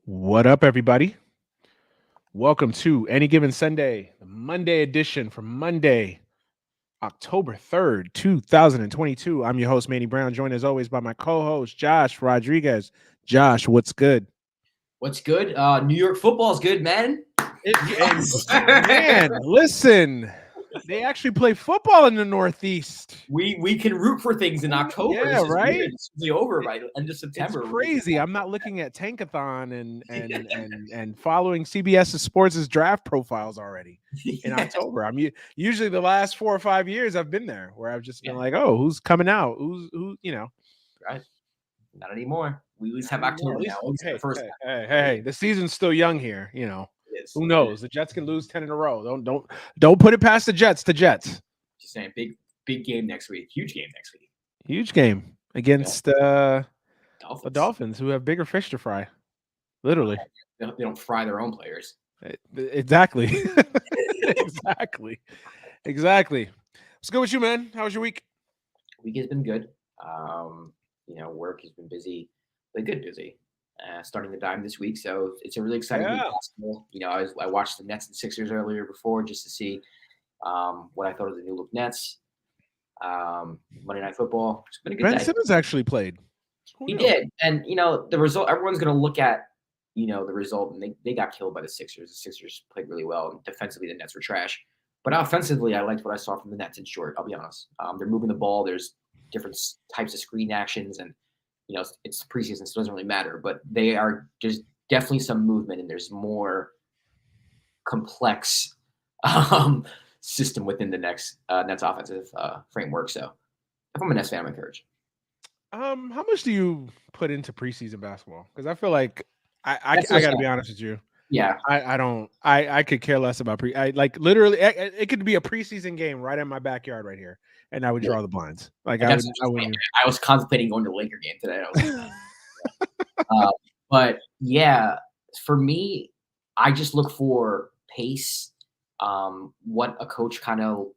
What up, everybody? Welcome to Any Given Sunday, the Monday edition for Monday, October 3rd, 2022. I'm your host, Manny Brown, joined as always by my co-host, Josh Rodriguez. Josh, what's good? What's good? New York football is good, man. Man, listen, they actually play football in the Northeast. We can root for things in October. Yeah, this is right? weird. This will be over by the end of September. It's crazy. I'm not looking at Tankathon and following CBS's Sports' draft profiles already in October. I'm usually the last 4 or 5 years I've been there where I've just been like, oh, who's coming out? Who, Right. Not anymore. We at least have October now. Hey, the season's still young here, It is. Who knows? The Jets can lose 10 in a row. Don't put it past the Jets. Just saying, big game next week. Huge game next week. Huge game against the Dolphins, who have bigger fish to fry. Literally. They don't fry their own players. Exactly. Exactly. Let's go with you, man. How was your week? Week has been good. Work has been busy, but good busy. Starting the dime this week, so it's a really exciting week. Basketball. I watched the Nets and Sixers earlier before just to see what I thought of the new look Nets. Monday Night Football. It's been a good Ben day. Simmons actually played. He did, and the result. Everyone's going to look at the result, and they got killed by the Sixers. The Sixers played really well, and defensively the Nets were trash. But offensively, I liked what I saw from the Nets. In short, I'll be honest. They're moving the ball. There's different types of screen actions, and it's preseason, so it doesn't really matter. But there's definitely some movement, and there's more complex system within the Nets offensive framework. So if I'm a Nets fan, I'm encouraged. How much do you put into preseason basketball? Because I feel like I got to be honest with you. Yeah, I don't. I could care less about literally. It could be a preseason game right in my backyard right here, and I would draw the blinds. I was contemplating going to the Laker game today. But yeah, for me, I just look for pace. What a coach kind of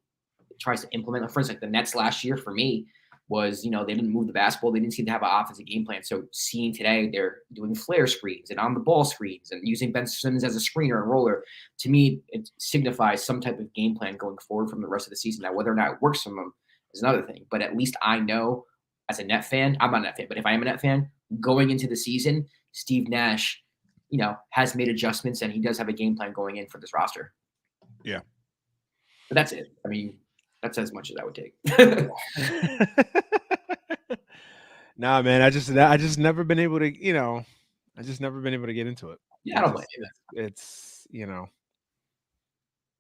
tries to implement. For instance, like the Nets last year for me was, they didn't move the basketball. They didn't seem to have an offensive game plan. So seeing today, they're doing flare screens and on the ball screens and using Ben Simmons as a screener and roller. To me, it signifies some type of game plan going forward from the rest of the season. Now, whether or not it works for them is another thing. But at least I know as a Net fan, I'm not a Net fan, but if I am a Net fan, going into the season, Steve Nash, has made adjustments and he does have a game plan going in for this roster. Yeah. But that's it. I mean, that's as much as I would take. Nah, man. I just never been able to, I just never been able to get into it. Yeah, I don't blame you. It's,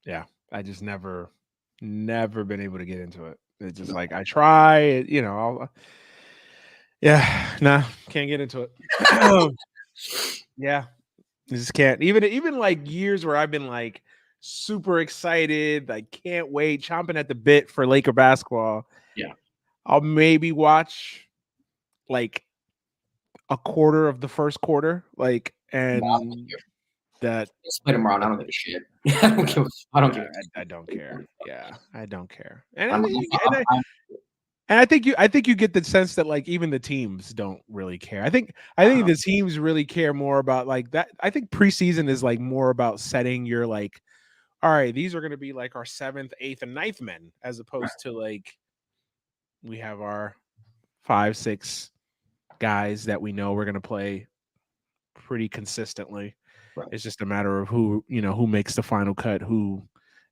yeah. I just never been able to get into it. It's just like I try, can't get into it. Yeah, I just can't. Even like years where I've been like super excited, like can't wait, chomping at the bit for Laker basketball. Yeah, I'll maybe watch like a quarter of the first quarter, and that just put them around. I don't give a shit. I don't care. I don't care. Yeah, I don't care. And I think you get the sense that like even the teams don't really care. I think the teams really care more about like that. I think preseason is like more about setting your like, all right, these are going to be like our 7th, 8th, and 9th men, as opposed to like we have our 5, 6 guys that we know we're going to play pretty consistently. Right. It's just a matter of who makes the final cut, who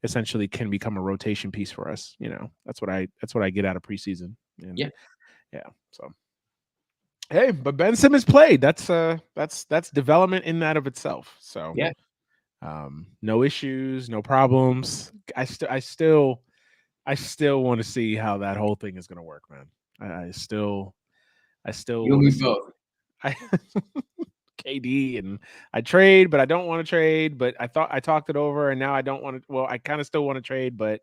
essentially can become a rotation piece for us. That's what I get out of preseason. And yeah. So, hey, but Ben Simmons played. That's development in that of itself. So yeah, no issues, no problems. I still want to see how that whole thing is going to work, man. I still. You and me both. KD and I trade, but I don't want to trade. But I thought I talked it over, and now I don't want to. Well, I kind of still want to trade, but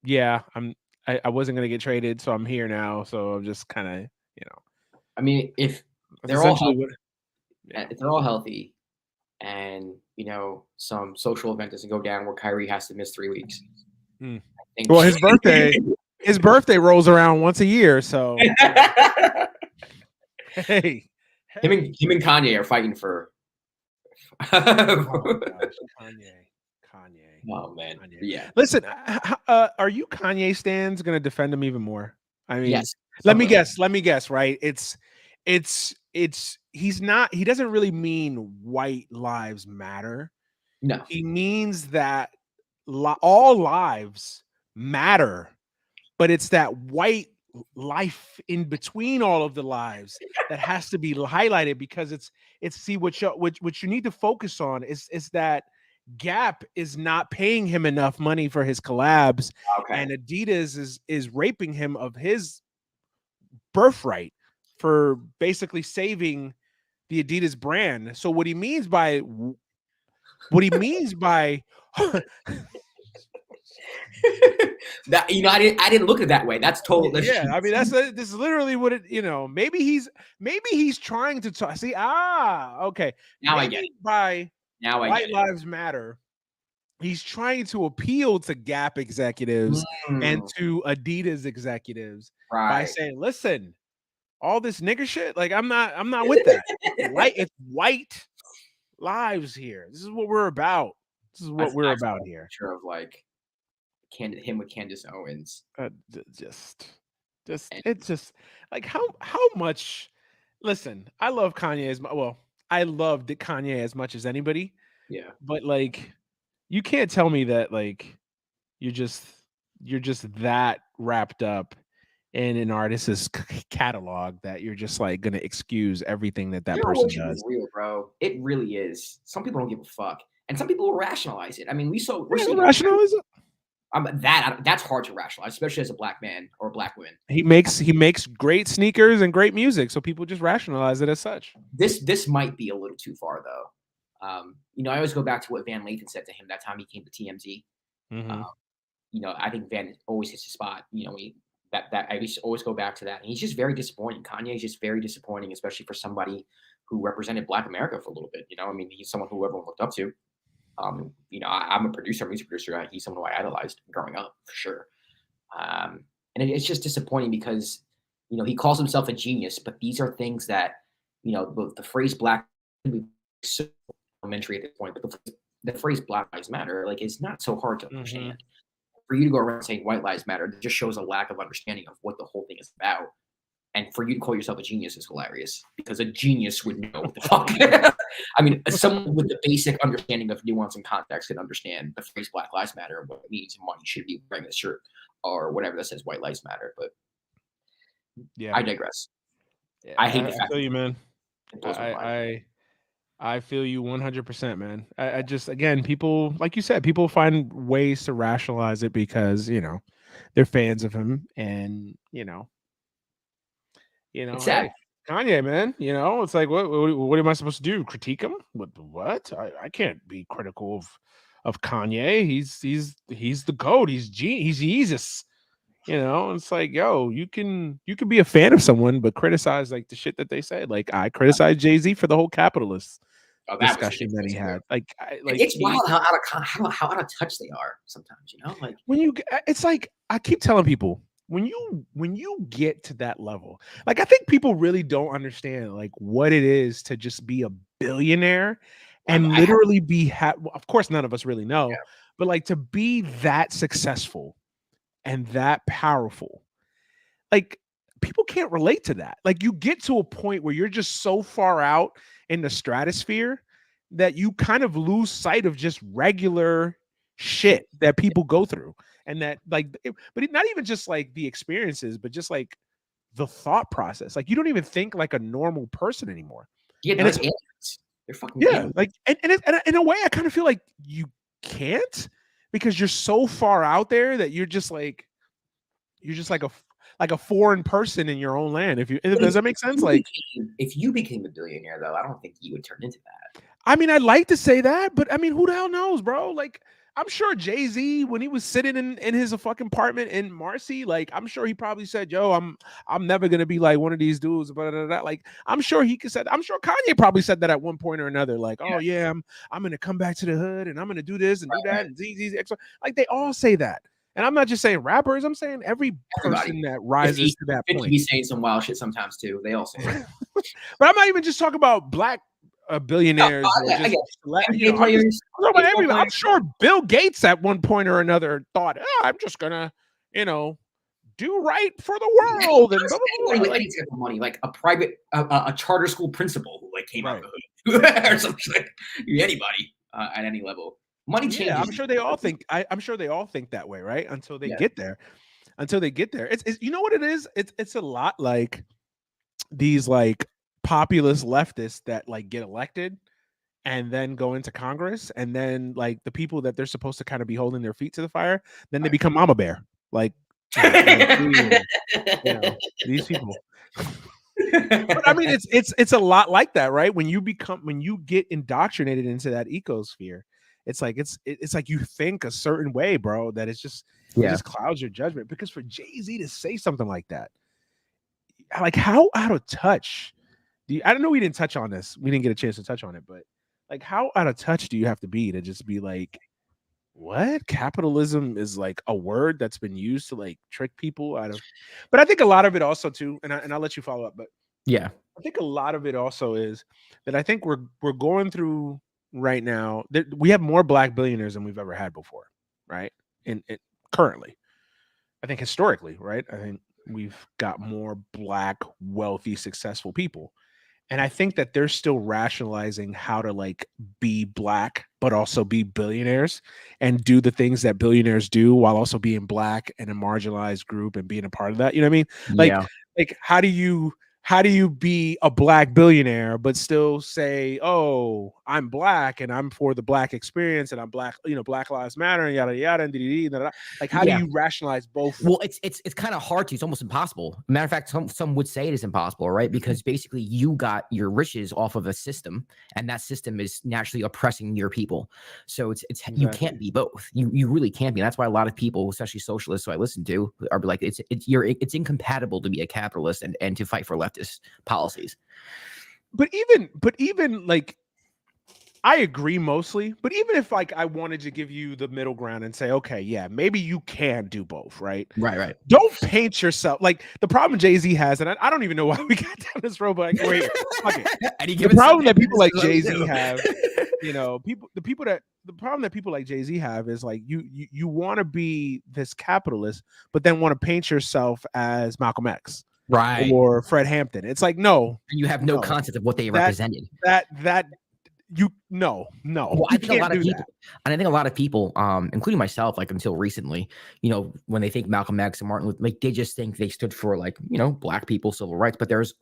yeah, I wasn't gonna get traded, so I'm here now. So I'm just kind of, I mean, if they're all healthy, and some social event doesn't go down where Kyrie has to miss 3 weeks. Well, his birthday rolls around once a year, so hey, Him Hey. and Kanye are fighting for. Oh gosh, Kanye. Oh man, Kanye. yeah, Listen, are you Kanye stans gonna defend him even more? I mean, yes, let me somewhat. guess. Let me guess. Right? It's. He's not. He doesn't really mean white lives matter. No, He means that all lives matter, but it's that white life in between all of the lives that has to be highlighted because it's see what you need to focus on is that Gap is not paying him enough money for his collabs, okay. and Adidas is raping him of his birthright for basically saving the Adidas brand. So what he means by That I didn't look at it that way. That's total. That's yeah, I mean this is literally what it maybe he's trying to talk. See, okay, now I get it. maybe by Now I get White it. Lives Matter, he's trying to appeal to Gap executives and Mm, to Adidas executives by right. saying, "Listen, all this nigger shit, like I'm not with that. It's white lives here. This is what we're about. This is what we're I about saw a here." picture of like him with Candace Owens, Just and it's just like how much listen, I love Kanye as well, I loved Kanye as much as anybody, yeah. but like you can't tell me that like you're just you're just that wrapped up in an artist's catalog that you're just like gonna excuse everything that that Their person worship is does. real, bro. It really is. Some people don't give a fuck, and some people will rationalize it. I mean, we're Yeah, seeing it. rationalism. That's hard to rationalize, especially as a black man or a black woman. He makes great sneakers and great music, so people just rationalize it as such. This might be a little too far though. I always go back to what Van Lathan said to him that time he came to TMZ. Uh, Mhm. I think Van always hits the spot. That I just always go back to that. And he's just very disappointing. Kanye is just very disappointing, especially for somebody who represented Black America for a little bit. I mean, he's someone who everyone looked up to. I'm a producer, music producer. He's someone who I idolized growing up for sure. And it's just disappointing because he calls himself a genius, but these are things that the phrase "black" is so elementary at this point, but the phrase "Black Lives Matter" like is not so hard to Mhm. understand. For you to go around saying "White Lives Matter" it just shows a lack of understanding of what the whole thing is about. And for you to call yourself a genius is hilarious because a genius would know what the fuck. I mean, someone with the basic understanding of nuance and context can understand the phrase Black Lives Matter and what it means and why you should be wearing this shirt or whatever that says White Lives Matter. But Yeah. I digress. Yeah, I hate the I fact feel that you, man. it I blows my mind. I I I feel you 100%, man. I just again, people like you said, people find ways to rationalize it because they're fans of him, and It's sad. hey, Kanye, man. It's like what am I supposed to do? Critique him? What? I can't be critical of Kanye. He's the goat. He's Jesus. It's like, yo, you can be a fan of someone, but criticize like the shit that they say. Like I criticize Jay-Z for the whole capitalist Oh, that was discussion that he ridiculous too. had. Like, I like It's wild how out of touch they are sometimes. Like when it's like I keep telling people when you get to that level, like I think people really don't understand like what it is to just be a billionaire and I have. literally well, of course none of us really know, but like to be that successful and that powerful. Like people can't relate to that. Like you get to a point where you're just so far out in the stratosphere that you kind of lose sight of just regular shit that people go through. And that not even just like the experiences, but just like the thought process. Like you don't even think like a normal person anymore. Yeah, they're And like it's aliens. They're fucking yeah, aliens. like and in a way I kind of feel like you can't because you're so far out there that you're just like a foreign person in your own land. But Does that make sense? Like, if you became a billionaire though, I don't think you would turn into that. I mean, I'd like to say that, but I mean, who the hell knows, bro? Like, I'm sure Jay-Z, when he was sitting in his fucking apartment in Marcy, like, I'm sure he probably said, "Yo, I'm never gonna be like one of these dudes." Blah, blah, blah. Like, I'm sure he could said. I'm sure Kanye probably said that at one point or another. Like, "Oh yeah, I'm gonna come back to the hood and I'm gonna do this and do that Right. and Z. Like, they all say that. And I'm not just saying rappers. I'm saying every Everybody. person that rises to that 50 point. be saying some wild shit sometimes too. They all say it. But I'm not even just talking about black billionaires or I just, get you know, I'm players. talking about everybody. Players. I'm sure Bill Gates at one point or another thought, I'm just gonna, you know, do right for the world and blah, blah, blah. Anybody with any money, like a private, a charter school principal who like came out Right. the hood or something like anybody at any level. Money changes. Yeah, I'm sure they all think. I'm sure they all think that way, right? Until they get there. Until they get there, it's you know what it is. It's a lot like these like populist leftists that like get elected and then go into Congress, and then like the people that they're supposed to kind of be holding their feet to the fire, then they become Mama Bear, like you know, these people. But I mean, it's a lot like that, right? When you get indoctrinated into that ecosphere, it's like it's like you think a certain way, bro. That it's just it just clouds your judgment. Because for Jay-Z to say something like that, like how out of touch I don't know, we didn't touch on this. We didn't get a chance to touch on it, but like how out of touch do you have to just be like, what? Capitalism is like a word that's been used to like trick people out of. But I think a lot of it also too, and I'll let you follow up, but yeah, I think a lot of it also is that I think we're going through right now that we have more black billionaires than we've ever had before, right? In currently, I think historically, right? I think we've got more black, wealthy, successful people. And I think that they're still rationalizing how to like be black, but also be billionaires and do the things that billionaires do while also being black and a marginalized group and being a part of that. You know what I mean? Like how do you be a black billionaire but still say, oh, I'm black and I'm for the black experience and I'm black, you know, Black Lives Matter and yada yada and like how do you rationalize both? Well, it's kind of hard to. It's almost impossible. Matter of fact, some would say it is impossible, right? Because basically you got your riches off of a system, and that system is naturally oppressing your people. So it's exactly. You can't be both. You really can't be. That's why a lot of people, especially socialists who I listen to, are like it's incompatible to be a capitalist and to fight for leftist policies. But even like I agree mostly, but even if like I wanted to give you the middle ground and say, okay, yeah, maybe you can do both, right? Right. Don't paint yourself like the problem Jay-Z has, and I don't even know why we got down this road, but like, wait, fuck it. The problem that people like Jay-Z have, you know, the problem that people like Jay-Z have is like you want to be this capitalist, but then want to paint yourself as Malcolm X. Right. Or Fred Hampton. It's like, no. You have no concept of what they represented. No. Well, I think a lot of people, and I think a lot of people, including myself, like until recently, you know, when they think Malcolm X and Martin Luther, like they just think they stood for like, you know, black people, civil rights, but there's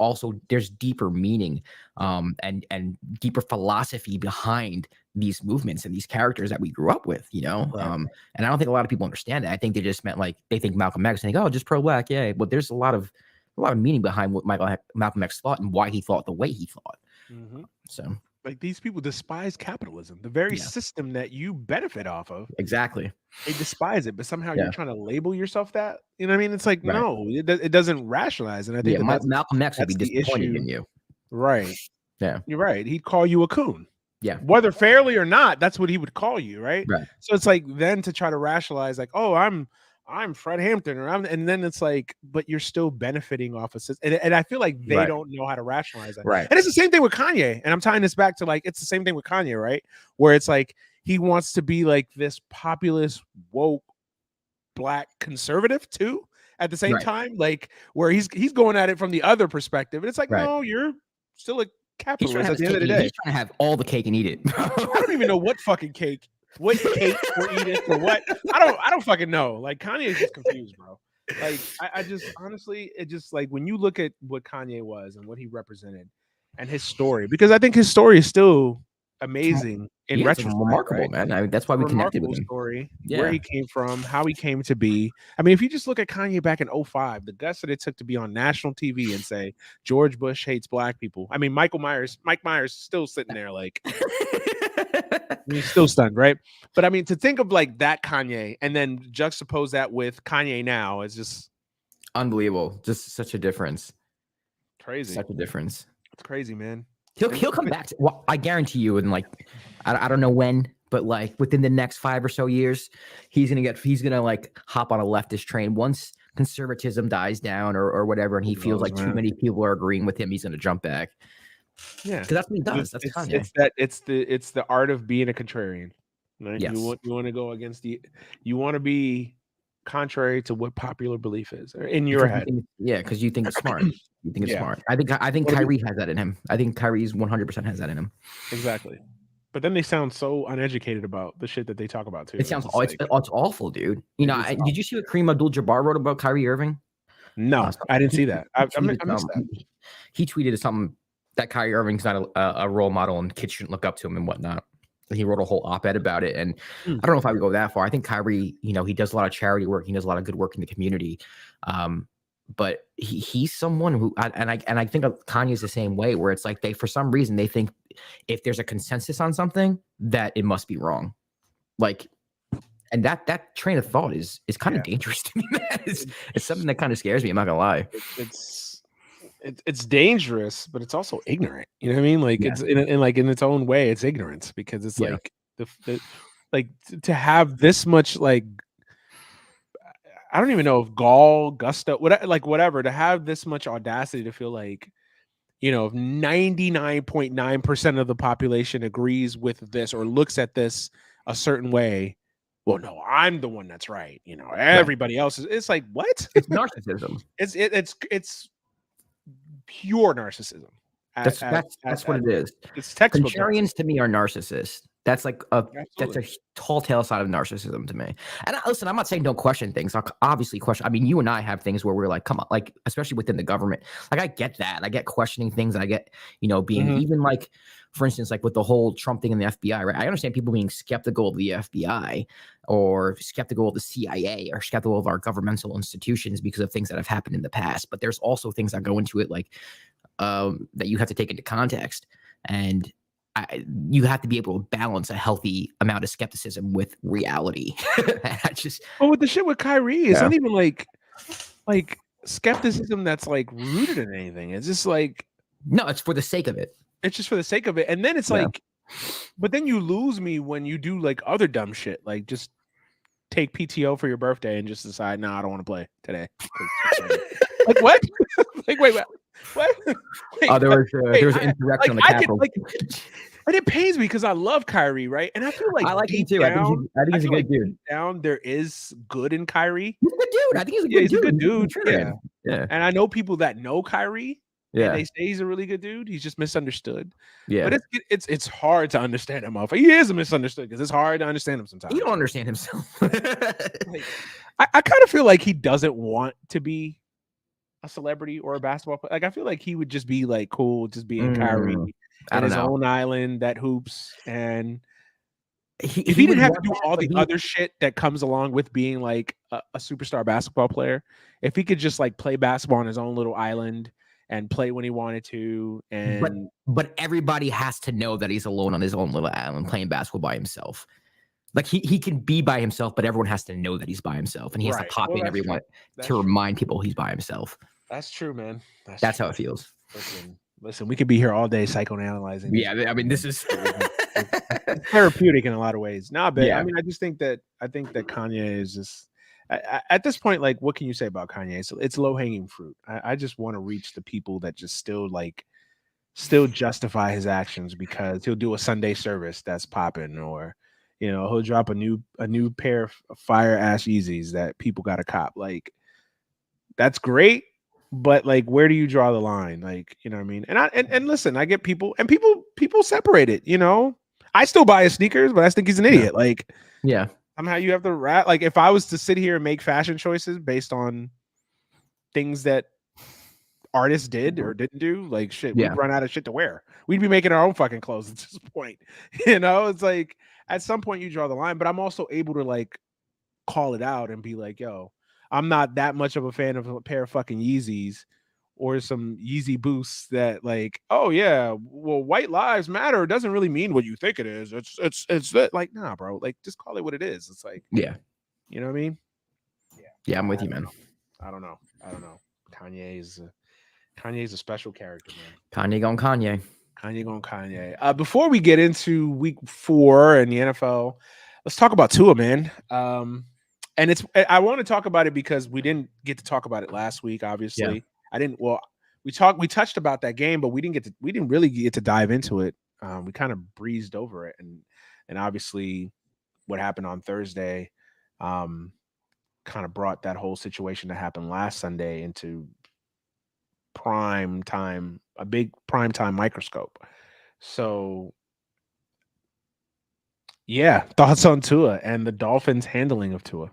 deeper meaning, and deeper philosophy behind these movements and these characters that we grew up with, you know, and I don't think a lot of people understand that. I think they just meant like they think Malcolm X and think, oh, just pro black, yeah, but there's a lot of meaning behind what Malcolm X thought and why he thought the way he thought. So. Like these people despise capitalism, the very system that you benefit off of. Exactly. They despise it, but somehow you're trying to label yourself that. You know what I mean? It's like, no, it doesn't rationalize. And I think Malcolm X would be disappointed in you. Right. Yeah. You're right. He'd call you a coon. Yeah. Whether fairly or not, that's what he would call you, right? Right. So it's like then to try to rationalize like, oh, I'm Fred Hampton and then it's like, but you're still benefiting off of and I feel like they don't know how to rationalize that. Right. And it's the same thing with Kanye. And I'm tying this back to like, it's the same thing with Kanye, right? Where it's like, he wants to be like this populist, woke, black conservative too, at the same time, like where he's going at it from the other perspective. And it's like, no, you're still a capitalist at the end of the day. He's trying to have all the cake and eat it. I don't even know what fucking cake. What cake or Edith or what? I don't fucking know. Like Kanye is just confused, bro. Like I just honestly, it just like when you look at what Kanye was and what he represented and his story, because I think his story is still amazing in retrospect. Remarkable, right? Man. I mean, that's why we connected with him. Story, where he came from, how he came to be. I mean, if you just look at Kanye back in 2005, the guts that it took to be on national TV and say George Bush hates black people. I mean, Mike Myers still sitting there like. He's still stunned, right? But I mean, to think of like that Kanye and then juxtapose that with Kanye now is just unbelievable. Just such a difference. Crazy. Such a difference. It's crazy, man. He'll come back. Well, I guarantee you. And like, I don't know when, but like within the next 5 or so years, he's gonna like hop on a leftist train once conservatism dies down or whatever, and he feels like too many people are agreeing with him. He's gonna jump back. Yeah, because that's what he does. That's Kanye. It's the art of being a contrarian. Right? Yes. You want to go against you want to be contrary to what popular belief is in your head. Because you think it's smart. You think it's smart. I think Kyrie has that in him. I think Kyrie's 100% has that in him. Exactly. But then they sound so uneducated about the shit that they talk about too. It sounds it's awful, dude. You know, did you see what Kareem Abdul-Jabbar wrote about Kyrie Irving? No, I didn't see that. I missed that. He tweeted something that Kyrie Irving's not a role model and kids shouldn't look up to him and whatnot. He wrote a whole op-ed about it, and I don't know if I would go that far. I think Kyrie, you know, he does a lot of charity work. He does a lot of good work in the community. But he's someone who, and I think Kanye's the same way, where it's like for some reason they think if there's a consensus on something that it must be wrong, like, and that train of thought is kind of dangerous to me. It's something that kind of scares me. I'm not gonna lie. It's dangerous, but it's also ignorant. You know what I mean? Like it's in its own way, it's ignorance because it's like like to have this much like. I don't even know if gall, gusto, whatever, to have this much audacity to feel like, you know, if 99.9% of the population agrees with this or looks at this a certain way, well, no, I'm the one that's right. You know, everybody else is. It's like, what? It's narcissism. It's pure narcissism. That's what it is. It's textbook. Contrarians to me are narcissists. That's like that's a tall tale side of narcissism to me. And listen, I'm not saying don't question things. I'll obviously question. I mean, you and I have things where we're like, come on, like especially within the government. Like I get that. I get questioning things. I get, you know, being even like, for instance, like with the whole Trump thing in the FBI, right? I understand people being skeptical of the FBI or skeptical of the CIA or skeptical of our governmental institutions because of things that have happened in the past. But there's also things that go into it, like that you have to take into context, and you have to be able to balance a healthy amount of skepticism with reality. Well, with the shit with Kyrie, it's not even like skepticism that's like rooted in anything. It's just like, no, it's for the sake of it. It's just for the sake of it. And then it's like, but then you lose me when you do like other dumb shit, like just take PTO for your birthday and just decide, no, I don't want to play today. Like what? Like wait. What? There was an insurrection on the Capitol. And it pains me because I love Kyrie, right? And I feel like I like him too. I think he's a good dude. Down there is good in Kyrie. He's a good dude. I think he's a good dude. Yeah. And I know people that know Kyrie. Yeah. And they say he's a really good dude. He's just misunderstood. Yeah. But it's hard to understand him. He is a misunderstood because it's hard to understand him sometimes. You don't understand himself. I kind of feel like he doesn't want to be a celebrity or a basketball player. Like I feel like he would just be like cool, just being Kyrie on his own island that hoops. And if he didn't have to do all the other shit that comes along with being like a superstar basketball player, if he could just like play basketball on his own little island and play when he wanted to, and but everybody has to know that he's alone on his own little island playing basketball by himself. Like he can be by himself, but everyone has to know that he's by himself, and he has to pop in everyone to remind people he's by himself. That's true, man. That's how it feels. Listen, we could be here all day psychoanalyzing. Yeah, I mean, this is therapeutic in a lot of ways. I mean, I think that Kanye is just at this point, like, what can you say about Kanye? So it's low hanging fruit. I just want to reach the people that just still justify his actions because he'll do a Sunday service that's popping, or you know, he'll drop a new pair of fire ass Yeezys that people got to cop. Like, that's great. But like, where do you draw the line? Like, you know what I mean? And listen, I get people separate it, you know. I still buy his sneakers, but I think he's an idiot. Like, somehow you have to like, if I was to sit here and make fashion choices based on things that artists did or didn't do, like shit, we'd run out of shit to wear. We'd be making our own fucking clothes at this point. You know, it's like at some point you draw the line, but I'm also able to like call it out and be like, yo, I'm not that much of a fan of a pair of fucking Yeezys or some Yeezy boosts that like, oh yeah, well, white lives matter doesn't really mean what you think it is. It's that, like, nah, bro, like just call it what it is. It's like, you know what I mean? Yeah, I'm with you, man. I don't know. Kanye is a special character, man. Kanye. Kanye going Kanye. Before we get into week 4 and the NFL, let's talk about Tua, man. And I want to talk about it because we didn't get to talk about it last week. Obviously, I didn't. Well, we touched about that game, but we didn't really get to dive into it. We kind of breezed over it, and obviously, what happened on Thursday, kind of brought that whole situation that happened last Sunday into a big prime time microscope. So, yeah, thoughts on Tua and the Dolphins' handling of Tua.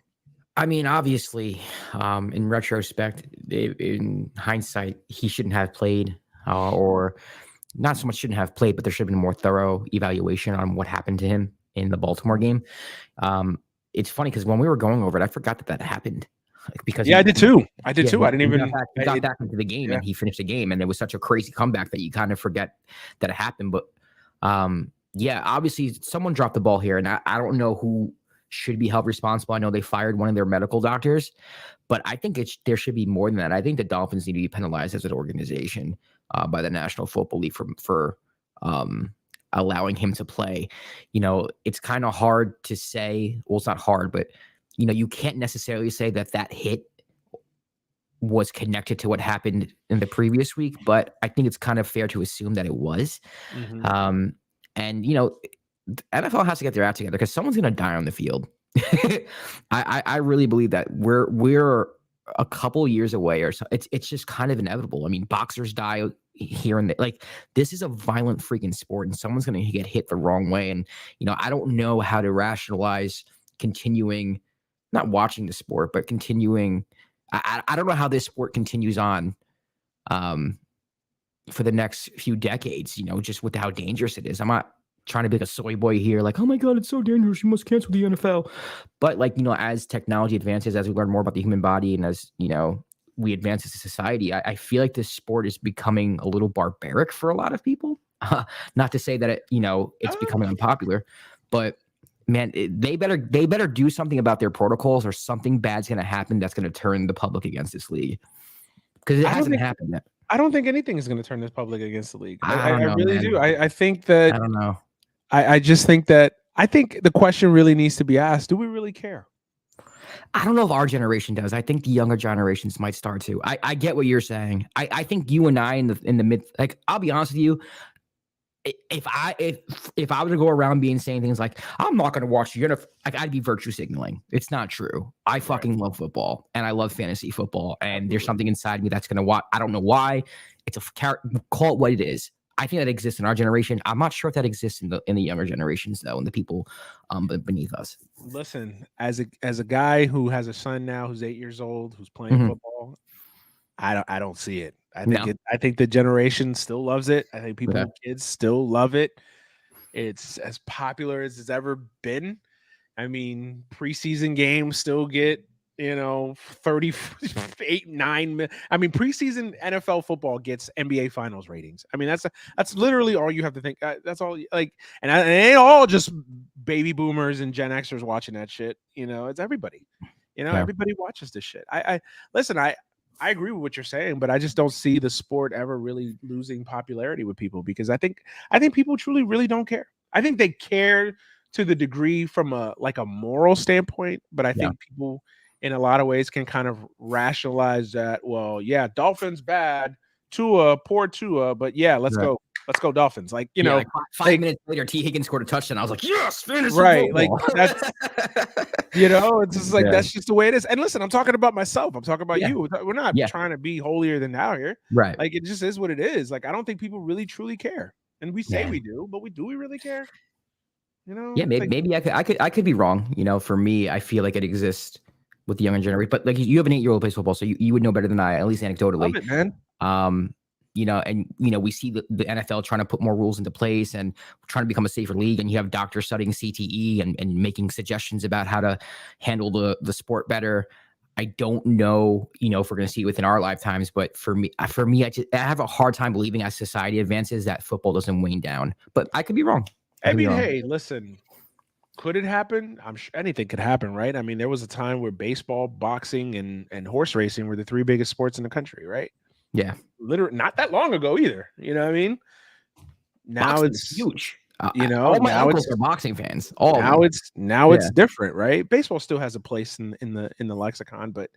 I mean, obviously, in retrospect, in hindsight, he shouldn't have played, or not so much shouldn't have played, but there should have been a more thorough evaluation on what happened to him in the Baltimore game. It's funny because when we were going over it, I forgot that happened. Because I did too. I did too. I didn't even got back into the game and he finished the game, and it was such a crazy comeback that you kind of forget that it happened. But obviously someone dropped the ball here, and I don't know who should be held responsible. I know they fired one of their medical doctors, but I think there should be more than that. I think the Dolphins need to be penalized as an organization by the National Football League for allowing him to play. It's kind of hard to say. Well, it's not hard, but you can't necessarily say that hit was connected to what happened in the previous week, but I think it's kind of fair to assume that it was. Mm-hmm. And NFL has to get their act together because someone's going to die on the field. I really believe that we're a couple years away, or so. It's just kind of inevitable. I mean, boxers die here and there. Like, this is a violent freaking sport, and someone's going to get hit the wrong way. And I don't know how to rationalize continuing, not watching the sport, but continuing. I don't know how this sport continues on for the next few decades. Just with how dangerous it is. I'm not trying to be like a soy boy here, like, oh my God, it's so dangerous, you must cancel the NFL. But as technology advances, as we learn more about the human body, and as we advance as a society, I feel like this sport is becoming a little barbaric for a lot of people. Not to say that it's becoming unpopular, but man, they better do something about their protocols, or something bad's going to happen that's going to turn the public against this league, because it hasn't happened yet. I don't think anything is going to turn this public against the league. I really do. I think that. I don't know. I just think that the question really needs to be asked: do we really care? I don't know if our generation does. I think the younger generations might start to. I get what you're saying. I think you and I in the mid, like, I'll be honest with you. If I were to go around saying things like, I'm not going to watch the NFL, I'd be virtue signaling. It's not true. I fucking love football, and I love fantasy football, and there's something inside me that's going to watch. I don't know why. It's call it what it is. I think that exists in our generation. I'm not sure if that exists in the younger generations, though, and the people beneath us. Listen, as a guy who has a son now who's 8 years old, who's playing football, I don't see it. I think the generation still loves it. I think kids still love it. It's as popular as it's ever been. I mean, preseason games still get 38, 9. I mean, preseason NFL football gets NBA Finals ratings. I mean, that's literally all you have to think. That's all. Like, and it ain't all just baby boomers and Gen Xers watching that shit. It's everybody. Everybody watches this shit. Listen. I agree with what you're saying, but I just don't see the sport ever really losing popularity with people, because I think people truly really don't care. I think they care to the degree from a moral standpoint, but I think people in a lot of ways can kind of rationalize that. Well, yeah, Dolphins bad, poor Tua, but yeah, let's go Dolphins. Like, 5 minutes later, T. Higgins scored a touchdown. I was like, yes, fantasy right. football. Like, that's it's just like that's just the way it is. And listen, I'm talking about myself. I'm talking about you. We're not trying to be holier than thou here. Right. Like, it just is what it is. Like, I don't think people really truly care. And we say we do, but do we really care? Yeah, maybe I could be wrong. For me, I feel like it exists with the younger generation. But like, you have an 8-year-old who plays football, so you would know better than I, at least anecdotally. Love it, man. We see the NFL trying to put more rules into place and trying to become a safer league. And you have doctors studying CTE and making suggestions about how to handle the sport better. I don't know, if we're going to see it within our lifetimes, but for me, I have a hard time believing as society advances that football doesn't wane down. But I could be wrong. Hey, listen, could it happen? I'm sure anything could happen, right? I mean, there was a time where baseball, boxing, and horse racing were the 3 biggest sports in the country, right? Yeah. Literally not that long ago either. You know what I mean? now Boxing is it's huge. now All my uncles it's are boxing fans. All of now them. it's now Yeah. it's different, right? Baseball still has a place in the lexicon, but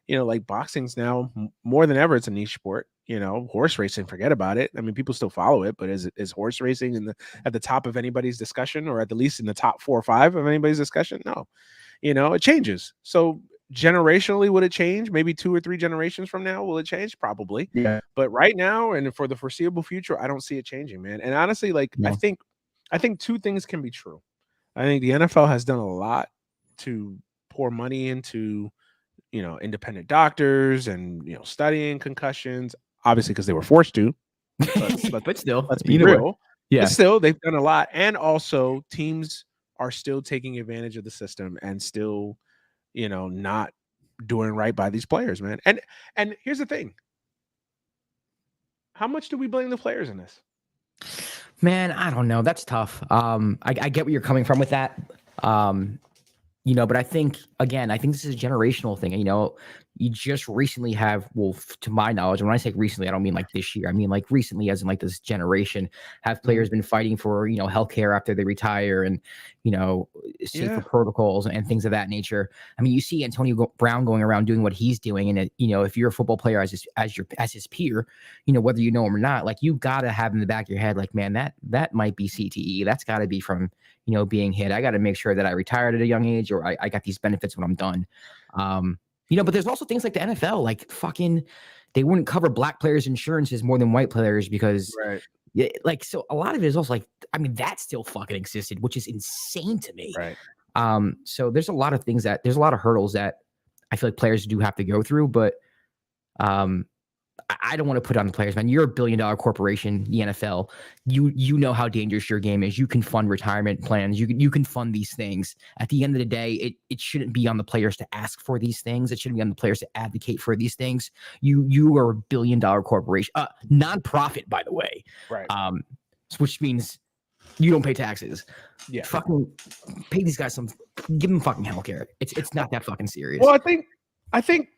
like boxing's now more than ever, it's a niche sport. Horse racing, forget about it. I mean, people still follow it, but is horse racing at the top of anybody's discussion, or at the least in the top 4 or 5 of anybody's discussion? No. It changes. So generationally, would it change? Maybe 2 or 3 generations from now, will it change? Probably. Yeah. But right now and for the foreseeable future, I don't see it changing, man. And honestly, No. I think 2 things can be true. I think the NFL has done a lot to pour money into, independent doctors and, studying concussions, obviously because they were forced to. But still, Let's be either way. real. Yeah. But still, they've done a lot. And also teams are still taking advantage of the system and still, not doing right by these players, man. And here's the thing. How much do we blame the players in this? Man, I don't know. That's tough. I get where you're coming from with that. But I think this is a generational thing. You just recently have, well, to my knowledge, and when I say recently, I don't mean like this year. I mean like recently, as in like this generation, have players been fighting for healthcare after they retire, and safer protocols and things of that nature. I mean, you see Antonio Brown going around doing what he's doing, and if you're a football player as his peer, whether you know him or not, like you gotta have in the back of your head, like, man, that might be CTE. That's got to be from being hit. I got to make sure that I retired at a young age, or I got these benefits when I'm done. But there's also things like the NFL, like fucking, they wouldn't cover black players' insurances more than white players because, so a lot of it is also like, I mean, that still fucking existed, which is insane to me. Right. So there's a lot of things there's a lot of hurdles that I feel like players do have to go through, but I don't want to put it on the players, man. You're a $1 billion corporation, the NFL. You know how dangerous your game is. You can fund retirement plans. You can fund these things. At the end of the day, it shouldn't be on the players to ask for these things. It shouldn't be on the players to advocate for these things. You are a $1 billion corporation, nonprofit, by the way. Right. Which means you don't pay taxes. Yeah. Fucking pay these guys give them fucking healthcare. It's not that fucking serious. Well, I think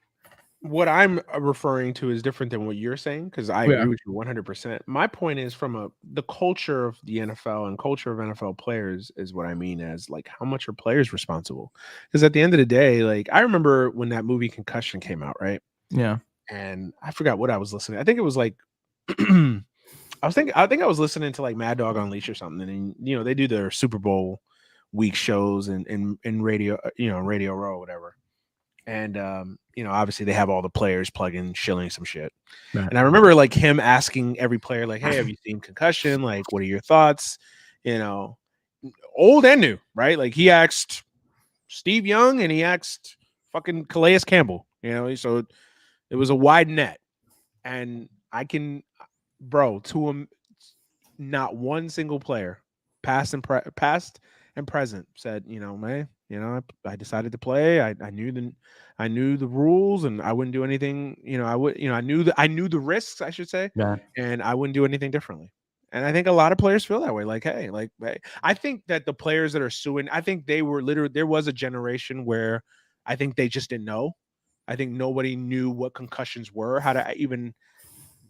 what I'm referring to is different than what you're saying, because I agree with you 100%. My point is from the culture of the NFL and culture of NFL players is what I mean as like, how much are players responsible? Because at the end of the day, like I remember when that movie Concussion came out, right? Yeah. And I forgot what I was listening. I think it was like I think I was listening to like Mad Dog Unleashed or something, and they do their Super Bowl week shows in radio, Radio Row, whatever. And obviously they have all the players plug-in shilling some shit. Right. And I remember like him asking every player, like, hey, have you seen Concussion? Like, what are your thoughts? Old and new, right? Like he asked Steve Young and he asked fucking Calais Campbell, so it was a wide net. And to him, not one single player, past and present, said, man, I decided to play. I knew the rules, and I wouldn't do anything. I knew the risks, I should say, and I wouldn't do anything differently. And I think a lot of players feel that way. Like, hey, I think that the players that are suing, I think they were there was a generation where I think they just didn't know. I think nobody knew what concussions were, how to even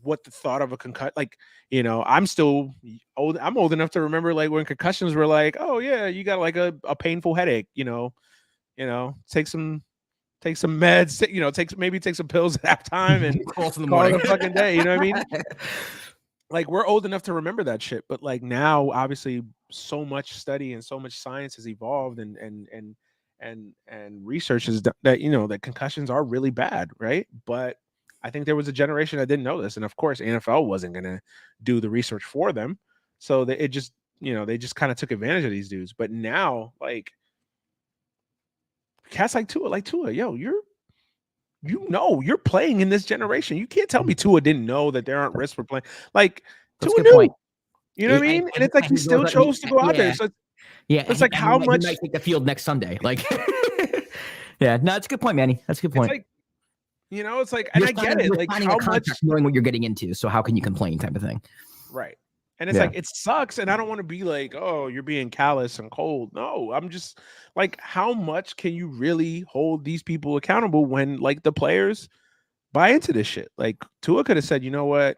what the thought of a concussion, like, I'm still old. I'm old enough to remember like when concussions were like, oh yeah, you got like a painful headache, take some meds, take some pills at halftime and call it a fucking day. You know what I mean? Like we're old enough to remember that shit, but like now, obviously, so much study and so much science has evolved, and research is that that concussions are really bad, right? But I think there was a generation that didn't know this, and of course, NFL wasn't gonna do the research for them, so they just kind of took advantage of these dudes. But now, like cats like Tua, yo, you're playing in this generation. You can't tell me Tua didn't know that there aren't risks for playing. Like That's Tua a good knew, point. You know what I mean? And it's like he still chose to go out there. So it's like how much he might take the field next Sunday. Like, yeah, no, it's a good point, Manny. That's a good point. It's like, it's like, and I get it. Like how much knowing what you're getting into. So how can you complain, type of thing. Right. And it's like, it sucks. And I don't want to be like, oh, you're being callous and cold. No, I'm just like, how much can you really hold these people accountable when like the players buy into this shit? Like Tua could have said, you know what?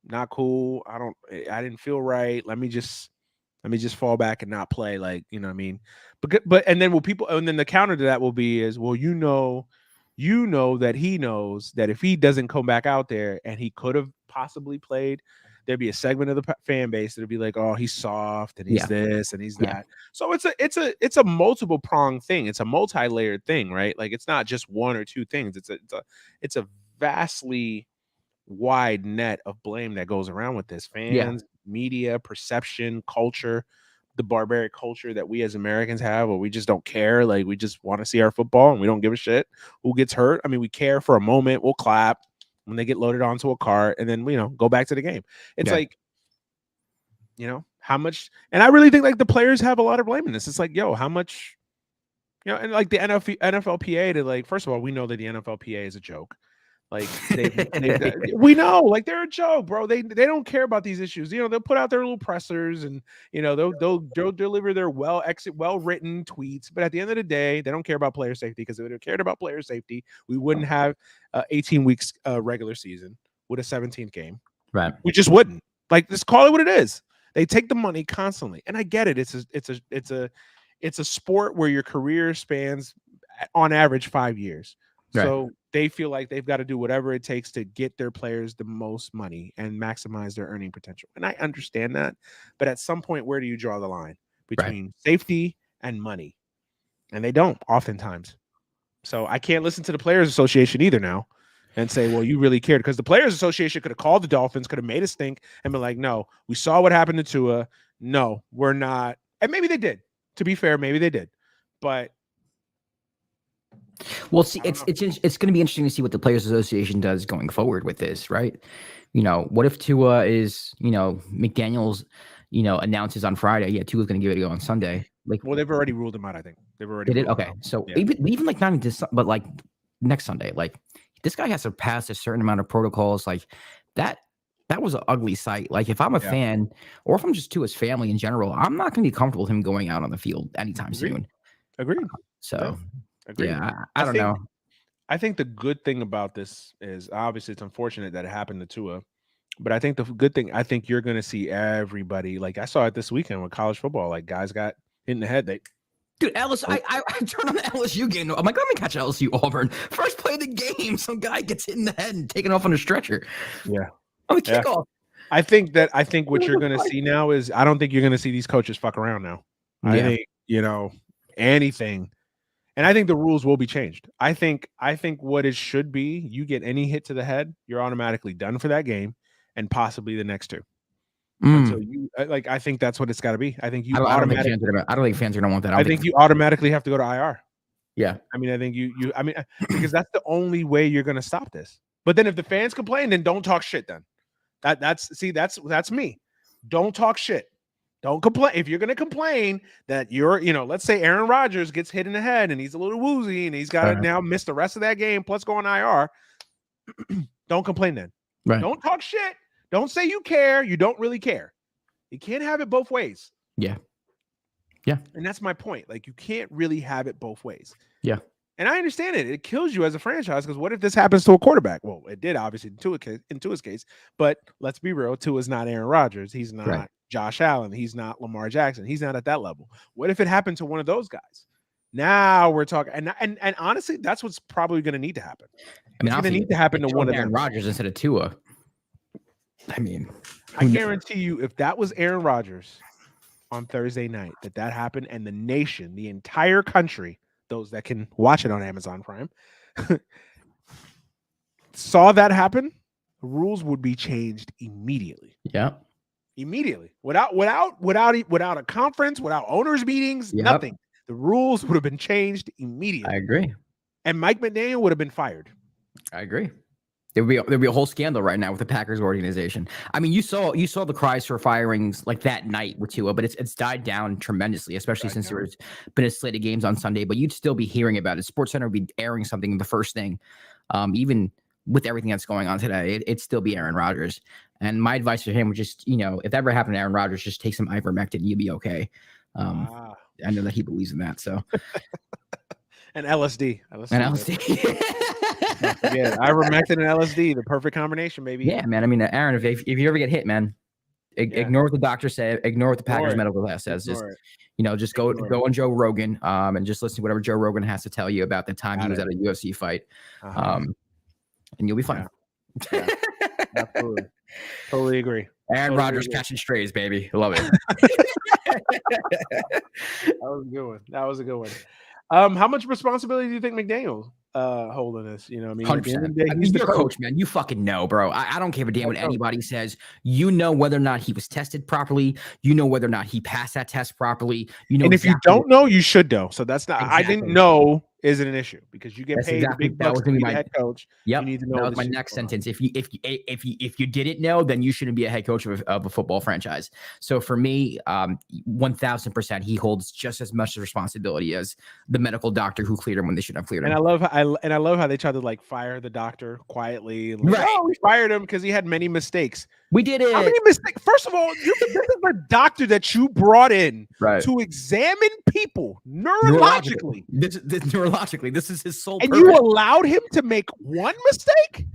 not cool. I didn't feel right. Let me just fall back and not play. Like, you know what I mean? But and then the counter to that will be is, well, you know that he knows that if he doesn't come back out there and he could have possibly played, there'd be a segment of the fan base that'd be like, oh, he's soft and he's this and he's that. So it's a multiple pronged thing. It's a multi-layered thing, right? Like, it's not just one or two things. It's a vastly wide net of blame that goes around with this. Fans, media, perception, culture, the barbaric culture that we as Americans have, where we just don't care. Like, we just want to see our football and we don't give a shit who gets hurt. I mean, we care for a moment. We'll clap when they get loaded onto a cart and then, go back to the game. It's like, how much, and I really think like the players have a lot of blame in this. It's like, yo, how much, and like the NFLPA to like, first of all, we know that the NFLPA is a joke. Like we know, like, they're a joke, bro. They don't care about these issues. They'll put out their little pressers and they'll deliver their well-written tweets. But at the end of the day, they don't care about player safety, because if they cared about player safety, we wouldn't have 18 weeks regular season with a 17th game. Right. We just wouldn't. Like, just call it what it is. They take the money constantly, and I get it. It's a sport where your career spans on average 5 years. Right. So they feel like they've got to do whatever it takes to get their players the most money and maximize their earning potential. And I understand that. But at some point, where do you draw the line between safety and money? And they don't oftentimes. So I can't listen to the Players Association either now and say, well, you really cared, because the Players Association could have called the Dolphins, could have made us think and been like, no, we saw what happened to Tua. No, we're not. And maybe they did. To be fair, maybe they did. But well, see, it's going to be interesting to see what the Players Association does going forward with this, right? What if Tua is, McDaniels, announces on Friday, Tua's going to give it a go on Sunday. Like, well, they've already ruled him out. I think they've already. They did. Okay, so even like not this, but like next Sunday, like this guy has to pass a certain amount of protocols. Like that was an ugly sight. Like, if I'm a fan, or if I'm just Tua's family in general, I'm not going to be comfortable with him going out on the field anytime soon. Agreed. So. Agreed. Yeah, I don't know. I think the good thing about this is, obviously, it's unfortunate that it happened to Tua, but I think the good thing, I think you're going to see everybody, like I saw it this weekend with college football, like guys got hit in the head. Dude, I turned on the LSU game. I'm like, let me catch LSU Auburn. First play of the game, some guy gets hit in the head and taken off on a stretcher. Yeah. On the kickoff. I think what you're going to see now is, I don't think you're going to see these coaches fuck around now. I think, anything. And I think the rules will be changed. I think what it should be, you get any hit to the head, you're automatically done for that game and possibly the next two. Until you I think that's what it's got to be. I think you I don't think fans are going to want that. I think you automatically have to go to IR. Yeah. I mean, I think because that's the only way you're going to stop this. But then if the fans complain, then don't talk shit then. That's me. Don't talk shit. Don't complain. If you're going to complain that let's say Aaron Rodgers gets hit in the head and he's a little woozy and he's got to now miss the rest of that game plus go on IR, don't complain then. Right. Don't talk shit. Don't say you care. You don't really care. You can't have it both ways. Yeah. Yeah. And that's my point. Like, you can't really have it both ways. Yeah. And I understand it. It kills you as a franchise, because what if this happens to a quarterback? Well, it did, obviously, in Tua's case. But let's be real. Tua's not Aaron Rodgers. He's not Josh Allen. He's not Lamar Jackson. He's not at that level. What if it happened to one of those guys? Now we're talking. And honestly, that's what's probably going to need to happen. I mean, it's going to need to happen to one of them. Aaron Rodgers instead of Tua. I mean, I guarantee you, if that was Aaron Rodgers on Thursday night, that happened, and the nation, the entire country, those that can watch it on Amazon Prime, saw that happen, the rules would be changed immediately. Yeah. Immediately. Without a conference, without owners' meetings, nothing. The rules would have been changed immediately. I agree. And Mike McDaniel would have been fired. I agree. There'd be a whole scandal right now with the Packers organization. I mean, you saw the cries for firings like that night with Tua, but it's died down tremendously, especially since there's been a slate of games on Sunday. But you'd still be hearing about it. SportsCenter would be airing something the first thing, even with everything that's going on today. It'd still be Aaron Rodgers. And my advice to him would just, if that ever happened to Aaron Rodgers, just take some ivermectin. You'll be okay. I know that he believes in that. So. And LSD. And LSD. Not forget, ivermectin and LSD, the perfect combination, baby. Yeah, man. I mean, Aaron, if you ever get hit, man, ignore what the doctor said. Ignore what the Packers medical test says. Just just go on Joe Rogan, and just listen to whatever Joe Rogan has to tell you about the time he was at a UFC fight, and you'll be fine. Yeah. Absolutely, totally agree. Aaron Rodgers catching strays, baby. Love it. That was a good one. How much responsibility do you think McDaniel hold in this? You know, I mean, 100%. He's the coach, man. You fucking know, bro. I don't give a damn what anybody says. You know whether or not he was tested properly. You know whether or not he passed that test properly. You know, and if you don't know, you should know. So that's not. Exactly. I didn't know isn't an issue because you get paid big bucks to be the head coach. Yep. You need to know. That was my next sentence. If you didn't know, then you shouldn't be a head coach of a football franchise. So for me, 1000%, he holds just as much responsibility as the medical doctor who cleared him when they shouldn't have cleared him. And I love how they tried to like fire the doctor quietly. Like, right. Oh, we fired him because he had many mistakes. We did it. How many mistakes? First of all, this is the doctor that you brought in to examine people neurologically. This is his sole purpose. You allowed him to make one mistake,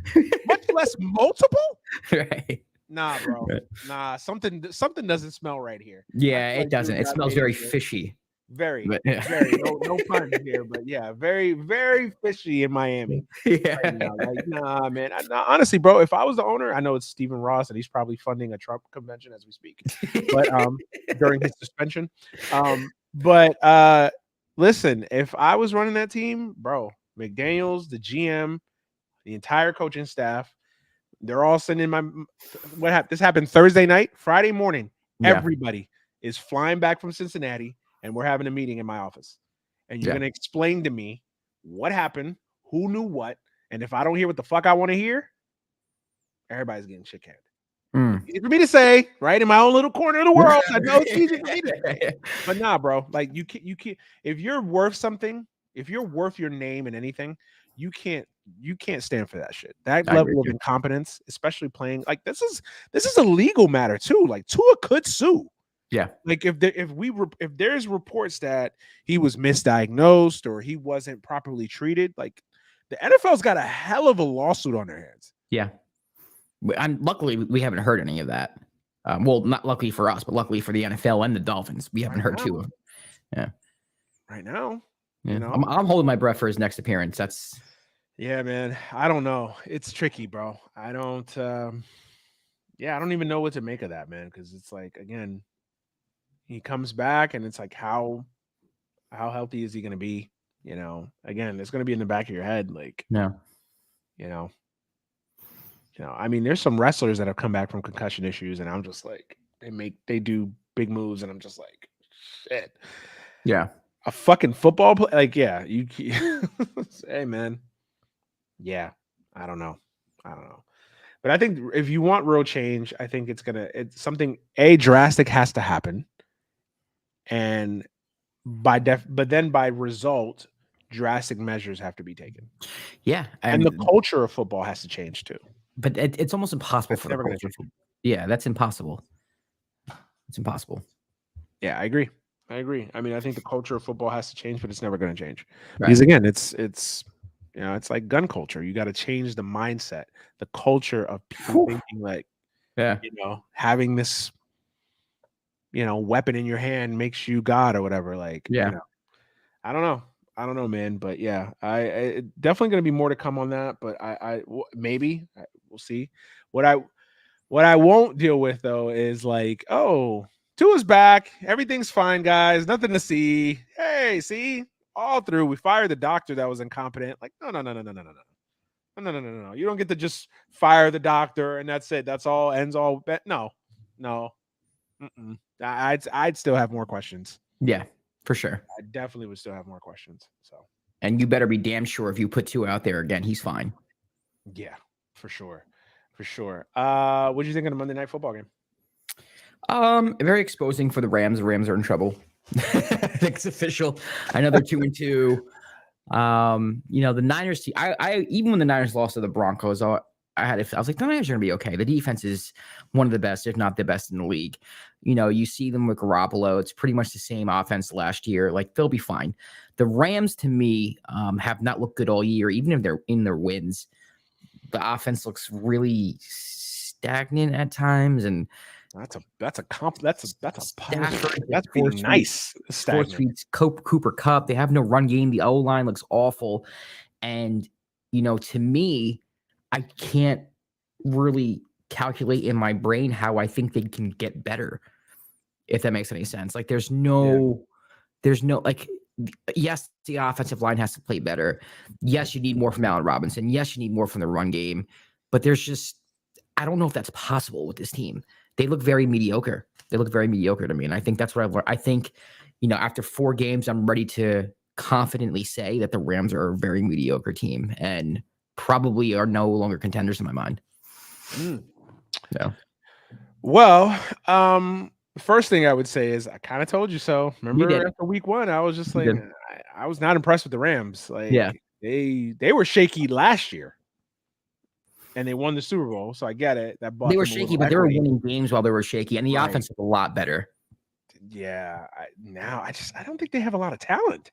much less multiple. Right. Nah, bro. Right. Nah, something doesn't smell right here. Yeah, it doesn't. It smells very fishy. Very, no pun here, but yeah, very, very fishy in Miami. Yeah, right now. Like, nah, man. Honestly, bro, if I was the owner, I know it's Stephen Ross and he's probably funding a Trump convention as we speak, but during his suspension. But listen, if I was running that team, bro, McDaniels, the GM, the entire coaching staff, they're all sending this happened Thursday night, Friday morning. Yeah. Everybody is flying back from Cincinnati. And we're having a meeting in my office. And you're going to explain to me what happened, who knew what. And if I don't hear what the fuck I want to hear, everybody's getting shit-canned. Easy for me to say, right? In my own little corner of the world. I know it's easy for me to say. But nah, bro. Like, you can't. If you're worth something, if you're worth your name in anything, you can't stand for that shit. That level of incompetence, especially playing. Like, this is a legal matter, too. Like, Tua could sue. Yeah, like if there's reports that he was misdiagnosed or he wasn't properly treated, like the NFL's got a hell of a lawsuit on their hands. Yeah, and luckily we haven't heard any of that. Well, not luckily for us, but luckily for the NFL and the Dolphins, we haven't heard two of them. Yeah, right now, you know, I'm holding my breath for his next appearance. That's yeah, man. I don't know. It's tricky, bro. I don't even know what to make of that, man. Because it's like again. He comes back and it's like, how healthy is he going to be? You know, again, it's going to be in the back of your head. Like, no, you know, I mean, there's some wrestlers that have come back from concussion issues and I'm just like, they do big moves and I'm just like, shit. Yeah. A fucking football play. Like, yeah, you hey man. Yeah. I don't know. But I think if you want real change, I think it's something drastic has to happen. And but then by result, drastic measures have to be taken. Yeah, and the culture of football has to change too. But it's almost impossible for the culture. Yeah, that's impossible. It's impossible. Yeah, I agree. I mean, I think the culture of football has to change, but it's never going to change because again, it's you know, it's like gun culture. You got to change the mindset, the culture of people thinking like, you know, having this. You know, weapon in your hand makes you God or whatever. Like, yeah, you know, I don't know, man. But yeah, I definitely going to be more to come on that. But maybe we'll see. What I won't deal with though is like, oh, Tua's back, everything's fine, guys, nothing to see. Hey, see, all through we fired the doctor that was incompetent. Like, no. You don't get to just fire the doctor and that's it. That's all. Ends all. No. I'd still have more questions. Yeah, for sure. I definitely would still have more questions. So, and you better be damn sure if you put Tua out there again, he's fine. Yeah, for sure. What do you think of the Monday Night Football game? Very exposing for the Rams. The Rams are in trouble. I think it's official. I know they're 2-2. You know, the Niners team. I even when the Niners lost to the Broncos, I was like, the Niners are going to be okay. The defense is one of the best, if not the best in the league. You see them with Garoppolo. It's pretty much the same offense last year. Like, they'll be fine. The Rams, to me, have not looked good all year, even if they're in their wins. The offense looks really stagnant at times, and that's a Stafford, that's pretty nice. Stagnant. Cooper Kupp. They have no run game. The O-line looks awful. And, to me, I can't really calculate in my brain how I think they can get better, if that makes any sense. Like, there's no, like, yes, the offensive line has to play better. Yes, you need more from Allen Robinson. Yes, you need more from the run game. But there's just, I don't know if that's possible with this team. They look very mediocre. They look very mediocre to me. And I think that's what I've learned. I think, after 4 games, I'm ready to confidently say that the Rams are a very mediocre team and probably are no longer contenders in my mind. Yeah. Well, first thing I would say is I kind of told you so. Remember after week 1, I was just like, I was not impressed with the Rams. Like, they were shaky last year. And they won the Super Bowl, so I get it. They were shaky, but they were winning games while they were shaky, and the offense was a lot better. Yeah, I don't think they have a lot of talent.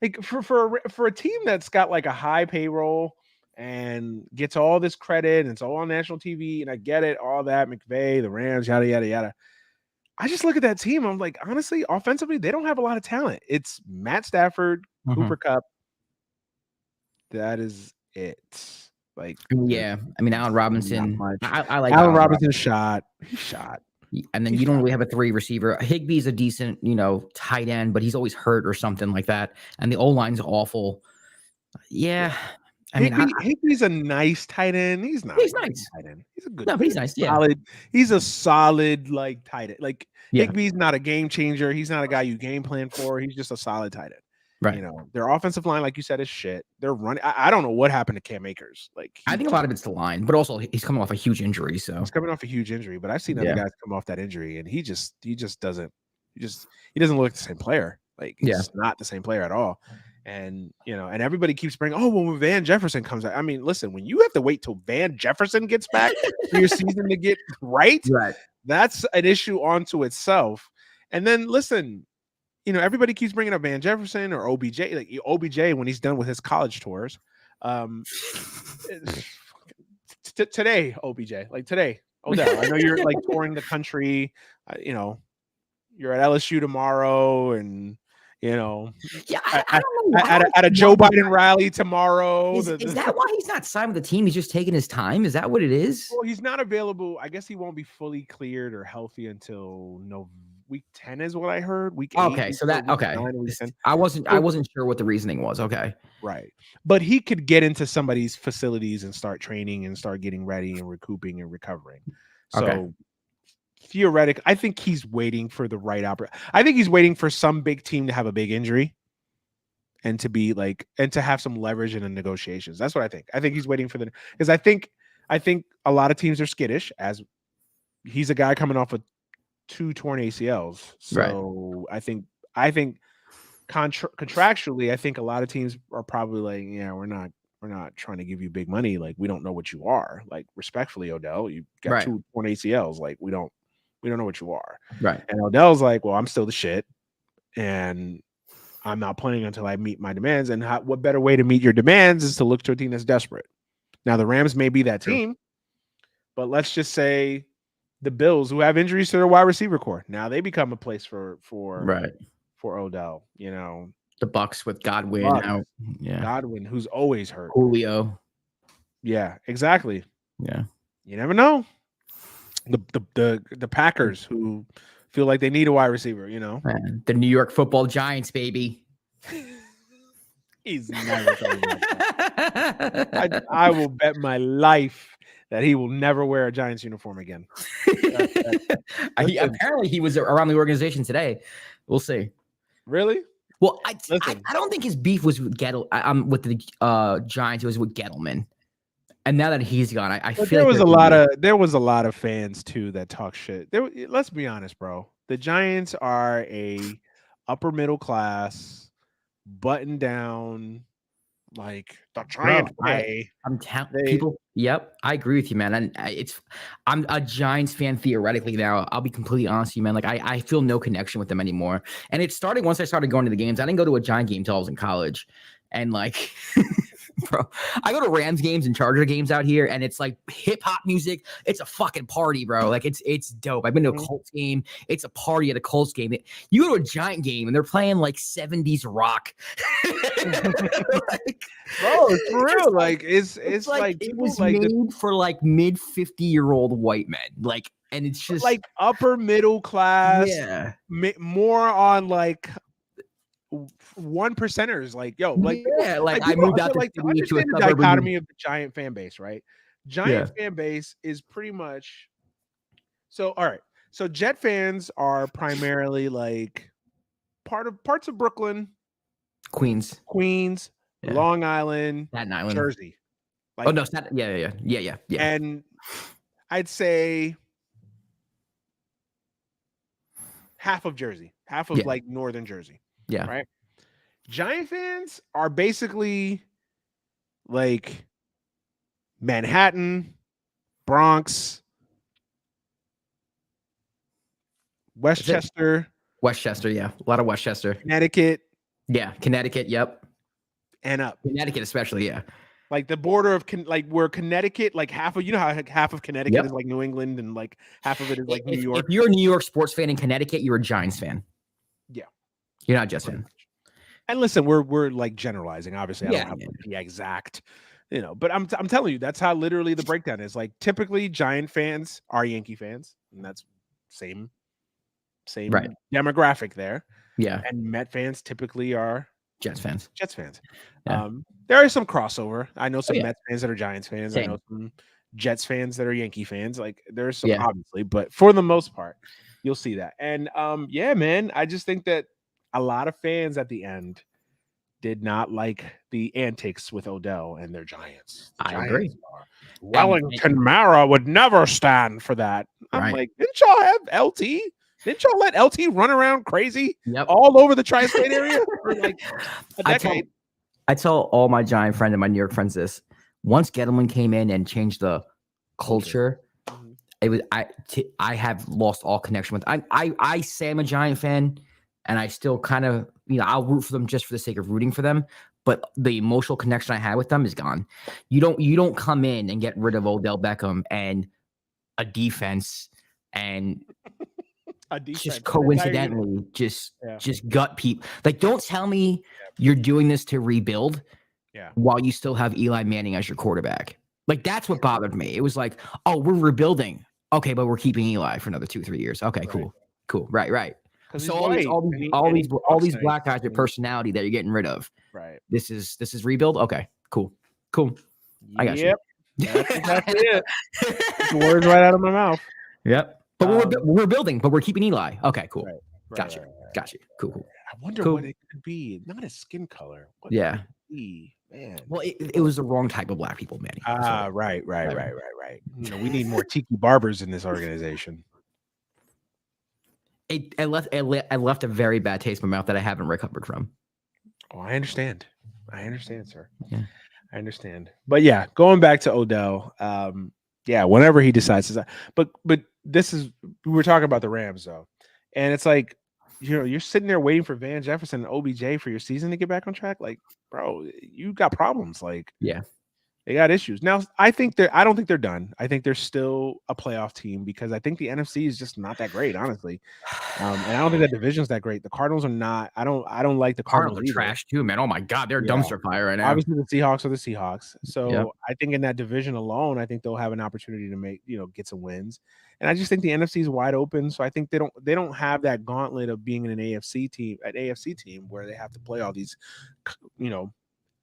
Like for a team that's got like a high payroll and gets all this credit, and it's all on national TV, and I get it, all that McVay, the Rams, yada yada yada. I just look at that team. I'm like, honestly, offensively, they don't have a lot of talent. It's Matt Stafford, Cooper Kupp. That is it. Like, yeah, I mean, Allen Robinson. I like Allen Robinson. Shot. He shot. And then you don't really have a 3 receiver. Higbee's a decent, tight end, but he's always hurt or something like that. And the O-line's awful. Yeah. I mean, Higbee's a nice tight end. He's not. He's nice. Tight end. He's a good. No, but he's nice. Solid. Yeah. He's a solid like tight end. Like Higbee's not a game changer. He's not a guy you game plan for. He's just a solid tight end. Right. Their offensive line, like you said, is shit. They're running. I don't know what happened to Cam Akers. Like, I think a lot of it's the line, but also he's coming off a huge injury. So he's coming off a huge injury. But I've seen other guys come off that injury, and he just doesn't. He doesn't look like the same player. Like, he's not the same player at all. And and everybody keeps bringing, when Van Jefferson comes out. I mean, listen, when you have to wait till Van Jefferson gets back for your season to get right, that's an issue onto itself. And then listen. Everybody keeps bringing up Van Jefferson or OBJ. Like, OBJ, when he's done with his college tours, today, OBJ, like today, Odell. I know you're like touring the country. You're at LSU tomorrow, and I don't know at a Joe Biden rally tomorrow. Is that why he's not signed with the team? He's just taking his time. Is that what it is? Well, he's not available. I guess he won't be fully cleared or healthy until Week 10 is what I heard. Week 8. Okay, so that 9, I wasn't sure what the reasoning was. Okay, right, but he could get into somebody's facilities and start training and start getting ready and recouping and recovering. So theoretically, I think he's waiting for the right opportunity. I think he's waiting for some big team to have a big injury and to be like, and to have some leverage in the negotiations. That's what I think. I think he's waiting for because I think a lot of teams are skittish, as he's a guy coming off of 2 torn ACLs. So I think contractually, I think a lot of teams are probably like, we're not trying to give you big money. Like, we don't know what you are. Like, respectfully, Odell, you got 2 torn ACLs. Like, we don't know what you are. Right. And Odell's like, well, I'm still the shit, and I'm not playing until I meet my demands. And what better way to meet your demands is to look to a team that's desperate. Now, the Rams may be that team, but let's just say the Bills, who have injuries to their wide receiver core, now they become a place for Odell. The Bucks with Godwin out. Yeah, Godwin, who's always hurt. Julio. Yeah, exactly. Yeah, you never know. The Packers, who feel like they need a wide receiver. Man, the New York Football Giants, baby. He's never coming back. I will bet my life that he will never wear a Giants uniform again. Apparently, he was around the organization today. We'll see. Really? Well, I don't think his beef was with with the Giants. It was with Gettleman. And now that he's gone, I feel there was a lot of fans too that talk shit. Let's be honest, bro. The Giants are a upper middle class, button down, like the Giant way. I'm people. Yep, I agree with you, man. And I'm a Giants fan theoretically now. I'll be completely honest with you, man. Like I feel no connection with them anymore. And it started once I started going to the games. I didn't go to a Giant game till I was in college, and like. Bro, I go to Rams games and Charger games out here, and it's like hip hop music. It's a fucking party, bro. Like it's dope. I've been to a Colts game. It's a party at a Colts game. You go to a Giant game and they're playing like 70s rock. Like, bro, it's for real. Like it's like it was like made for like mid 50-year-old white men. Like, and it's just like upper middle class. Yeah, more on like. 1%ers, like like I moved out like to understand the dichotomy of the Giant fan base, right? Giant fan base is pretty much so. All right, so Jet fans are primarily like parts of Brooklyn, Queens, Long Island, Staten Island, Jersey. Like, yeah. And I'd say half of Jersey, half of like northern Jersey. Yeah. Right. Giant fans are basically like Manhattan, Bronx, Westchester. Yeah. A lot of Westchester. Connecticut. Yeah. Connecticut. Yep. And up. Connecticut, especially. Yeah. Like the border of like where Connecticut, like half of, you know how half of Connecticut is like New England and like half of it is like New York. If you're a New York sports fan in Connecticut, you're a Giants fan. Yeah. You're not a Jets fan. And listen, we're like generalizing. Obviously, I don't have the exact, but I'm telling you, that's how literally the breakdown is. Like typically, Giant fans are Yankee fans, and that's same demographic there. Yeah. And Met fans typically are Jets fans. Yeah. There is some crossover. I know some Mets fans that are Giants fans. Same. I know some Jets fans that are Yankee fans. Like there's some obviously, but for the most part, you'll see that. And man, I just think that a lot of fans at the end did not like the antics with Odell and their Giants. I agree. Wellington Mara would never stand for that. I'm like, didn't y'all have LT? Didn't y'all let LT run around crazy all over the tri-state area for like a decade? I tell all my Giant friends and my New York friends this. Once Gettleman came in and changed the culture, it was I have lost all connection with. I say I'm a Giant fan. And I still kind of, I'll root for them just for the sake of rooting for them. But the emotional connection I had with them is gone. You don't come in and get rid of Odell Beckham and a defense and just coincidentally just gut people. Like, don't tell me you're doing this to rebuild while you still have Eli Manning as your quarterback. Like, that's what bothered me. It was like, oh, we're rebuilding. Okay, but we're keeping Eli for another 2-3 years. Okay, cool. Right. So all these black guys with personality that you're getting rid of. Right. This is rebuild. Okay. Cool. I got you. That's exactly it. The words right out of my mouth. Yep. But we're building, but we're keeping Eli. Okay. Cool. Got you. Cool. I wonder what it could be. Not a skin color. What could it be? Man. Well, it was the wrong type of black people, Manny. Right. We need more tiki barbers in this organization. I left a very bad taste in my mouth that I haven't recovered from. Oh, I understand, sir. Yeah, I understand. But yeah, going back to Odell, whenever he decides to, but this is, we were talking about the Rams though, and it's like, you're sitting there waiting for Van Jefferson and OBJ for your season to get back on track. Like, bro, you got problems. Like, they got issues. Now, I don't think they're done. I think they're still a playoff team because I think the NFC is just not that great, honestly. And I don't think that division's that great. The Cardinals are not. I don't like the Cardinals. Are trash too, man. Oh my God, they're dumpster fire right now. Obviously, the Seahawks are the Seahawks. So I think in that division alone, I think they'll have an opportunity to make get some wins. And I just think the NFC is wide open. So I think they don't have that gauntlet of being an AFC team where they have to play all these,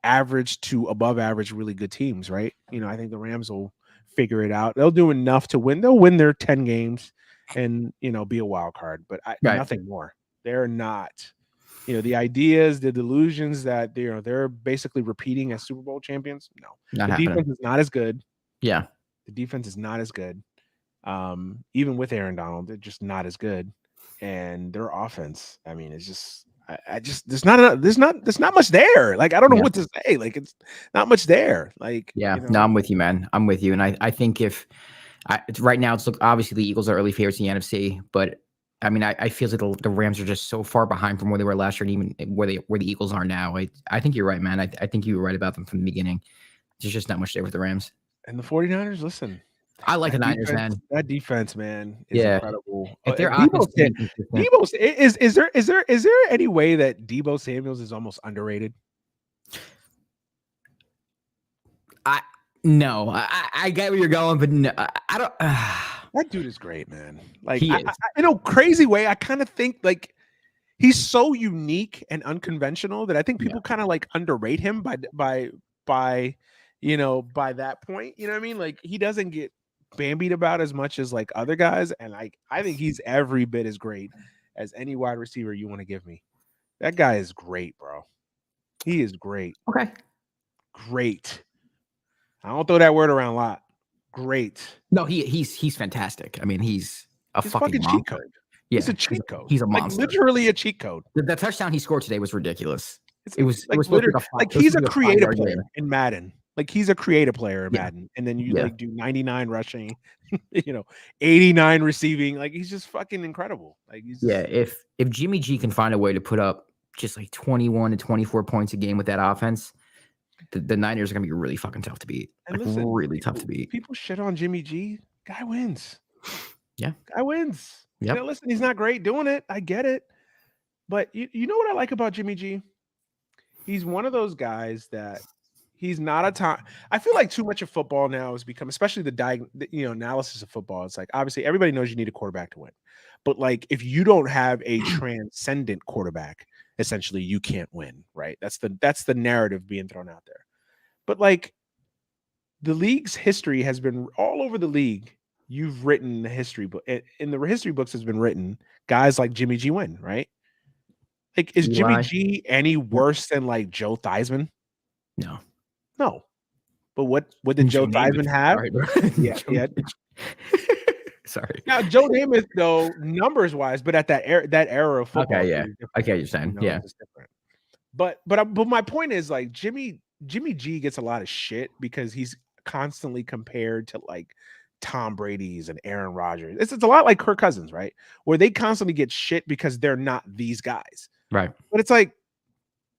average to above average, really good teams, right? I think the Rams will figure it out. They'll do enough to win. They'll win their 10 games and, be a wild card, but nothing more. They're not, the ideas, the delusions that they're basically repeating as Super Bowl champions. No, the defense is not as good. Yeah. The defense is not as good. Even with Aaron Donald, they're just not as good. And their offense, I mean, it's just, I just there's not much there. Like I don't know Yeah. what to say. Like it's not much there. Like Yeah, you know, no, I'm with you, man. I'm with you, and I think if right now it's obviously the Eagles are early favorites in the NFC, but I mean I feel like the Rams are just so far behind from where they were last year, and even where the Eagles are now. I think you're right, man. I think you were right about them from the beginning. There's just not much there with the Rams. and the 49ers, listen, I like the Niners, man. That defense, man, is Yeah, incredible. if their Debo, offense can be consistent, is there any way that Debo Samuels is almost underrated? No, I get where you're going, but no, I don't. That dude is great, man. Like He is. in a crazy way, I kind of think like he's so unique and unconventional that I think people kind of like underrate him by by that point. You know what I mean? Like he doesn't get bambied about as much as like other guys, and I think he's every bit as great as any wide receiver you want to give me. That guy is great, bro. He is great. Okay. Great. I don't throw that word around a lot. Great. No, he's fantastic. I mean, he's fucking cheat monster. code. Yeah, He's a cheat code. He's a monster. Like, literally a cheat code. The touchdown he scored today was ridiculous. It was literally like he's a creative player in Madden. Like he's a creative player in Madden, and then you like do 99 rushing, 89 receiving. Like he's just fucking incredible. Like he's if Jimmy G can find a way to put up just like 21 to 24 points a game with that offense, the Niners are gonna be really fucking tough to beat. And like listen, really tough to beat. People shit on Jimmy G. Guy wins. Yeah, guy wins. Yep. Listen, he's not great doing it. I get it, but you know what I like about Jimmy G? He's one of those guys that he's not a time. I feel like too much of football now has become, especially the analysis of football. It's like obviously everybody knows you need a quarterback to win, but like if you don't have a transcendent quarterback, essentially you can't win, right? That's the narrative being thrown out there. But like the league's history has been all over the league. You've written the history book. In the history books has been written. Guys like Jimmy G win, right? Like, is Jimmy G any worse than like Joe Theismann? No. But what did Joe Theismann have? Yeah. Sorry. Now Joe Namath, though, numbers wise, but at that era of football. Okay, yeah. I get what you're saying. Yeah. It's different. But my point is like Jimmy G gets a lot of shit because he's constantly compared to like Tom Brady's and Aaron Rodgers. It's a lot like Kirk Cousins, right? Where they constantly get shit because they're not these guys. Right. But it's like,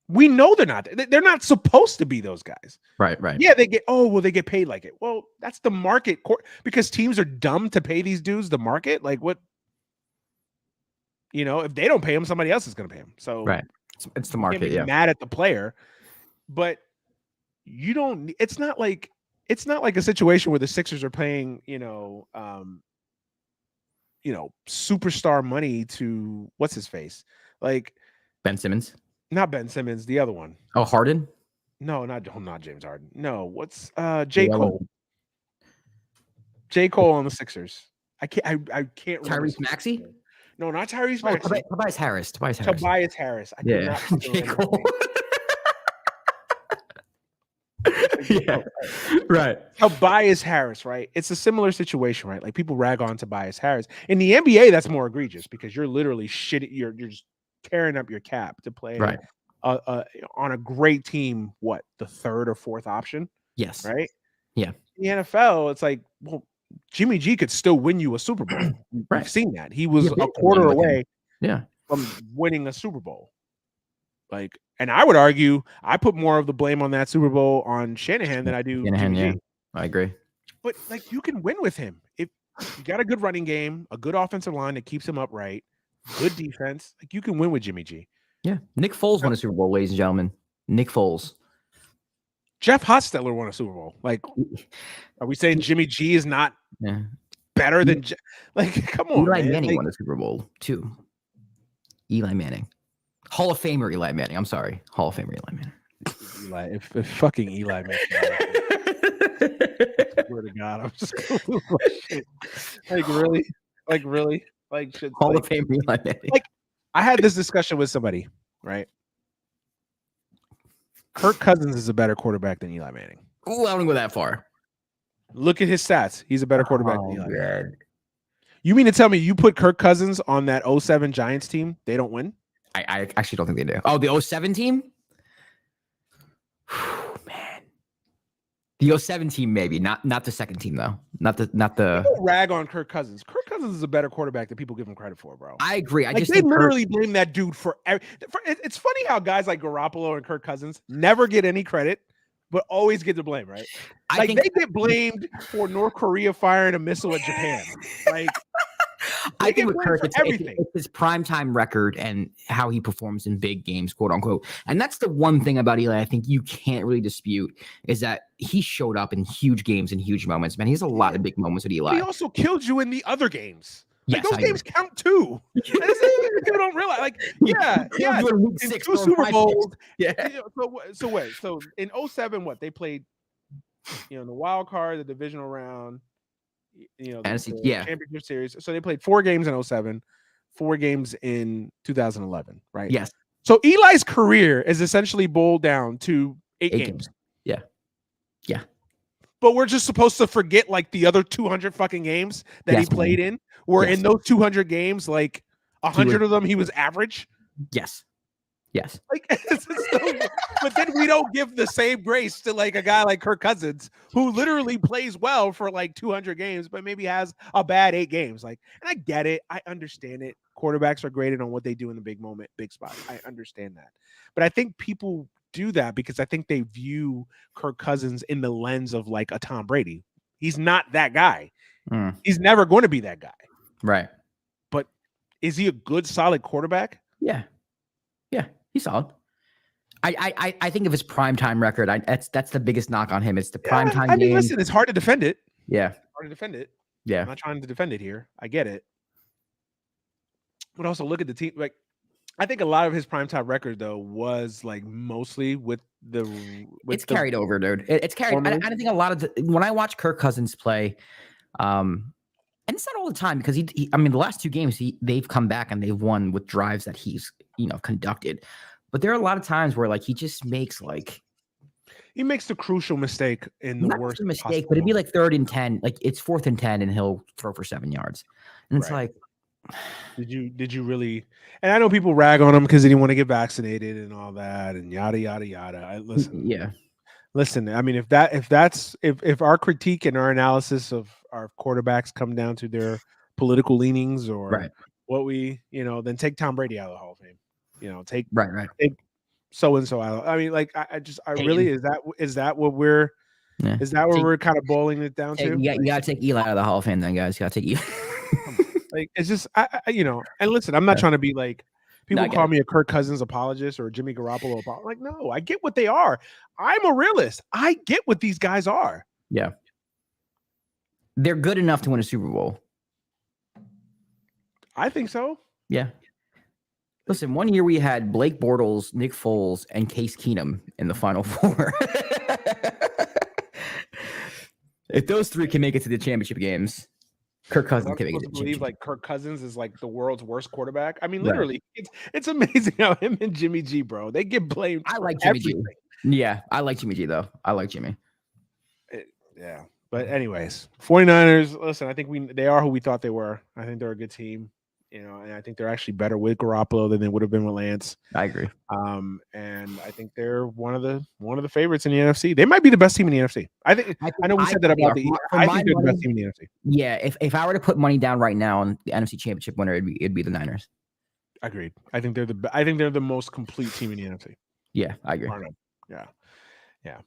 we know they're not. They're not supposed to be those guys. Right. Yeah, they get paid like it. Well, that's the market because teams are dumb to pay these dudes the market. Like what? If they don't pay him, somebody else is going to pay him. So right. It's the market. Yeah. Mad at the player, but you don't. It's not like a situation where the Sixers are paying superstar money to what's his face, like Ben Simmons. Not Ben Simmons, the other one. Oh, Harden? No, not James Harden. No, what's J. Cole? J. Cole on the Sixers. I can't remember. Tyrese Maxey? No, not Tyrese Maxey. Tobias Harris. Tobias Harris. J. Cole. Yeah. Right. Tobias Harris, right? It's a similar situation, right? Like people rag on Tobias Harris. In the NBA, that's more egregious because you're literally shitting. You're just tearing up your cap to play on a great team. What, the third or fourth option? Yes. Right. Yeah. In the NFL, it's like, well, Jimmy G could still win you a Super Bowl. We've seen that. He was a quarter away from winning a Super Bowl. Like, and I would argue I put more of the blame on that Super Bowl on Shanahan than I do Jimmy G. I agree. But like, you can win with him if you got a good running game, a good offensive line that keeps him upright, good defense. Like, you can win with Jimmy G. Yeah. Nick Foles won a Super Bowl, ladies and gentlemen. Nick Foles. Jeff Hostetler won a Super Bowl. Like, are we saying Jimmy G is not better than come on, Eli Manning won a Super Bowl too. Eli Manning. Hall of Famer Eli Manning. I'm sorry. Hall of Famer Eli Manning. If fucking Eli Manning. Swear to God, I'm just gonna lose my shit. Really? Like shit. Hall of Famer Eli Manning. Like, I had this discussion with somebody, right? Kirk Cousins is a better quarterback than Eli Manning. Ooh, I don't go that far. Look at his stats. He's a better quarterback than Eli Manning. You mean to tell me you put Kirk Cousins on that 07 Giants team? They don't win? I actually don't think they do. Oh, the 07 team? Man. The 07 team, maybe. Not the second team, though. Not the People rag on Kirk Cousins. Kirk Cousins is a better quarterback than people give him credit for, bro. I agree. I like, just they think literally blame that dude for it's funny how guys like Garoppolo and Kirk Cousins never get any credit, but always get the blame, right? Like they get blamed for North Korea firing a missile at Japan. Like I think with Kirk, everything. It's his primetime record and how he performs in big games, quote unquote. And that's the one thing about Eli I think you can't really dispute is that he showed up in huge games and huge moments. Man, he has a lot of big moments with Eli. But he also killed you in the other games. Like, yes, those games count too. People don't realize. Like, yeah, in 2 Super Bowls. Yeah. So wait. So in 07, what they played? The wild card, the divisional round. The championship series. So they played 4 games in 07, 4 games in 2011, right? Yes. So Eli's career is essentially boiled down to 8 games. Yeah. But we're just supposed to forget like the other 200 fucking games that he played in. Where in those 200 games, like 100 of them, he was average. Yes. Like, but then we don't give the same grace to like a guy like Kirk Cousins, who literally plays well for like 200 games, but maybe has a bad 8 games. Like, and I get it. I understand it. Quarterbacks are graded on what they do in the big moment, big spot. I understand that. But I think people do that because I think they view Kirk Cousins in the lens of like a Tom Brady. He's not that guy. He's never going to be that guy. Right. But is he a good, solid quarterback? Yeah. He's solid. I think of his primetime record. That's the biggest knock on him. It's the primetime game. I mean, listen, it's hard to defend it. Yeah. Hard to defend it. Yeah. I'm not trying to defend it here. I get it. But also look at the team. Like, I think a lot of his primetime record though was like mostly with it's carried over, dude. It's carried. I think a lot of when I watch Kirk Cousins play, and it's not all the time because he I mean, the last 2 games they've come back and they've won with drives that he's conducted. But there are a lot of times where like he just makes he makes the crucial mistake in the worst mistake, but it'd be like 3rd and 10, like it's 4th and 10, and he'll throw for 7 yards, and it's like, did you really? And I know people rag on him because he didn't want to get vaccinated and all that and yada yada yada. Listen. I mean, if our critique and our analysis of our quarterbacks come down to their political leanings or what we, then take Tom Brady out of the Hall of Fame. Take so and so out. I mean, like I really is that what we're is that what we're kind of boiling it down to? Yeah, you gotta take Eli out of the Hall of Fame, then, guys. You gotta take Eli. Like, it's just and listen, I'm not trying to be like people call me a Kirk Cousins apologist or a Jimmy Garoppolo apologist. Like, no, I get what they are. I'm a realist. I get what these guys are. Yeah. They're good enough to win a Super Bowl. I think so. Yeah. Listen, one year we had Blake Bortles, Nick Foles, and Case Keenum in the Final Four. If those 3 can make it to the championship games, Kirk Cousins can make it to the believe like Kirk Cousins is like the world's worst quarterback. I mean, literally, it's amazing how him and Jimmy G, bro, they get blamed. I like Jimmy G. Yeah, I like Jimmy G though. I like Jimmy. Yeah. But anyways, 49ers, listen, I think they are who we thought they were. I think they're a good team, and I think they're actually better with Garoppolo than they would have been with Lance. I agree. And I think they're one of the favorites in the NFC. They might be the best team in the NFC. I know we said that about I think they're the best team in the NFC. Yeah, if I were to put money down right now on the NFC Championship winner, it'd be the Niners. Agreed. I think they're the most complete team in the NFC. Yeah, I agree. Yeah.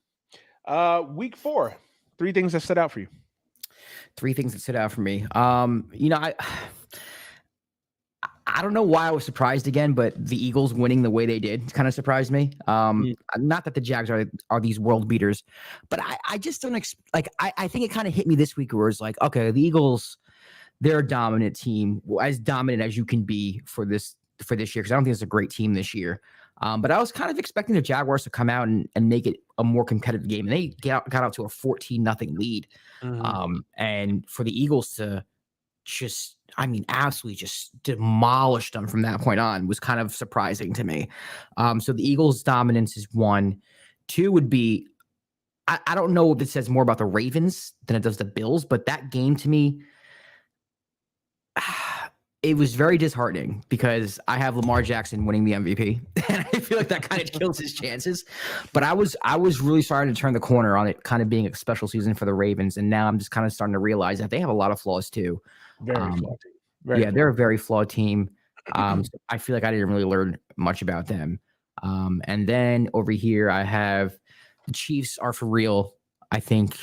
Week 4. 3 things that stood out for you. 3 things that stood out for me. I don't know why I was surprised again, but the Eagles winning the way they did kind of surprised me. Not that the Jags are these world beaters, but I just don't I think it kind of hit me this week where it's like, okay, the Eagles, they're a dominant team, as dominant as you can be for this year, because I don't think it's a great team this year. But I was kind of expecting the Jaguars to come out and make it a more competitive game. And they got out to a 14-0 lead. And for the Eagles to absolutely just demolish them from that point on was kind of surprising to me. So the Eagles' dominance is 1. 2 would be, I don't know if it says more about the Ravens than it does the Bills, but that game to me, it was very disheartening because I have Lamar Jackson winning the MVP, and I feel like that kind of kills his chances. But I was really starting to turn the corner on it, kind of being a special season for the Ravens, and now I'm just kind of starting to realize that they have a lot of flaws too. Very flawed team. They're a very flawed team. So I feel like I didn't really learn much about them. And then over here, I have the Chiefs are for real. I think,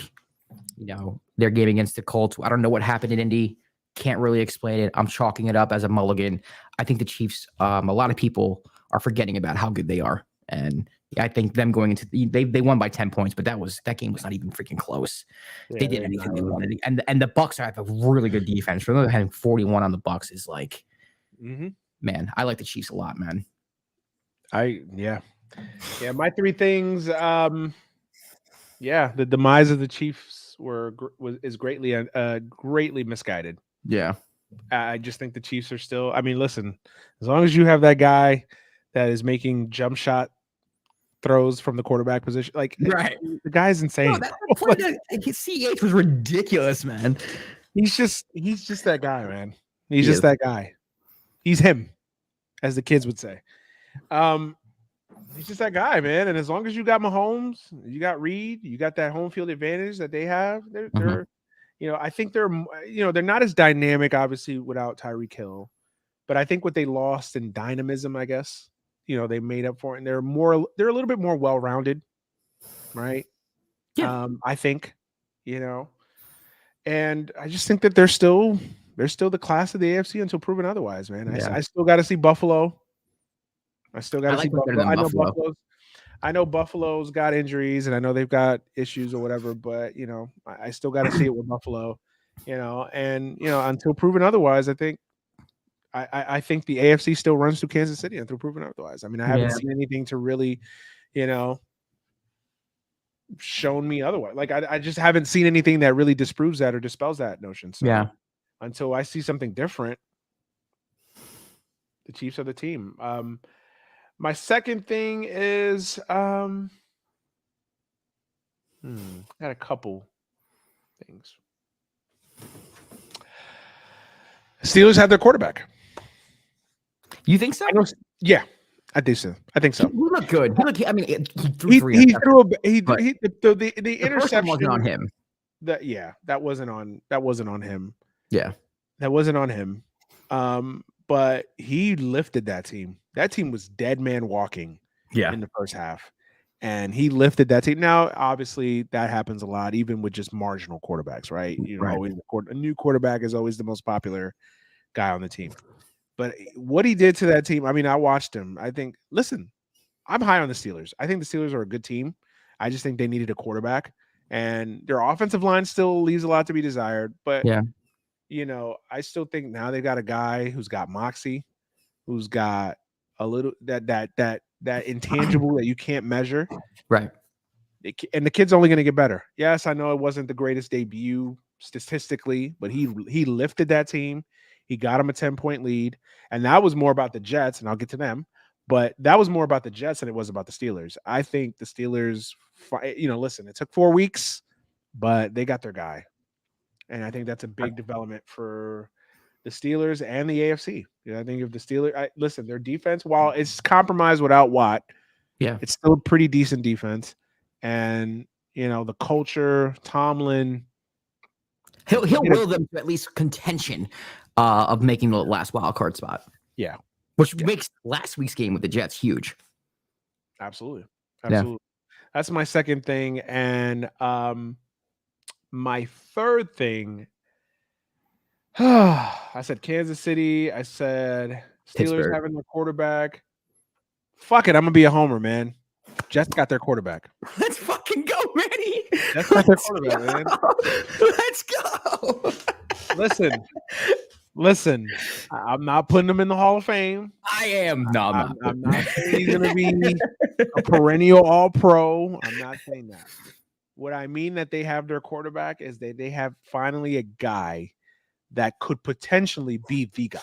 their game against the Colts. I don't know what happened in Indy. Can't really explain it. I'm chalking it up as a mulligan. I think the Chiefs, a lot of people are forgetting about how good they are. And I think them going into they won by 10 points, but that game was not even freaking close. Yeah, they did anything they wanted. And the Bucks have a really good defense. For them having 41 on the Bucks is like, man, I like the Chiefs a lot, man. Yeah. My three things. The demise of the Chiefs is greatly misguided. Yeah. I just think the Chiefs are still. I mean, listen, as long as you have that guy that is making jump shot throws from the quarterback position, like the guy's insane. CH was ridiculous, man. He's just that guy, man. He's just that guy. He's him, as the kids would say. He's just that guy, man. And as long as you got Mahomes, you got Reed, you got that home field advantage that they have. They're I think they're not as dynamic, obviously, without Tyreek Hill. But I think what they lost in dynamism, I guess, they made up for it. And they're a little bit more well-rounded, right? Yeah. I think, and I just think that they're still the class of the AFC until proven otherwise, man. I still got to see Buffalo. I still got to see Buffalo. I know Buffalo's got injuries, and I know they've got issues or whatever, but I still got to see it with Buffalo, and until proven otherwise, I think I think the AFC still runs through Kansas City until proven otherwise. I mean, I haven't seen anything to really, shown me otherwise. Like I just haven't seen anything that really disproves that or dispels that notion. So until I see something different, the Chiefs are the team. My second thing is I got a couple things. Steelers have their quarterback. You think so? Yeah, I think so. He looked good. He threw the interception wasn't on him. That wasn't on him. Yeah, that wasn't on him. But he lifted that team. That team was dead man walking in the first half. And he lifted that team. Now, obviously, that happens a lot, even with just marginal quarterbacks, right? Always a new quarterback is always the most popular guy on the team. But what he did to that team, I mean, I watched him. I think, listen, I'm high on the Steelers. I think the Steelers are a good team. I just think they needed a quarterback. And their offensive line still leaves a lot to be desired. But I still think now they've got a guy who's got moxie, who's got a little that intangible that you can't measure. Right. And the kid's only going to get better. Yes, I know it wasn't the greatest debut statistically, but he lifted that team. He got him a 10-point lead. And that was more about the Jets, and I'll get to them. But that was more about the Jets than it was about the Steelers. I think the Steelers, listen, it took 4 weeks, but they got their guy. And I think that's a big development for the Steelers and the AFC. I think if the Steelers, their defense, while it's compromised without Watt, it's still a pretty decent defense. And, the culture, Tomlin. He'll will them to at least contention of making the last wild card spot. Yeah. Which makes last week's game with the Jets huge. Absolutely. Yeah. That's my second thing. And my third thing, I said Kansas City. I said Steelers Pittsburgh. having their quarterback. Fuck it. I'm going to be a homer, man. Jets got their quarterback. Let's fucking go, Manny. Jets got their quarterback, man. Let's go. Listen. I'm not putting him in the Hall of Fame. I am. No, I'm not saying he's going to be a perennial All-Pro. I'm not saying that. What I mean that they have their quarterback is they have finally a guy that could potentially be the guy.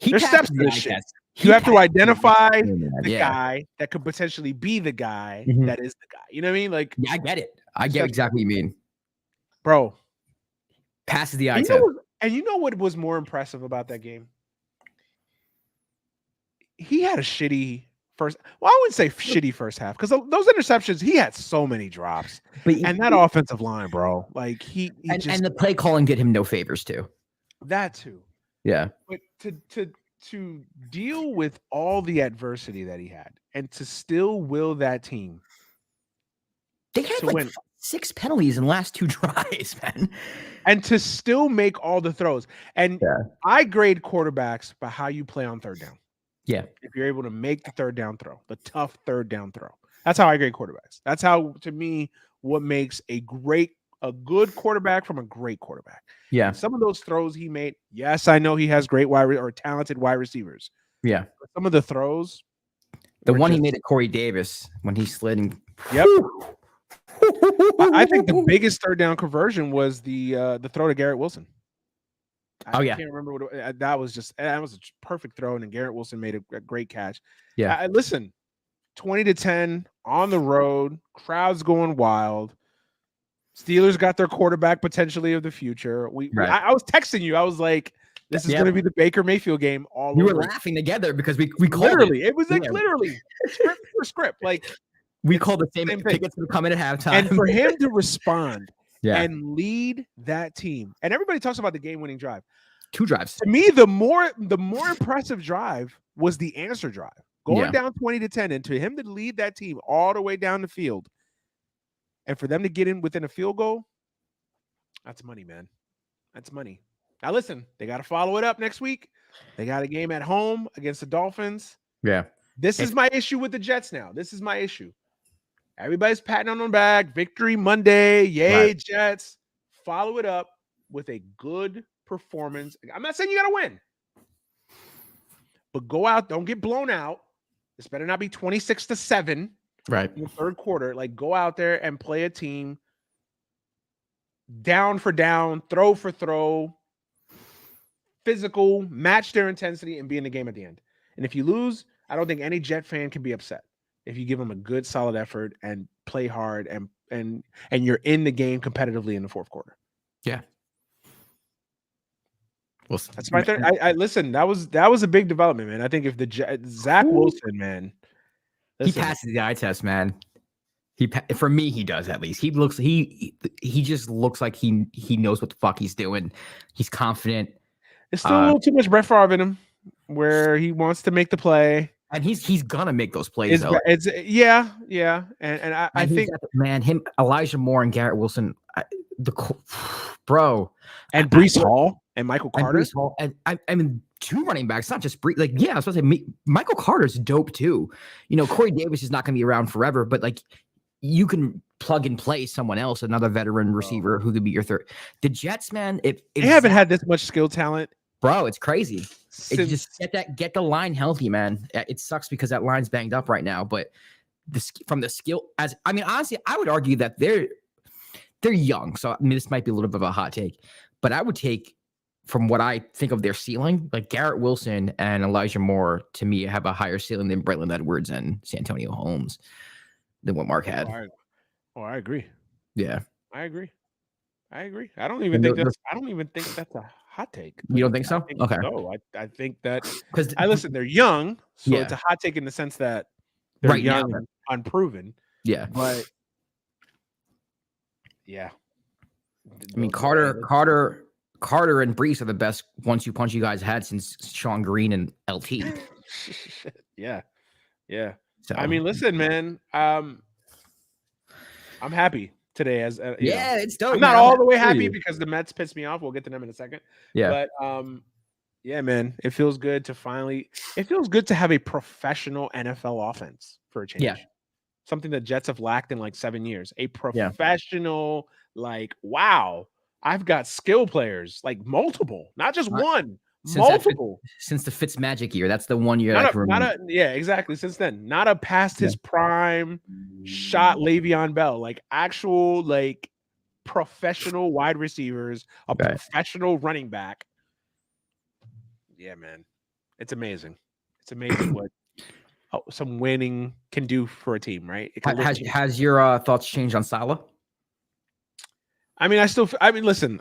There's steps to this shit. You have to identify the guy that could potentially be the guy that is the guy. You know what I mean? Like, I get it. I get exactly what you mean. Bro. Passes the eye test. And you know what was more impressive about that game? He had a shitty first. Well, I wouldn't say shitty first half because those interceptions, he had so many drops. And that offensive line, bro, like he just, and the play calling did him no favors too. That too. Yeah. But to deal with all the adversity that he had and to still will that team. They had like 6 penalties in the last 2 drives, man. And to still make all the throws. And I grade quarterbacks by how you play on third down. Yeah. If you're able to make the third down throw, the tough third down throw. That's how I grade quarterbacks. That's how, to me, what makes a good quarterback from a great quarterback. Yeah. And some of those throws he made, yes, I know he has great talented wide receivers. Yeah. But some of the throws. The one he made at Corey Davis when he slid and yep. I think the biggest third down conversion was the throw to Garrett Wilson. I can't remember what that was. That was a perfect throw, and Garrett Wilson made a great catch. Yeah, listen, 20-10 on the road, crowds going wild. Steelers got their quarterback potentially of the future. I was texting you. I was like, "This is going to be the Baker Mayfield game." We were laughing together because we called literally. It was like literally script for script. Like we called the same tickets to come in at halftime, and for him to respond. And lead that team. And everybody talks about the game-winning drive. 2 drives. To me, the more impressive drive was the answer drive. Going down 20-10, and to him to lead that team all the way down the field. And for them to get in within a field goal, that's money, man. That's money. Now listen, they got to follow it up next week. They got a game at home against the Dolphins. Yeah. This is my issue with the Jets now. This is my issue. Everybody's patting on their back. Victory Monday. Yay, right. Jets. Follow it up with a good performance. I'm not saying you got to win. But go out. Don't get blown out. This better not be 26-7. Right. In the third quarter. Like, go out there and play a team down for down, throw for throw, physical, match their intensity, and be in the game at the end. And if you lose, I don't think any Jet fan can be upset. If you give them a good, solid effort and play hard and you're in the game competitively in the fourth quarter. Yeah. Well, that's my third. I listen. That was a big development, man. I think if Zach Wilson, man, listen. He passes the eye test, man. For me, he does at least. He just looks like he knows what the fuck he's doing. He's confident. There's still a little too much Brett Favre in him, where he wants to make the play. And he's gonna make those plays. Yeah. And I think, man, Elijah Moore and Garrett Wilson, bro, and Breece Hall and Michael Carter. And I mean, 2 running backs, not just Breece. Like, yeah, I was supposed to say Michael Carter's dope too. You know, Corey Davis is not gonna be around forever, but like, you can plug and play someone else, another veteran receiver who could be your third. The Jets, man, they haven't had this much skill talent. Bro, it's crazy. Just get the line healthy, man. It sucks because that line's banged up right now. But from the skill, honestly, I would argue that they're young. So I mean, this might be a little bit of a hot take, but I would take from what I think of their ceiling, like Garrett Wilson and Elijah Moore, to me, have a higher ceiling than Braylon Edwards and Santonio Holmes than what Mark had. I agree. Yeah, I agree. I don't even think that's a hot take. You don't think so? Okay. No, I think that because listen, they're young, so it's a hot take in the sense that they're young and unproven. Yeah, but yeah, I mean Carter and Breece are the best 1-2 punch you guys had since Sean Green and LT. yeah. So, I mean, listen, man, I'm happy today it's dope. I'm not all the way happy because the Mets pissed me off. We'll get to them in a second. Yeah. But yeah, man, it feels good to have a professional NFL offense for a change. Yeah. Something that Jets have lacked in like 7 years. A professional, like, wow, I've got skill players, like multiple, not just one. Multiple since the Fitzmagic year. That's the 1 year. Exactly. Since then, not a past his prime shot Le'Veon Bell, like actual like professional wide receivers, professional running back. Yeah, man, it's amazing. It's amazing what some winning can do for a team, right? Has your thoughts changed on Salah? Listen.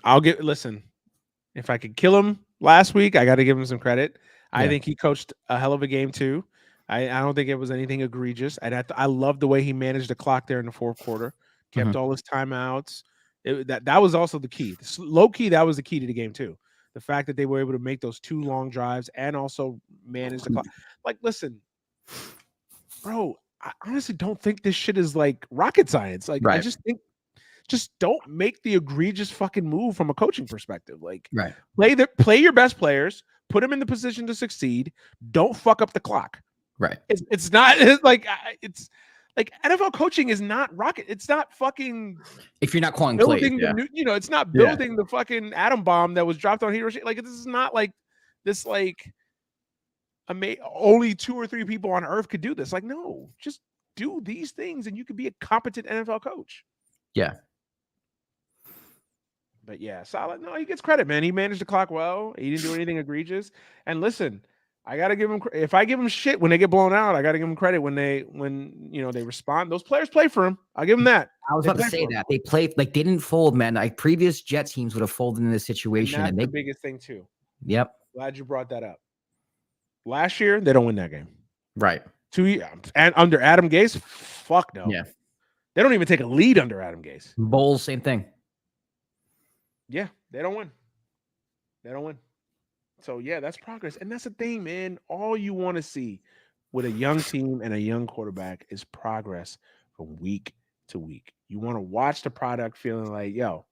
if I could kill him last week, I got to give him some credit. I Yeah. think he coached a hell of a game too. I don't think it was anything egregious. I love the way he managed the clock there in the fourth quarter, kept all his timeouts. That was also the key. Low key, that was the key to the game too. The fact that they were able to make those 2 long drives and also manage the clock. Like, listen, bro, I honestly don't think this shit is like rocket science. Like, I just think don't make the egregious fucking move from a coaching perspective. Like, play your best players, put them in the position to succeed. Don't fuck up the clock. Right. It's not like NFL coaching is not rocket. It's not fucking. If you're not calling building plays, the new, it's not building the fucking atom bomb that was dropped on Hiroshima. Like, this is not like this. Like, only 2 or 3 people on earth could do this. Like, no, just do these things, and you could be a competent NFL coach. Yeah. But yeah, solid. No, he gets credit, man. He managed the clock well. He didn't do anything egregious. And listen, I gotta give him. If I give him shit when they get blown out, I gotta give him credit when they respond. Those players play for him. I'll give them that. I was about to say that they played like they didn't fold, man. Like previous Jet teams would have folded in this situation. And that's the biggest thing too. Yep. Glad you brought that up. Last year, they don't win that game. Right. 2 years and under Adam Gase, fuck no. Yeah. They don't even take a lead under Adam Gase. Bowls, same thing. Yeah, they don't win. They don't win. So, yeah, that's progress. And that's the thing, man. All you want to see with a young team and a young quarterback is progress from week to week. You want to watch the product feeling like, yo,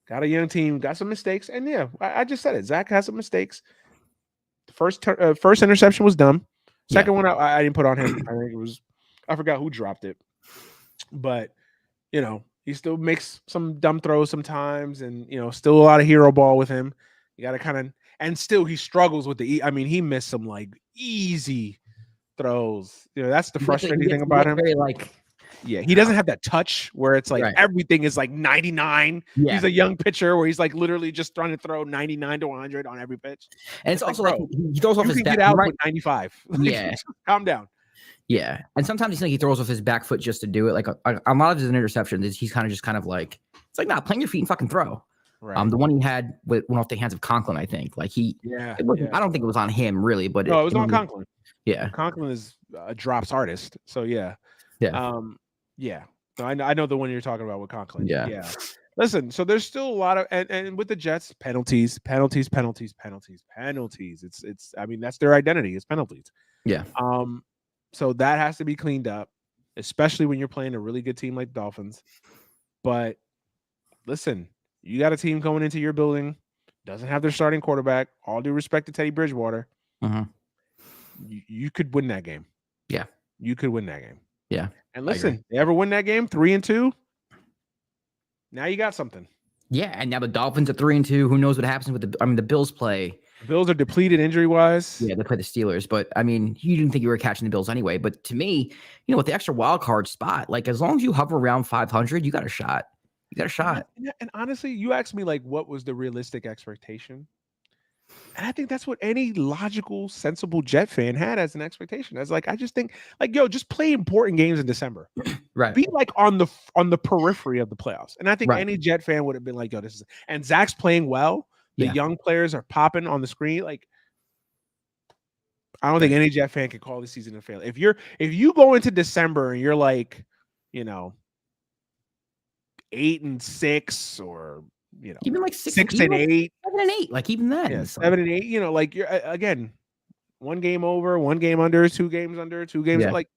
got a young team, got some mistakes. And, yeah, I just said it. Zach has some mistakes. The first interception was dumb. Second one, I didn't put on him. I think it was – I forgot who dropped it. But, he still makes some dumb throws sometimes and, still a lot of hero ball with him. You got to kind of – and still he struggles with he missed some, like, easy throws. That's the frustrating thing about him. He doesn't have that touch where it's like everything is like 99. Yeah. He's a young pitcher where he's like literally just trying to throw 99 to 100 on every pitch. And it's also like he throws off his back. Get out with 95. Yeah. Calm down. Yeah. And sometimes he throws off his back foot just to do it. Like a lot of his interceptions, he's kind of like, it's like, nah, playing your feet and fucking throw. Right. The one he had went off the hands of Conklin, I think. Like I don't think it was on him really, but it was on Conklin. Yeah. Conklin is a drops artist. So yeah. Yeah. Yeah. So I know the one you're talking about with Conklin. Yeah. Yeah. Listen, so there's still a lot of and with the Jets, penalties. It's I mean, that's their identity. It's penalties. Yeah. So that has to be cleaned up, especially when you're playing a really good team like Dolphins. But listen, you got a team going into your building, doesn't have their starting quarterback. All due respect to Teddy Bridgewater. Uh-huh. You could win that game. Yeah. You could win that game. Yeah. And listen, they ever win that game 3-2? Now you got something. Yeah, and now the Dolphins are 3-2. Who knows what happens with the Bills play? The Bills are depleted injury-wise. Yeah, they play the Steelers, but I mean, you didn't think you were catching the Bills anyway. But to me, with the extra wild card spot, like as long as you hover around 500, you got a shot. You got a shot. And honestly, you asked me like, what was the realistic expectation? And I think that's what any logical, sensible Jet fan had as an expectation. As like, I just think like, yo, just play important games in December. Right. Be like on the periphery of the playoffs. And I think any Jet fan would have been like, yo, this is, and Zach's playing well. The young players are popping on the screen. Like, I don't think any Jet fan can call this season a failure. If you go into December and you're like, 8-6 or even like 6-8, 7-8, like even then, 7-8. Like you're again, 1 game over, 1 game under, 2 games under, 2 games like,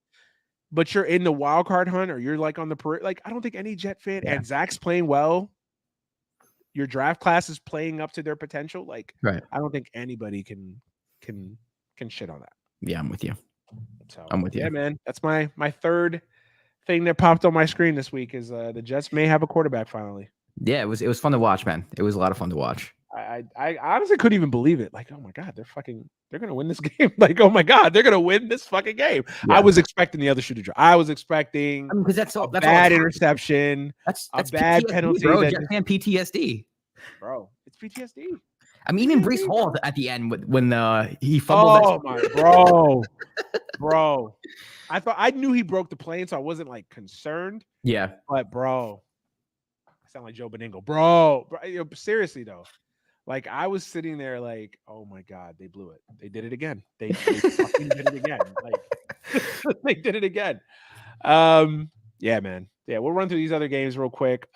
but you're in the wild card hunt or you're like on the periphery. Like I don't think any Jet fan and Zach's playing well. Your draft class is playing up to their potential. Like I don't think anybody can shit on that. Yeah, I'm with you. So I'm with you. Yeah, man. That's my third thing that popped on my screen this week is the Jets may have a quarterback finally. Yeah, it was fun to watch, man. It was a lot of fun to watch. I honestly couldn't even believe it. Like, oh my God, they're gonna win this game. Like, oh my God, they're gonna win this fucking game. Yeah. I was expecting the other shoe to drop. I was expecting because that's bad interception. That's bad PTSD, penalty. Bro, Jet fan PTSD. Bro, it's PTSD. I mean, even Breece Hall at the end when he fumbled. Oh my bro. I knew he broke the plane, so I wasn't like concerned. Yeah, but bro, I sound like Joe Beningo, bro. Seriously though, Like I was sitting there like, oh my God, they blew it. They did it again. They fucking did it again. Like they did it again. Yeah, man. Yeah, we'll run through these other games real quick.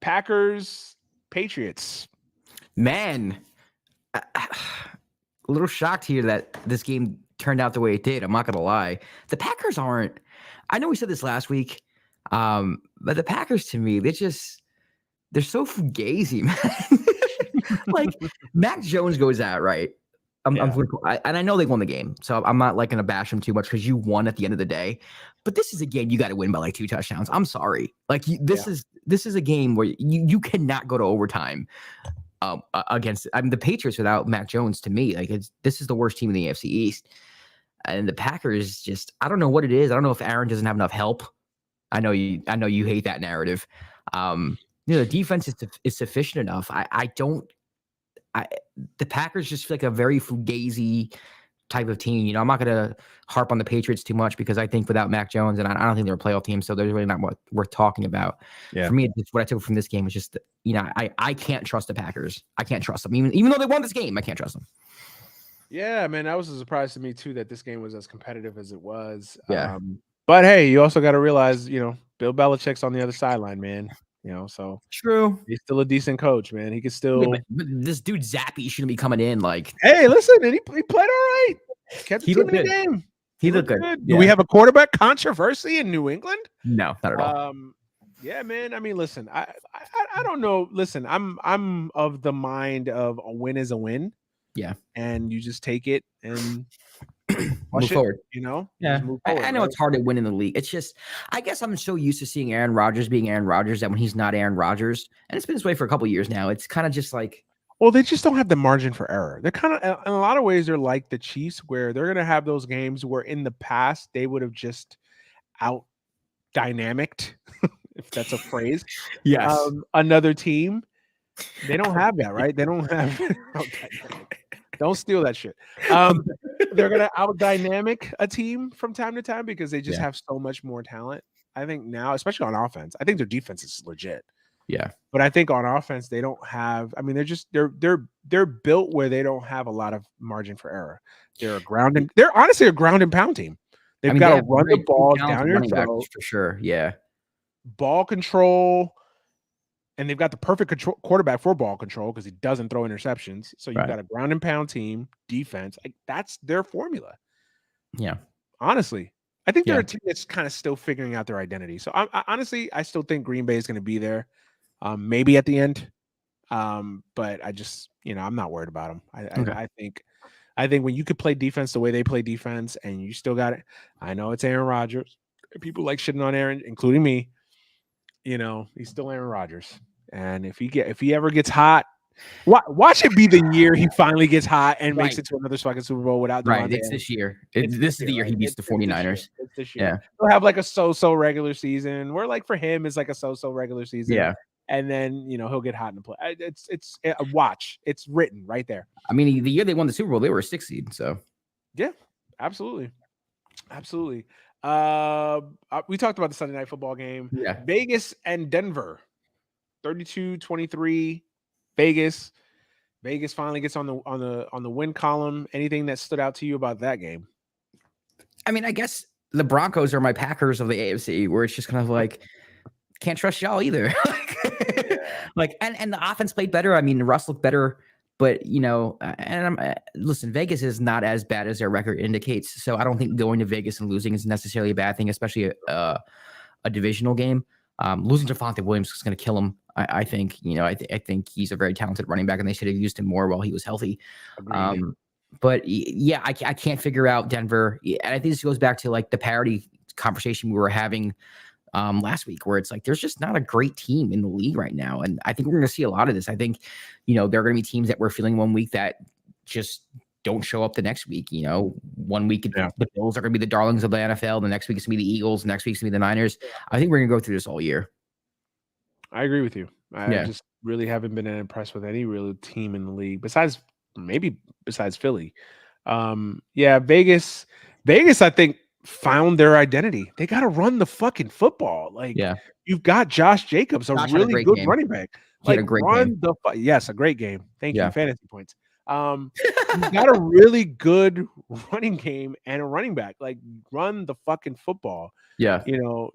Packers, Patriots. Man, a little shocked here that this game turned out the way it did. I'm not gonna lie. The Packers aren't. I know we said this last week, but the Packers to me, they're so fugazi, man. Like Mac Jones goes out right. And I know they won the game, so I'm not like gonna bash them too much because you won at the end of the day. But this is a game you got to win by like 2 touchdowns. I'm sorry, like this is a game where you cannot go to overtime against. I mean, the Patriots without Mac Jones to me, like this is the worst team in the AFC East, and the Packers just I don't know what it is. I don't know if Aaron doesn't have enough help. I know you hate that narrative. The defense is sufficient enough. The Packers just feel like a very fugazi type of team. I'm not going to harp on the Patriots too much because I think without Mac Jones, and I don't think they're a playoff team, so there's really not what worth talking about. Yeah. For me, what I took from this game was just, I can't trust the Packers. I can't trust them. Even though they won this game, I can't trust them. Yeah, man, that was a surprise to me too that this game was as competitive as it was. Yeah. But hey, you also got to realize, Bill Belichick's on the other sideline, man. So true. He's still a decent coach, man. He could still. But this dude Zappy shouldn't be coming in like. Hey, listen, and he played all right. Kept the team in the game. He looked good. Yeah. Do we have a quarterback controversy in New England? No, not at all. Yeah, man. I mean, listen, I don't know. Listen, I'm of the mind of a win is a win. Yeah, and you just take it and move forward. Yeah. Move forward, I know it's hard to win in the league. It's just, I guess I'm so used to seeing Aaron Rodgers being Aaron Rodgers that when he's not Aaron Rodgers, and it's been this way for a couple of years now, it's kind of just like. Well, they just don't have the margin for error. They're kind of, in a lot of ways, they're like the Chiefs, where they're going to have those games where in the past they would have just out dynamicked, if that's a phrase. Yes. Another team. They don't have that, right? They don't have. Don't steal that shit. They're going to out dynamic a team from time to time because they just have so much more talent. I think now, especially on offense, I think their defense is legit. Yeah. But I think on offense, they don't have, I mean, they're built where they don't have a lot of margin for error. They're honestly a ground and pound team. They've got to run the ball down your throat. For sure. Yeah. Ball control. And they've got the perfect quarterback for ball control because he doesn't throw interceptions. So you've got a ground and pound team, defense. Like, that's their formula. Yeah. Honestly. I think they're a team that's kind of still figuring out their identity. So honestly, I still think Green Bay is going to be there. Maybe at the end. But I just, I'm not worried about them. I think when you could play defense the way they play defense and you still got it. I know it's Aaron Rodgers. People like shitting on Aaron, including me. He's still Aaron Rodgers. And if he ever gets hot, watch it be the year he finally gets hot and makes it to another fucking Super Bowl without Devontae. It's this year. This is the year he beats the 49ers. It's this year. Yeah. He'll have like a so-so regular season. Where like for him is like a so-so regular season. Yeah. And then he'll get hot in the play. It's a watch. It's written right there. I mean, the year they won the Super Bowl, they were a 6 seed. So yeah, absolutely. We talked about the Sunday night football game. Yeah. Vegas and Denver. 32-23. Vegas finally gets on the win column. Anything that stood out to you about that game? I mean, I guess the Broncos are my Packers of the AFC, where it's just kind of like can't trust y'all either. And the offense played better. I mean, Russ looked better, but listen, Vegas is not as bad as their record indicates. So I don't think going to Vegas and losing is necessarily a bad thing, especially a divisional game. Losing to Devontae Williams is going to kill him. I think, I think he's a very talented running back and they should have used him more while he was healthy. But yeah, I can't figure out Denver. And I think this goes back to like the parity conversation we were having last week, where it's like there's just not a great team in the league right now. And I think we're going to see a lot of this. I think, there are going to be teams that we're feeling one week that just don't show up the next week. 1 week the Bills are going to be the darlings of the NFL. The next week it's going to be the Eagles. The next week's going to be the Niners. I think we're going to go through this all year. I agree with you. I just really haven't been impressed with any real team in the league besides Philly. Vegas, I think found their identity. They got to run the fucking football. Like, you've got Josh Jacobs, a really good running back. He had a great game. Yes, a great game. Thank you. Fantasy points. You've got a really good running game and a running back. Like, run the fucking football. Yeah. You know,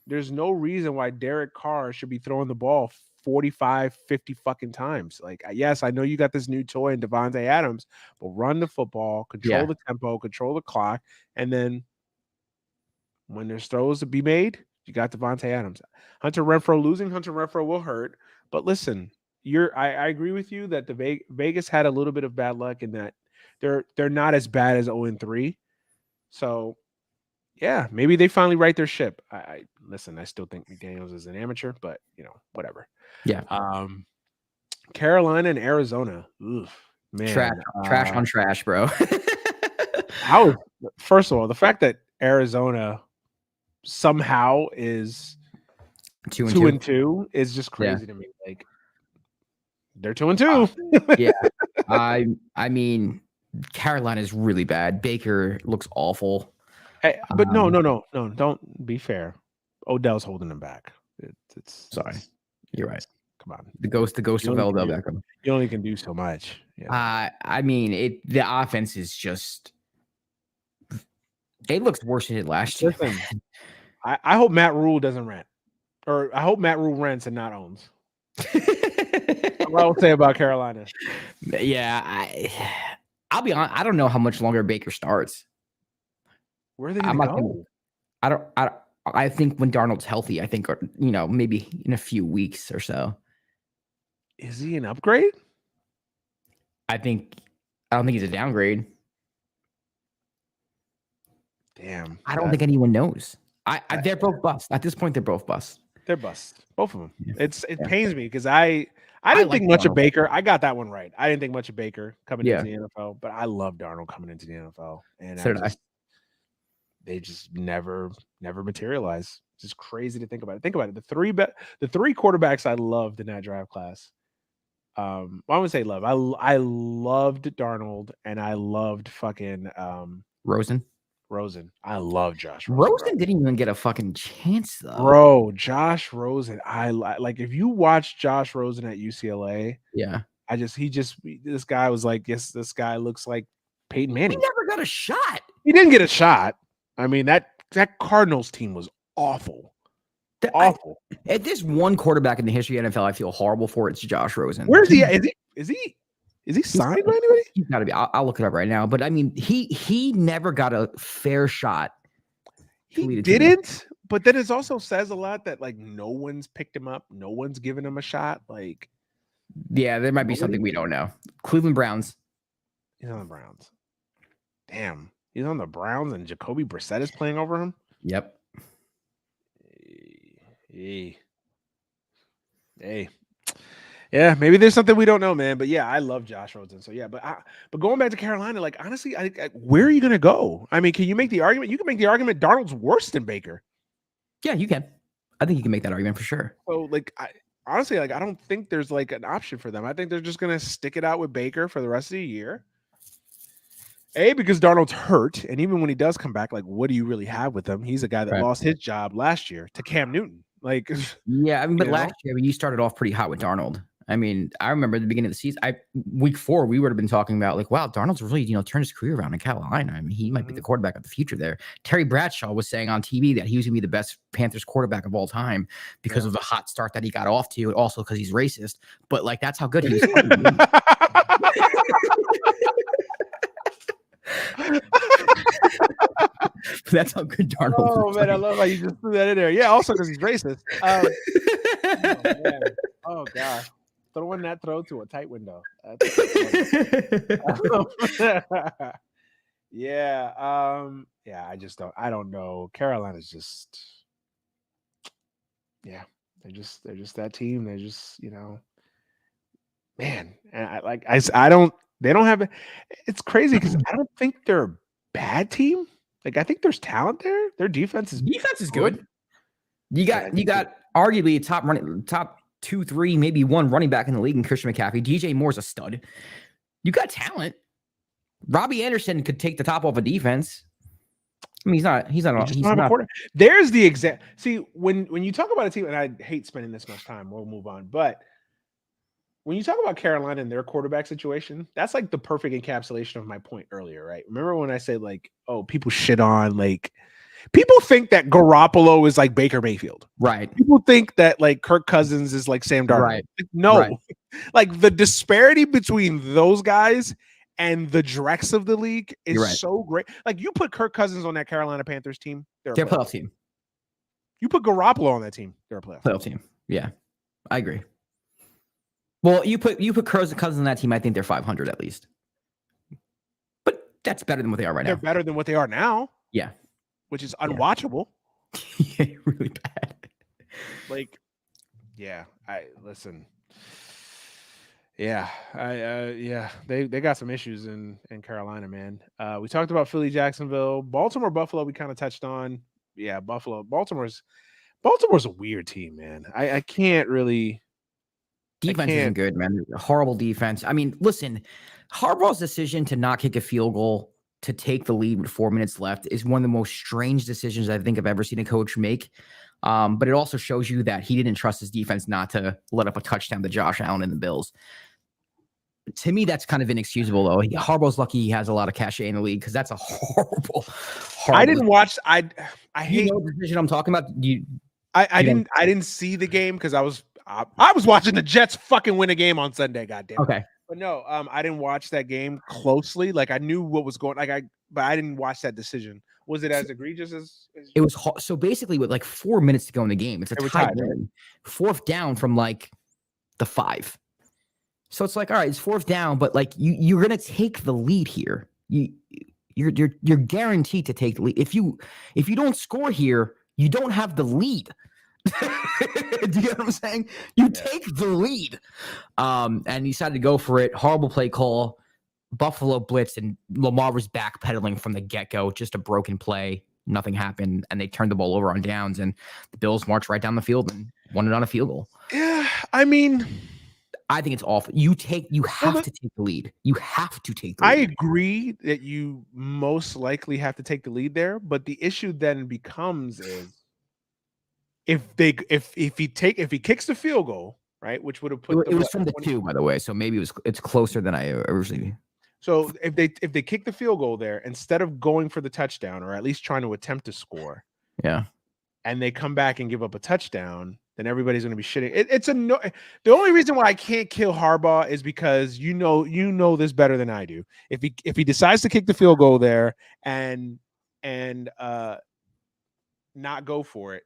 there's no reason why Derek Carr should be throwing the ball 45, 50 fucking times. Like, yes, I know you got this new toy in Devontae Adams, but run the football, control the tempo, control the clock, and then when there's throws to be made, you got Devontae Adams. Hunter Renfrow losing. Hunter Renfrow will hurt. But listen, I agree with you that the Vegas had a little bit of bad luck in that they're not as bad as 0-3. So yeah, maybe they finally right their ship. I listen, I still think McDaniels is an amateur, but you know, whatever. Yeah. Carolina and Arizona. Oof, man. Trash on trash, bro. First of all, the fact that Arizona somehow is 2-2 is just crazy to me. Like, they're 2-2. Yeah. I mean, Carolina is really bad. Baker looks awful. Hey, but no, don't be fair. Odell's holding them back. You're right. Come on. The ghost of Odell Beckham. You only can do so much. Yeah. I mean, the offense is just it looks worse than it last year. Listen, I hope Matt Rule doesn't rent. Or I hope Matt Rule rents and not owns. That's what I will say about Carolina. Yeah, I'll be honest. I don't know how much longer Baker starts. Where are they going to go? I think when Darnold's healthy, I think, maybe in a few weeks or so. Is he an upgrade? I don't think he's a downgrade. Damn. I don't think anyone knows. They're both busts. At this point, they're both busts. They're busts. Both of them. It pains me because I didn't think much of Baker. I got that one right. I didn't think much of Baker coming into the NFL, but I love Darnold coming into the NFL. And they just never materialize. It's just crazy to think about it. Think about it. The three quarterbacks I loved in that draft class. I wouldn't say love. I loved Darnold and I loved fucking Rosen. I love Josh Rosen. Rosen didn't even get a fucking chance though. Bro, Josh Rosen. I like if you watch Josh Rosen at UCLA. Yeah. This guy was like, yes, this guy looks like Peyton Manning. He never got a shot. He didn't get a shot. I mean, that Cardinals team was awful. Awful. If there's one quarterback in the history of the NFL I feel horrible for, it's Josh Rosen. Where's he at? Is he signed by anybody? He's got to be. I'll look it up right now. But I mean, he never got a fair shot. He didn't. But then it also says a lot that like no one's picked him up. No one's given him a shot. Like, yeah, there might be something we don't know. Cleveland Browns. He's on the Browns. Damn. He's on the Browns and Jacoby Brissett is playing over him? Yep. Hey. Yeah, maybe there's something we don't know, man. But yeah, I love Josh Rosen. So yeah, but going back to Carolina, like honestly, where are you gonna go? I mean, can you make the argument? You can make the argument Darnold's worse than Baker. Yeah, you can. I think you can make that argument for sure. So like, honestly, I don't think there's like an option for them. I think they're just gonna stick it out with Baker for the rest of the year. Because Darnold's hurt, and even when he does come back, like, what do you really have with him? He's a guy that lost his job last year to Cam Newton. Like, yeah, I mean, but last year, you started off pretty hot with Darnold. I mean, I remember at the beginning of the season, week 4, we would have been talking about like, wow, Darnold's really, turned his career around in Carolina. I mean, he might be the quarterback of the future there. Terry Bradshaw was saying on TV that he was going to be the best Panthers quarterback of all time because of the hot start that he got off to, and also because he's racist. But like, that's how good he was. That's how good Darnold was. Oh man, I love how you just threw that in there. Yeah, also because he's racist. Oh god, throwing that throw to a tight window. Yeah. I don't know. Carolina's just, yeah, they're just that team. They're just, man. And they don't have. It's crazy because I don't think they're a bad team. Like I think there's talent there. Their defense is good. You got arguably top 2, 3, maybe 1 running back in the league in Christian McCaffrey. DJ Moore's a stud. You got talent. Robbie Anderson could take the top off a defense. I mean, he's not. You just He's don't have a not. quarterback. There's the exact. See, when you talk about a team, and I hate spending this much time, we'll move on. But when you talk about Carolina and their quarterback situation, that's like the perfect encapsulation of my point earlier, right? Remember when I said like, oh, people shit on like people think that Garoppolo is like Baker Mayfield. Right. People think that like Kirk Cousins is like Sam Darnold. Right. Like, no, Right. like the disparity between those guys and the Drex of the league is You're right. so great. Like you put Kirk Cousins on that Carolina Panthers team, they're a playoff team. You put Garoppolo on that team, they're a playoff team. Yeah, I agree. Well, you put Cousins on that team, I think they're 500 at least. But that's better than what they are right now. They're better than what they are now. Yeah. Which is unwatchable. Yeah, really bad. Like, yeah, I listen. Yeah, they got some issues in Carolina, man. We talked about Philly, Jacksonville, Baltimore, Buffalo. We kind of touched on. Yeah, Buffalo, Baltimore's a weird team, man. I can't really. Defense isn't good, man. Horrible defense. I mean, listen, Harbaugh's decision to not kick a field goal to take the lead with 4 minutes left is one of the most strange decisions I think I've ever seen a coach make. But it also shows you that he didn't trust his defense not to let up a touchdown to Josh Allen and the Bills. To me, that's kind of inexcusable, though. Harbaugh's lucky he has a lot of cachet in the league because that's a horrible. I didn't watch. I hate the decision I'm talking about. I didn't see the game because I was watching the Jets fucking win a game on Sunday. Goddamn. Okay. But no, I didn't watch that game closely. Like I knew what was going. But I didn't watch that decision. Was it as egregious as it was? So basically, with like 4 minutes to go in the game, it's a tied game. Fourth down from like the 5. So it's like, all right, it's fourth down, but like you're gonna take the lead here. You're guaranteed to take the lead. If you don't score here, you don't have the lead. Do you get what I'm saying? You take the lead. And he decided to go for it. Horrible play call. Buffalo blitzed, and Lamar was backpedaling from the get-go. Just a broken play. Nothing happened, and they turned the ball over on downs, and the Bills marched right down the field and won it on a field goal. Yeah, I mean, I think it's awful. You have to take the lead. You have to take the lead. I agree that you most likely have to take the lead there, but the issue then becomes is if he kicks the field goal, right, which would have put it was from the 2, by the way, so maybe it's closer than I originally. So if they kick the field goal there instead of going for the touchdown or at least trying to attempt to score, and they come back and give up a touchdown, then everybody's going to be shitting. The only reason why I can't kill Harbaugh is because you know this better than I do. If he decides to kick the field goal there and not go for it,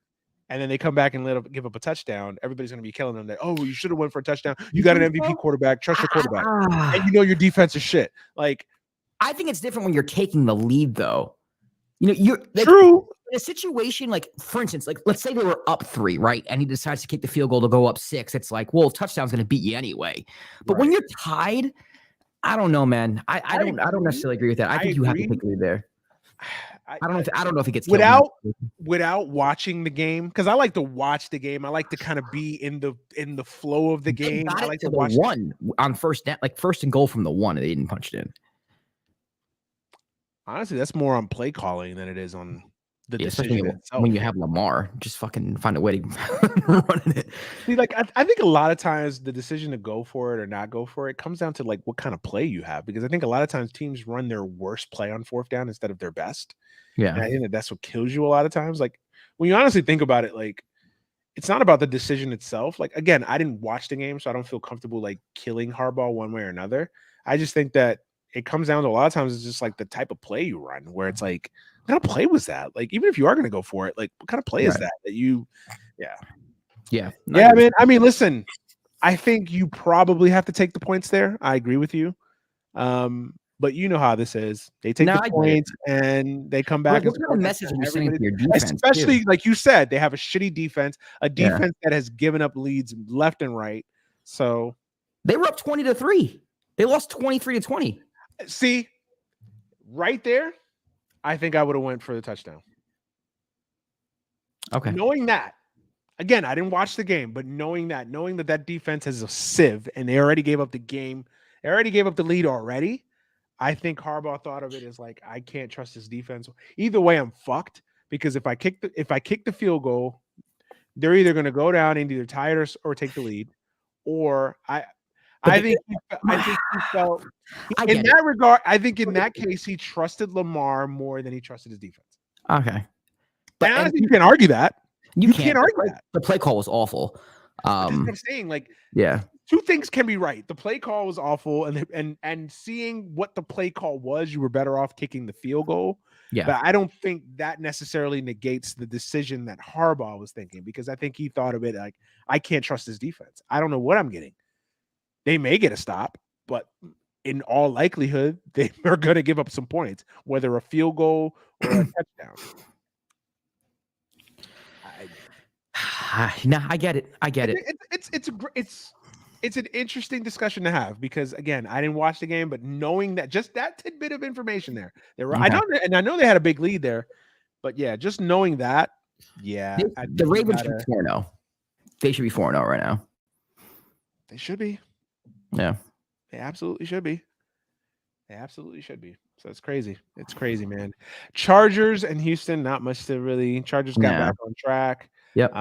and then they come back and give up a touchdown, everybody's going to be killing them that, oh, you should have went for a touchdown. You got an MVP quarterback. Trust your quarterback. And you know your defense is shit. Like, I think it's different when you're taking the lead, though. You know, you're like, true. In a situation like, for instance, like let's say they were up 3, right? And he decides to kick the field goal to go up 6. It's like, well, touchdown's going to beat you anyway. But when you're tied, I don't know, man. I don't necessarily agree with that. I think you have to take the lead there. I don't know if he gets without watching the game, because I like to watch the game. I like to kind of be in the flow of the game. I like to watch one on first down, like first and goal from the 1, and they didn't punch it in. Honestly, that's more on play calling than it is on the decision itself. When you have Lamar, just fucking find a way to run it. See, like I think a lot of times the decision to go for it or not go for it comes down to like what kind of play you have, because I think a lot of times teams run their worst play on fourth down instead of their best. Yeah, and I think that's what kills you a lot of times. Like when you honestly think about it, like it's not about the decision itself. Like again, I didn't watch the game, so I don't feel comfortable like killing Harbaugh one way or another. I just think that it comes down to a lot of times it's just like the type of play you run, where it's like, what kind of play was that? Like, even if you are going to go for it, like, what kind of play is that you, yeah, man. I mean, listen, I think you probably have to take the points there. I agree with you. But you know how this is. They take the points and they come back. What kind of message are you sending to your defense? Especially, like you said, they have a shitty defense, a defense that has given up leads left and right. So they were up 20-3. They lost 23-20. See, right there, I think I would have went for the touchdown. Okay. Knowing that, again, I didn't watch the game, but knowing that defense has a sieve and they already gave up the game, they already gave up the lead already, I think Harbaugh thought of it as like, I can't trust his defense. Either way, I'm fucked because if I kick the field goal, they're either going to go down and either tie it or take the lead, or I think he felt in that regard. I think in that case he trusted Lamar more than he trusted his defense. Okay, but honestly, you can't argue that. You can't argue that. The play call was awful. That's what I'm saying. Like, yeah, two things can be right. The play call was awful, and seeing what the play call was, you were better off kicking the field goal. Yeah, but I don't think that necessarily negates the decision that Harbaugh was thinking, because I think he thought of it like, I can't trust his defense. I don't know what I'm getting. They may get a stop, but in all likelihood, they are going to give up some points, whether a field goal or a touchdown. No, I get it. It's an interesting discussion to have, because again, I didn't watch the game, but knowing that, just that tidbit of information there, I know they had a big lead there, but yeah, just knowing that, yeah, the Ravens should be 4-0. They should be 4-0 right now. They should be. Yeah, they absolutely should be. So it's crazy. It's crazy, man. Chargers and Houston, not much to really. Chargers got back on track. Yep.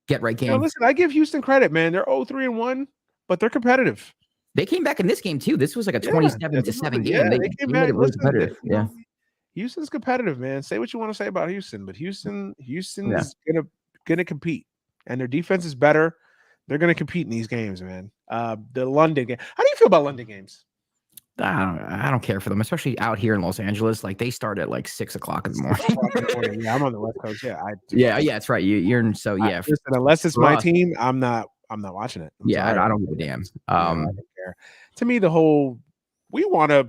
Get right game. Listen, I give Houston credit, man. They're 0-3-1, but they're competitive. They came back in this game too. This was like a 27-7 game. They came back. It was competitive. Yeah. Houston's competitive, man. Say what you want to say about Houston, but Houston is gonna compete, and their defense is better. They're gonna compete in these games, man. The London game. How do you feel about London games? I don't care for them, especially out here in Los Angeles. Like, they start at like 6 o'clock in the morning. Yeah, I'm on the West Coast. Yeah, that's right. You're so yeah. Listen, unless it's my team, I'm not watching it. I don't give a damn. I don't care. To me, we want to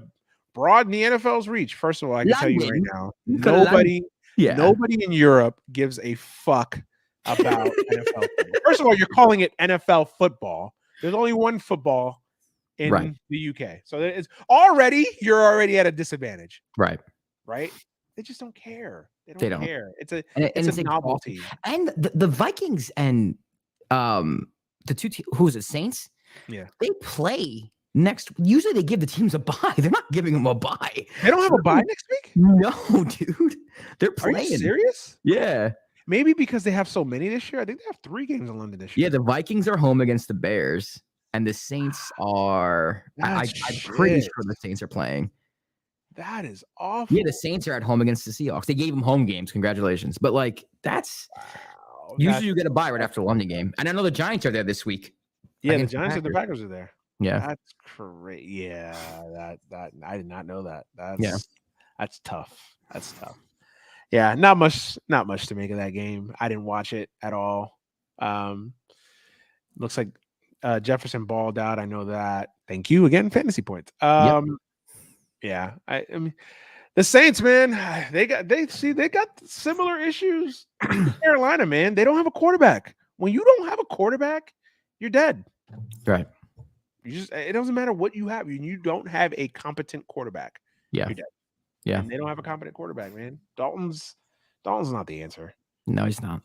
broaden the NFL's reach. First of all, I can tell you right now, nobody in Europe gives a fuck about NFL football. First of all, you're calling it NFL football. There's only one football in the UK. So you're already at a disadvantage. Right. They just don't care. They don't care. It's a novelty. And the Vikings and the two who is it, Saints? Yeah. They play next. Usually they give the teams a bye. They're not giving them a bye. They don't have a bye next week? No, dude. They're playing. Are you serious? Yeah. Maybe because they have so many this year. I think they have 3 games in London this year. Yeah, the Vikings are home against the Bears, and the Saints are. I'm pretty sure the Saints are playing. That is awful. Yeah, the Saints are at home against the Seahawks. They gave them home games. Congratulations. But like, that's usually you get a bye right after the London game. And I know the Giants are there this week. Yeah, the Giants and the Packers are there. Yeah, that's great. Yeah, that I did not know that. That's tough. That's tough. Yeah, not much to make of that game. I didn't watch it at all. Looks like Jefferson balled out. I know that. Thank you again, fantasy points. Yeah, I mean, the Saints, man, they got similar issues to Carolina, man. They don't have a quarterback. When you don't have a quarterback, you're dead. Right. It doesn't matter what you have. You don't have a competent quarterback. Yeah. You're dead. Yeah. And they don't have a competent quarterback, man. Dalton's not the answer. No, he's not.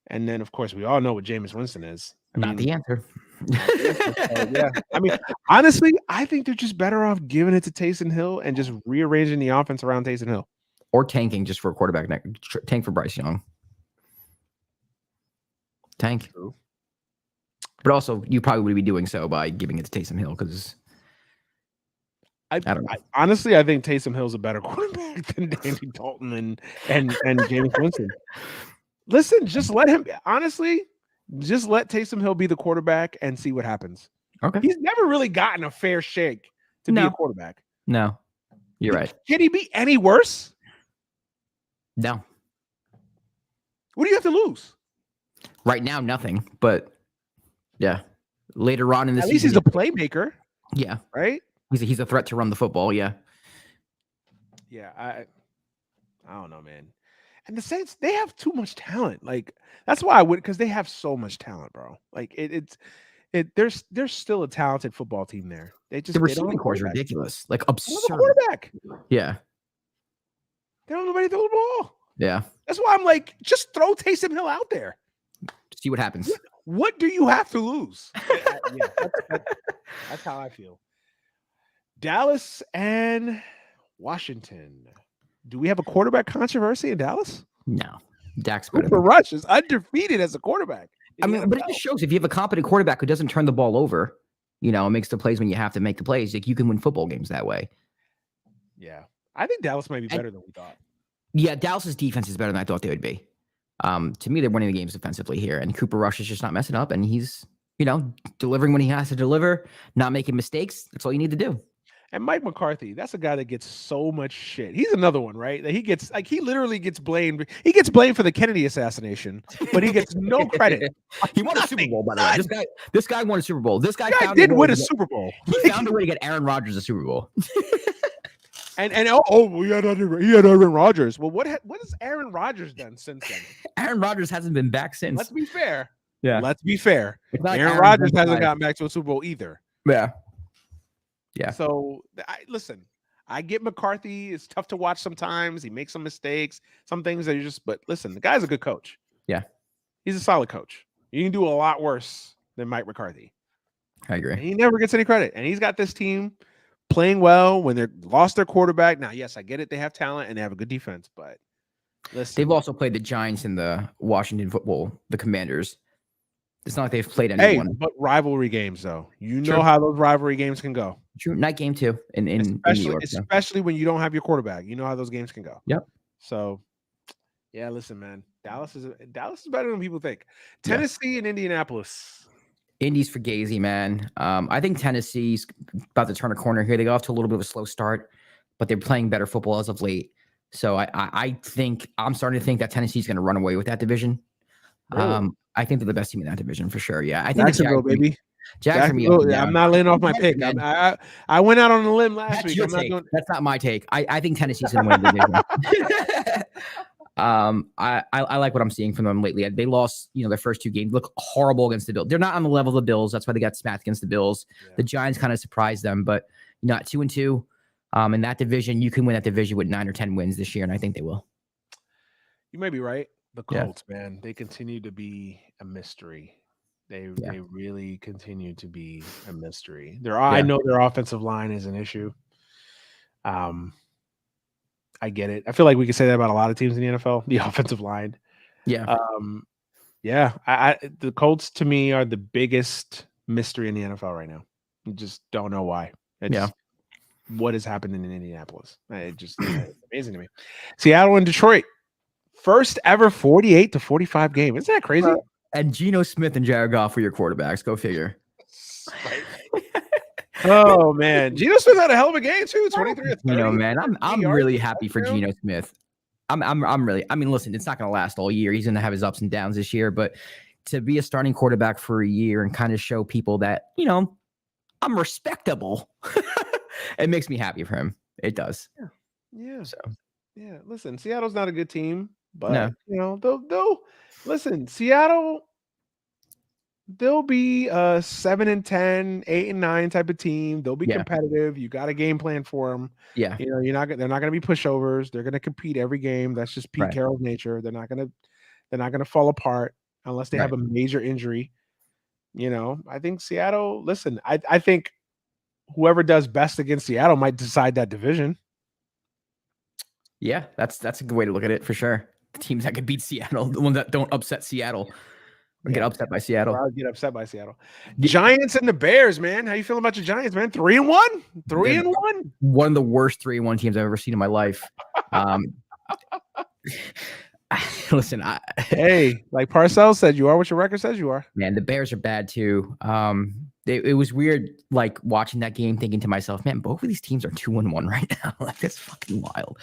And then, of course, we all know what Jameis Winston is. Not the answer. Yeah. I mean, honestly, I think they're just better off giving it to Taysom Hill and just rearranging the offense around Taysom Hill. Or tanking just for a quarterback. Tank for Bryce Young. Tank. True. But also, you probably would be doing so by giving it to Taysom Hill because I don't know. Honestly, I think Taysom Hill's a better quarterback than Andy Dalton and Jameis Winston. Listen, just let Taysom Hill be the quarterback and see what happens. Okay. He's never really gotten a fair shake to be a quarterback. No, you're right. Can he be any worse? No. What do you have to lose? Right now, nothing. But yeah, later on in the season, at least he's a playmaker. Yeah. Right. He's a threat to run the football. Yeah. Yeah. I don't know, man. And the Saints, they have too much talent. Like, that's why I would, because they have so much talent, bro. Like, there's still a talented football team there. The receiving core is ridiculous. Like, absurd. They don't have a quarterback. Yeah. They don't have nobody to throw the ball. Yeah. That's why I'm like, just throw Taysom Hill out there. See what happens. What do you have to lose? That's how I feel. Dallas and Washington. Do we have a quarterback controversy in Dallas? No, Dak's better. Cooper Rush is undefeated as a quarterback. I mean, but it just shows if you have a competent quarterback who doesn't turn the ball over, and makes the plays when you have to make the plays, like you can win football games that way. Yeah, I think Dallas might be better than we thought. Yeah, Dallas's defense is better than I thought they would be. To me, they're winning the games defensively here, and Cooper Rush is just not messing up, and he's delivering when he has to deliver, not making mistakes. That's all you need to do. And Mike McCarthy, that's a guy that gets so much shit. He's another one, right? That he literally gets blamed. He gets blamed for the Kennedy assassination, but he gets no credit. He won a Super Bowl, by the way. This guy won a Super Bowl. This guy did win a Super Bowl. He found a way to get Aaron Rodgers a Super Bowl. And he had Aaron Rodgers. Well, what has Aaron Rodgers done since then? Aaron Rodgers hasn't been back since. Let's be fair. Yeah. Let's be fair. Aaron Rodgers hasn't gotten back to a Super Bowl either. Yeah. Yeah. So listen, I get McCarthy. It's tough to watch sometimes. He makes some mistakes, some things that but listen, the guy's a good coach. Yeah. He's a solid coach. You can do a lot worse than Mike McCarthy. I agree. And he never gets any credit. And he's got this team playing well when they lost their quarterback. Now, yes, I get it. They have talent and they have a good defense, but listen. They've also played the Giants and the Washington the Commanders. It's not like they've played anyone. But rivalry games, though. You know how those rivalry games can go. True. Night game, too, in New York. Especially when you don't have your quarterback. You know how those games can go. Yep. So, yeah, listen, man. Dallas is better than people think. Tennessee and Indianapolis. Indy's for Gazy, man. I think Tennessee's about to turn a corner here. They got off to a little bit of a slow start, but they're playing better football as of late. So I think I'm starting to think that Tennessee's going to run away with that division. Really? I think they're the best team in that division for sure. Yeah, I think Jacksonville, baby. Jacksonville. I'm not laying off my pick. I went out on a limb last week. That's not my take. I think Tennessee's going to win the division. I like what I'm seeing from them lately. They lost, their first two games. Look horrible against the Bills. They're not on the level of the Bills. That's why they got smacked against the Bills. Yeah. The Giants kind of surprised them, but not 2-2. In that division, you can win that division with 9 or 10 wins this year, and I think they will. You may be right. The Colts, man, they continue to be a mystery. They really continue to be a mystery. I know their offensive line is an issue. I get it. I feel like we could say that about a lot of teams in the NFL. The offensive line. Yeah. The Colts to me are the biggest mystery in the NFL right now. I just don't know why. What has happened in Indianapolis? It's amazing to me. Seattle and Detroit. First ever 48-45 game. Isn't that crazy? And Geno Smith and Jared Goff were your quarterbacks. Go figure. Oh man, Geno Smith had a hell of a game too. 23. Man, I'm really happy for Geno Smith. I'm really. I mean, listen, it's not going to last all year. He's going to have his ups and downs this year, but to be a starting quarterback for a year and kind of show people that I'm respectable, it makes me happy for him. It does. Yeah. So listen, Seattle's not a good team, but they'll listen. Seattle. They'll be a 7-10, 8-9 type of team. They'll be competitive. You got a game plan for them. Yeah, they're not going to be pushovers. They're going to compete every game. That's just Pete Carroll's nature. They're not going to fall apart unless they have a major injury. I think Seattle. Listen, I think whoever does best against Seattle might decide that division. Yeah, that's a good way to look at it for sure. The teams that could beat Seattle, the ones that don't upset Seattle. Get upset by Seattle. I'll get upset by Seattle. Giants and the Bears, man. How you feeling about your Giants, man? 3-1? 3-1? One of the worst 3-1 teams I've ever seen in my life. Listen, hey, like Parcells said, you are what your record says you are. Man, the Bears are bad too. It was weird, like watching that game, thinking to myself, man, both of these teams are 2-1 right now. Like that's fucking wild.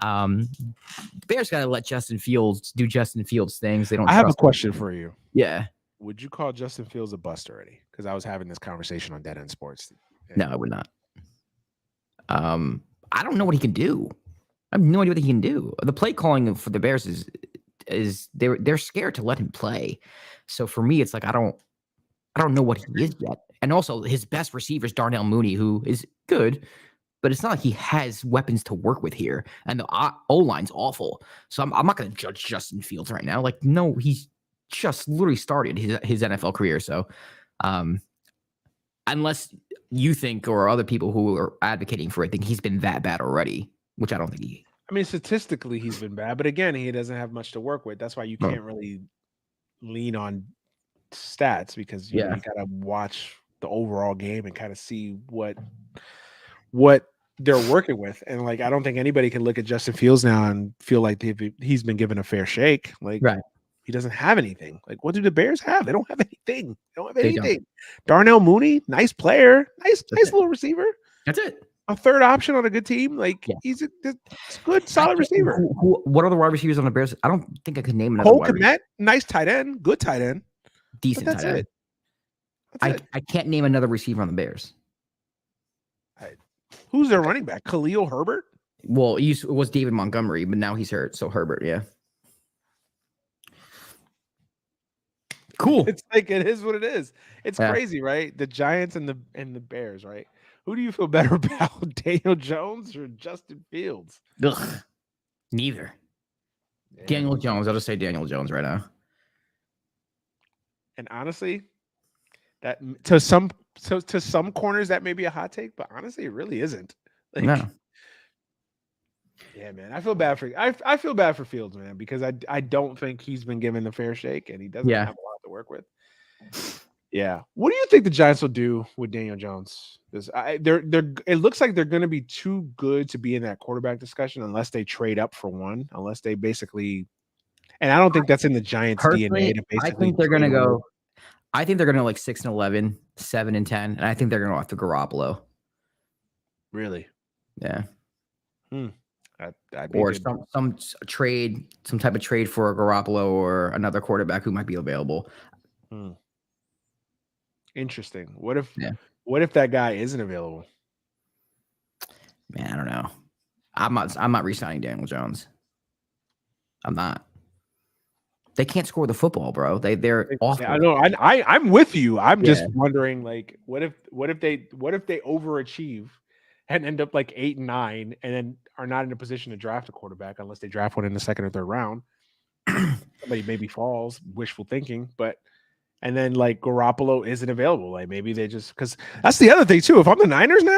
The Bears got to let Justin Fields do Justin Fields things. They don't. I have a question for you. Yeah. Would you call Justin Fields a bust already? Because I was having this conversation on Dead End Sports. No, I would not. I don't know what he can do. I have no idea what he can do. The play calling for the Bears is they're scared to let him play. So for me, it's like I don't know what he is yet. And also his best receiver is Darnell Mooney, who is good, but it's not like he has weapons to work with here. And the O-line's awful. So I'm not going to judge Justin Fields right now. Like, no, he's just literally started his NFL career. So unless you think or other people who are advocating for it think he's been that bad already, which I don't think he. I mean, statistically, he's been bad, but again, he doesn't have much to work with. That's why you No. can't really lean on stats because you gotta watch the overall game and kind of see what they're working with. And like, I don't think anybody can look at Justin Fields now and feel like he's been given a fair shake. Like, he doesn't have anything. Like, what do the Bears have? They don't have anything. They don't have anything. Darnell Mooney, nice player, nice little receiver. That's it. A third option on a good team. Like, he's a good, solid receiver. What are the wide receivers on the Bears? I don't think I could name another. Cole Kmet, nice tight end, good tight end, decent tight end. I can't name another receiver on the Bears. Who's their running back? Khalil Herbert? Well, it was David Montgomery, but now he's hurt. So Herbert, yeah. Cool. It's like it is what it is. It's crazy, right? The Giants and the Bears, right? Who do you feel better about, Daniel Jones or Justin Fields? Ugh, neither. Yeah. Daniel Jones. I'll just say Daniel Jones right now. And honestly, that to some corners that may be a hot take, but honestly, it really isn't. Like, no. Yeah, man. I feel bad for Fields, man, because I don't think he's been given a fair shake, and he doesn't have a lot to work with. Yeah. What do you think the Giants will do with Daniel Jones? Because it looks like they're going to be too good to be in that quarterback discussion unless they trade up for one, unless they basically. And I don't think that's in the Giants' DNA. To basically I think they're going to go. I think they're going to like 6-11, 7-10, and I think they're going to go after Garoppolo. Really? Yeah. Or some trade, some type of trade for a Garoppolo or another quarterback who might be available. Interesting. What if that guy isn't available? Man, I don't know. I'm not re-signing Daniel Jones. I'm not. They can't score the football, bro. They're awful. Yeah, I know. I'm with you. I'm just wondering, like, what if they overachieve and end up like 8-9, and then are not in a position to draft a quarterback unless they draft one in the second or third round. Somebody maybe falls, wishful thinking, and then like Garoppolo isn't available. Like maybe they just, because that's the other thing too. If I'm the Niners now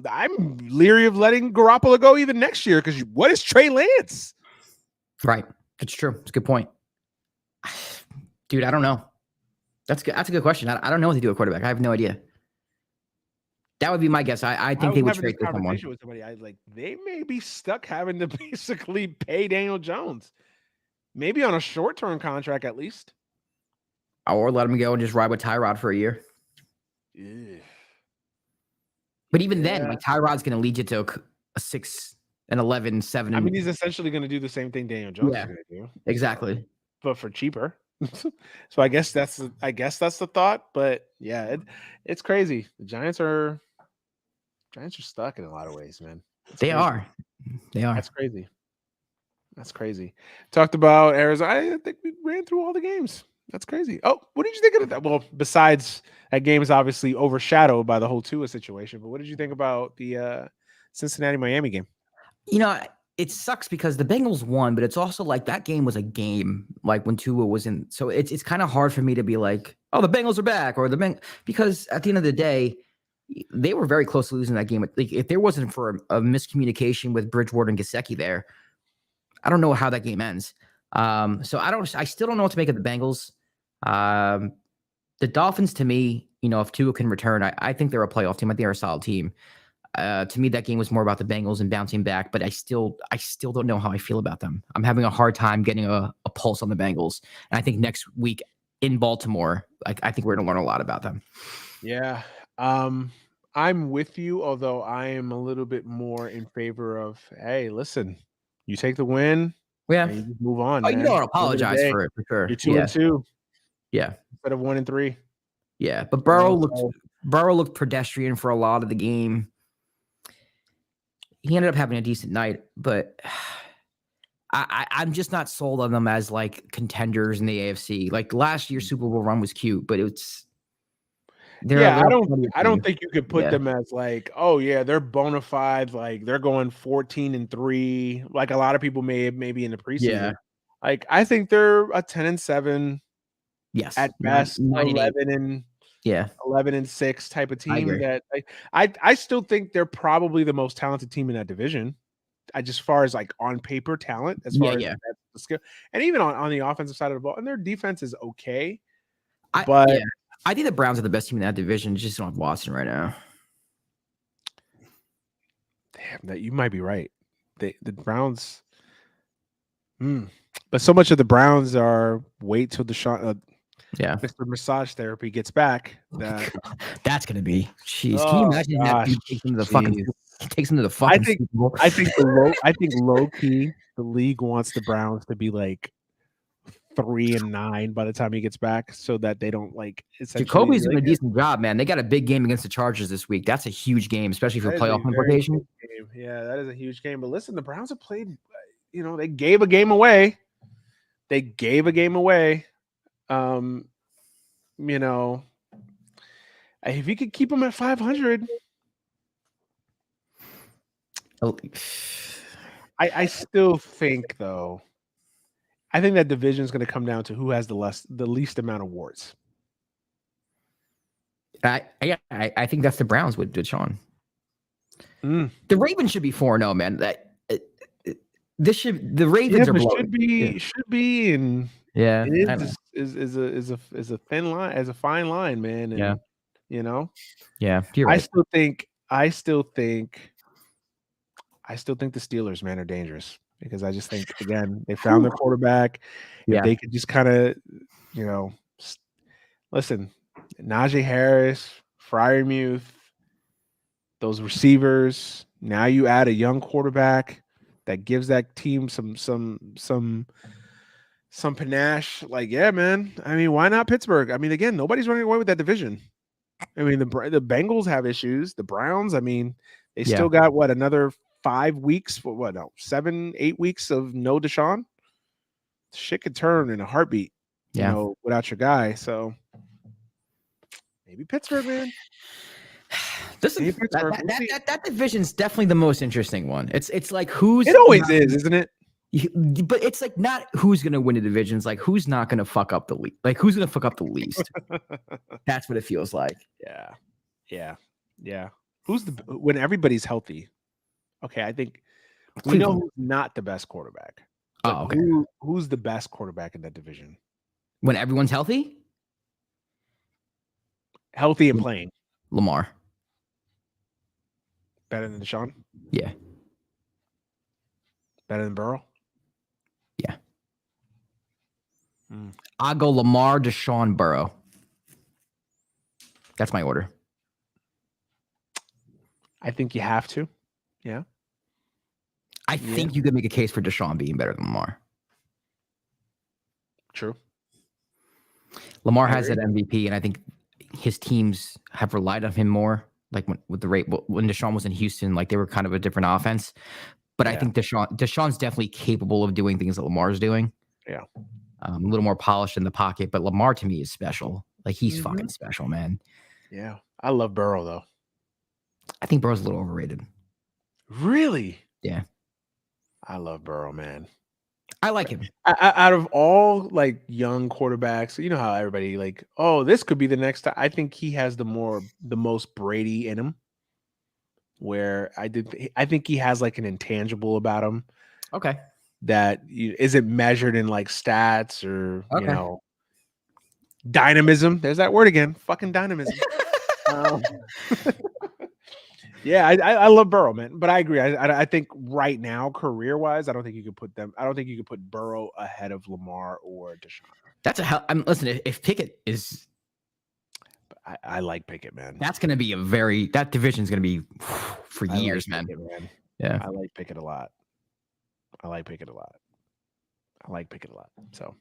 I'm leery of letting Garoppolo go even next year, because what is Trey Lance? Right, it's true. It's a good point, dude. I don't know. That's a good question. I don't know what they do at quarterback. I have no idea. That would be my guess. I think they would trade for someone. With somebody, they may be stuck having to basically pay Daniel Jones, maybe on a short-term contract at least, or let him go and just ride with Tyrod for a year. Yeah. But even then, like Tyrod's going to lead you to a 6-11, 7. I mean, he's essentially going to do the same thing Daniel Jones is going to do. Exactly, but for cheaper. So I guess that's the thought. But yeah, it's crazy. The Giants are stuck in a lot of ways, man. They are. That's crazy. Talked about Arizona. I think we ran through all the games. That's crazy. Oh, what did you think of that? Well, besides that game is obviously overshadowed by the whole Tua situation, but what did you think about the Cincinnati-Miami game? You know, it sucks because the Bengals won, but it's also like that game was a game, like when Tua was in. So it's kind of hard for me to be like, oh, the Bengals are back, or because at the end of the day, they were very close to losing that game. Like, if there wasn't for a miscommunication with Bridgewater and Gesicki there, I don't know how that game ends. So I still don't know what to make of the Bengals. The Dolphins, to me, if Tua can return, I think they're a playoff team. I think they're a solid team. To me, that game was more about the Bengals and bouncing back, but I still don't know how I feel about them. I'm having a hard time getting a pulse on the Bengals. And I think next week in Baltimore, I think we're going to learn a lot about them. Yeah. I'm with you, although I am a little bit more in favor of, hey, listen, you take the win. Yeah. And you just move on. Oh, man. You don't apologize for it, for sure. You're 2-2. Yeah. Instead of 1-3. Yeah. But Burrow looked pedestrian for a lot of the game. He ended up having a decent night, but I'm just not sold on them as like contenders in the AFC. Like last year's Super Bowl run was cute, but I don't think you could put them as like, oh yeah, they're bona fide, like they're going 14-3, like a lot of people maybe in the preseason. Yeah. Like I think they're a 10-7, yes, at best 11-8. Yeah. 11-6 type of I team agree. that I still think they're probably the most talented team in that division. As far as like on paper talent, as far as Yeah. that's the skill, and even on the offensive side of the ball, and their defense is okay. I But think the Browns are the best team in that division. Just don't have Watson right now. damn, that you might be right. The Browns, but so much of the Browns are wait till Deshaun, Yeah. Mr. Massage Therapy gets back. That That's gonna be. Jeez, can you oh imagine that dude takes him to the fucking I think Super Bowl? I think low key the league wants the Browns to be like 3-9 by the time he gets back, so that they don't like essentially. Jacoby's doing a decent job, man. They got a big game against the Chargers this week. That's a huge game, especially for That is a playoff very implications. big game. Yeah, that is a huge game. But listen, the Browns have played. They gave a game away. If you could keep them at 500, I still think though. I think that division is going to come down to who has the least amount of warts. I think that's the Browns with Deshaun. The Ravens should be 4-0, man. The Ravens are should be, and it is a thin line, as a fine line, man. And, yeah, you're right. I still think the Steelers, man, are dangerous because I just think again they found their quarterback. If they could just kind of, listen, Najee Harris, Freiermuth, those receivers. Now you add a young quarterback that gives that team some panache. Like, yeah, man. I mean, why not Pittsburgh? I mean, again, nobody's running away with that division. I mean, the Bengals have issues. The Browns, I mean, they still got another 5 weeks for 7-8 weeks of no Deshaun. Shit could turn in a heartbeat, without your guy. So maybe Pittsburgh, man. That division's definitely the most interesting one. It's like who's it always is, isn't it? But it's like not who's gonna win the division. It's like who's not gonna fuck up the least. Like who's gonna fuck up the least. That's what it feels like. Yeah. Who's when everybody's healthy? Okay, I think we know who's not the best quarterback. Oh, okay. Who's the best quarterback in that division? When everyone's healthy? Healthy and playing. Lamar. Better than Deshaun? Yeah. Better than Burrow? Yeah. I'll go Lamar, Deshaun, Burrow. That's my order. I think you have to. Yeah. I think you could make a case for Deshaun being better than Lamar. True. Lamar has that MVP, and I think his teams have relied on him more. Like when Deshaun was in Houston, like they were kind of a different offense. But I think Deshaun's definitely capable of doing things that Lamar's doing. Yeah. A little more polished in the pocket, but Lamar to me is special. Like he's fucking special, man. Yeah. I love Burrow though. I think Burrow's a little overrated. Really? Yeah. I love Burrow, man. I like him. Out of all like young quarterbacks, you know how everybody like, oh, this could be the next time. I think he has the most Brady in him. Where I think he has like an intangible about him. Okay. That isn't measured in like stats or dynamism. There's that word again. Fucking dynamism. Yeah, I love Burrow, man, but I agree. I think right now, career wise, I don't think you could put Burrow ahead of Lamar or Deshaun. That's a hell. Listen, if Pickett is, I like Pickett, man. That's going to be that division's going to be for years, man. Pickett, man. Yeah, I like Pickett a lot. So,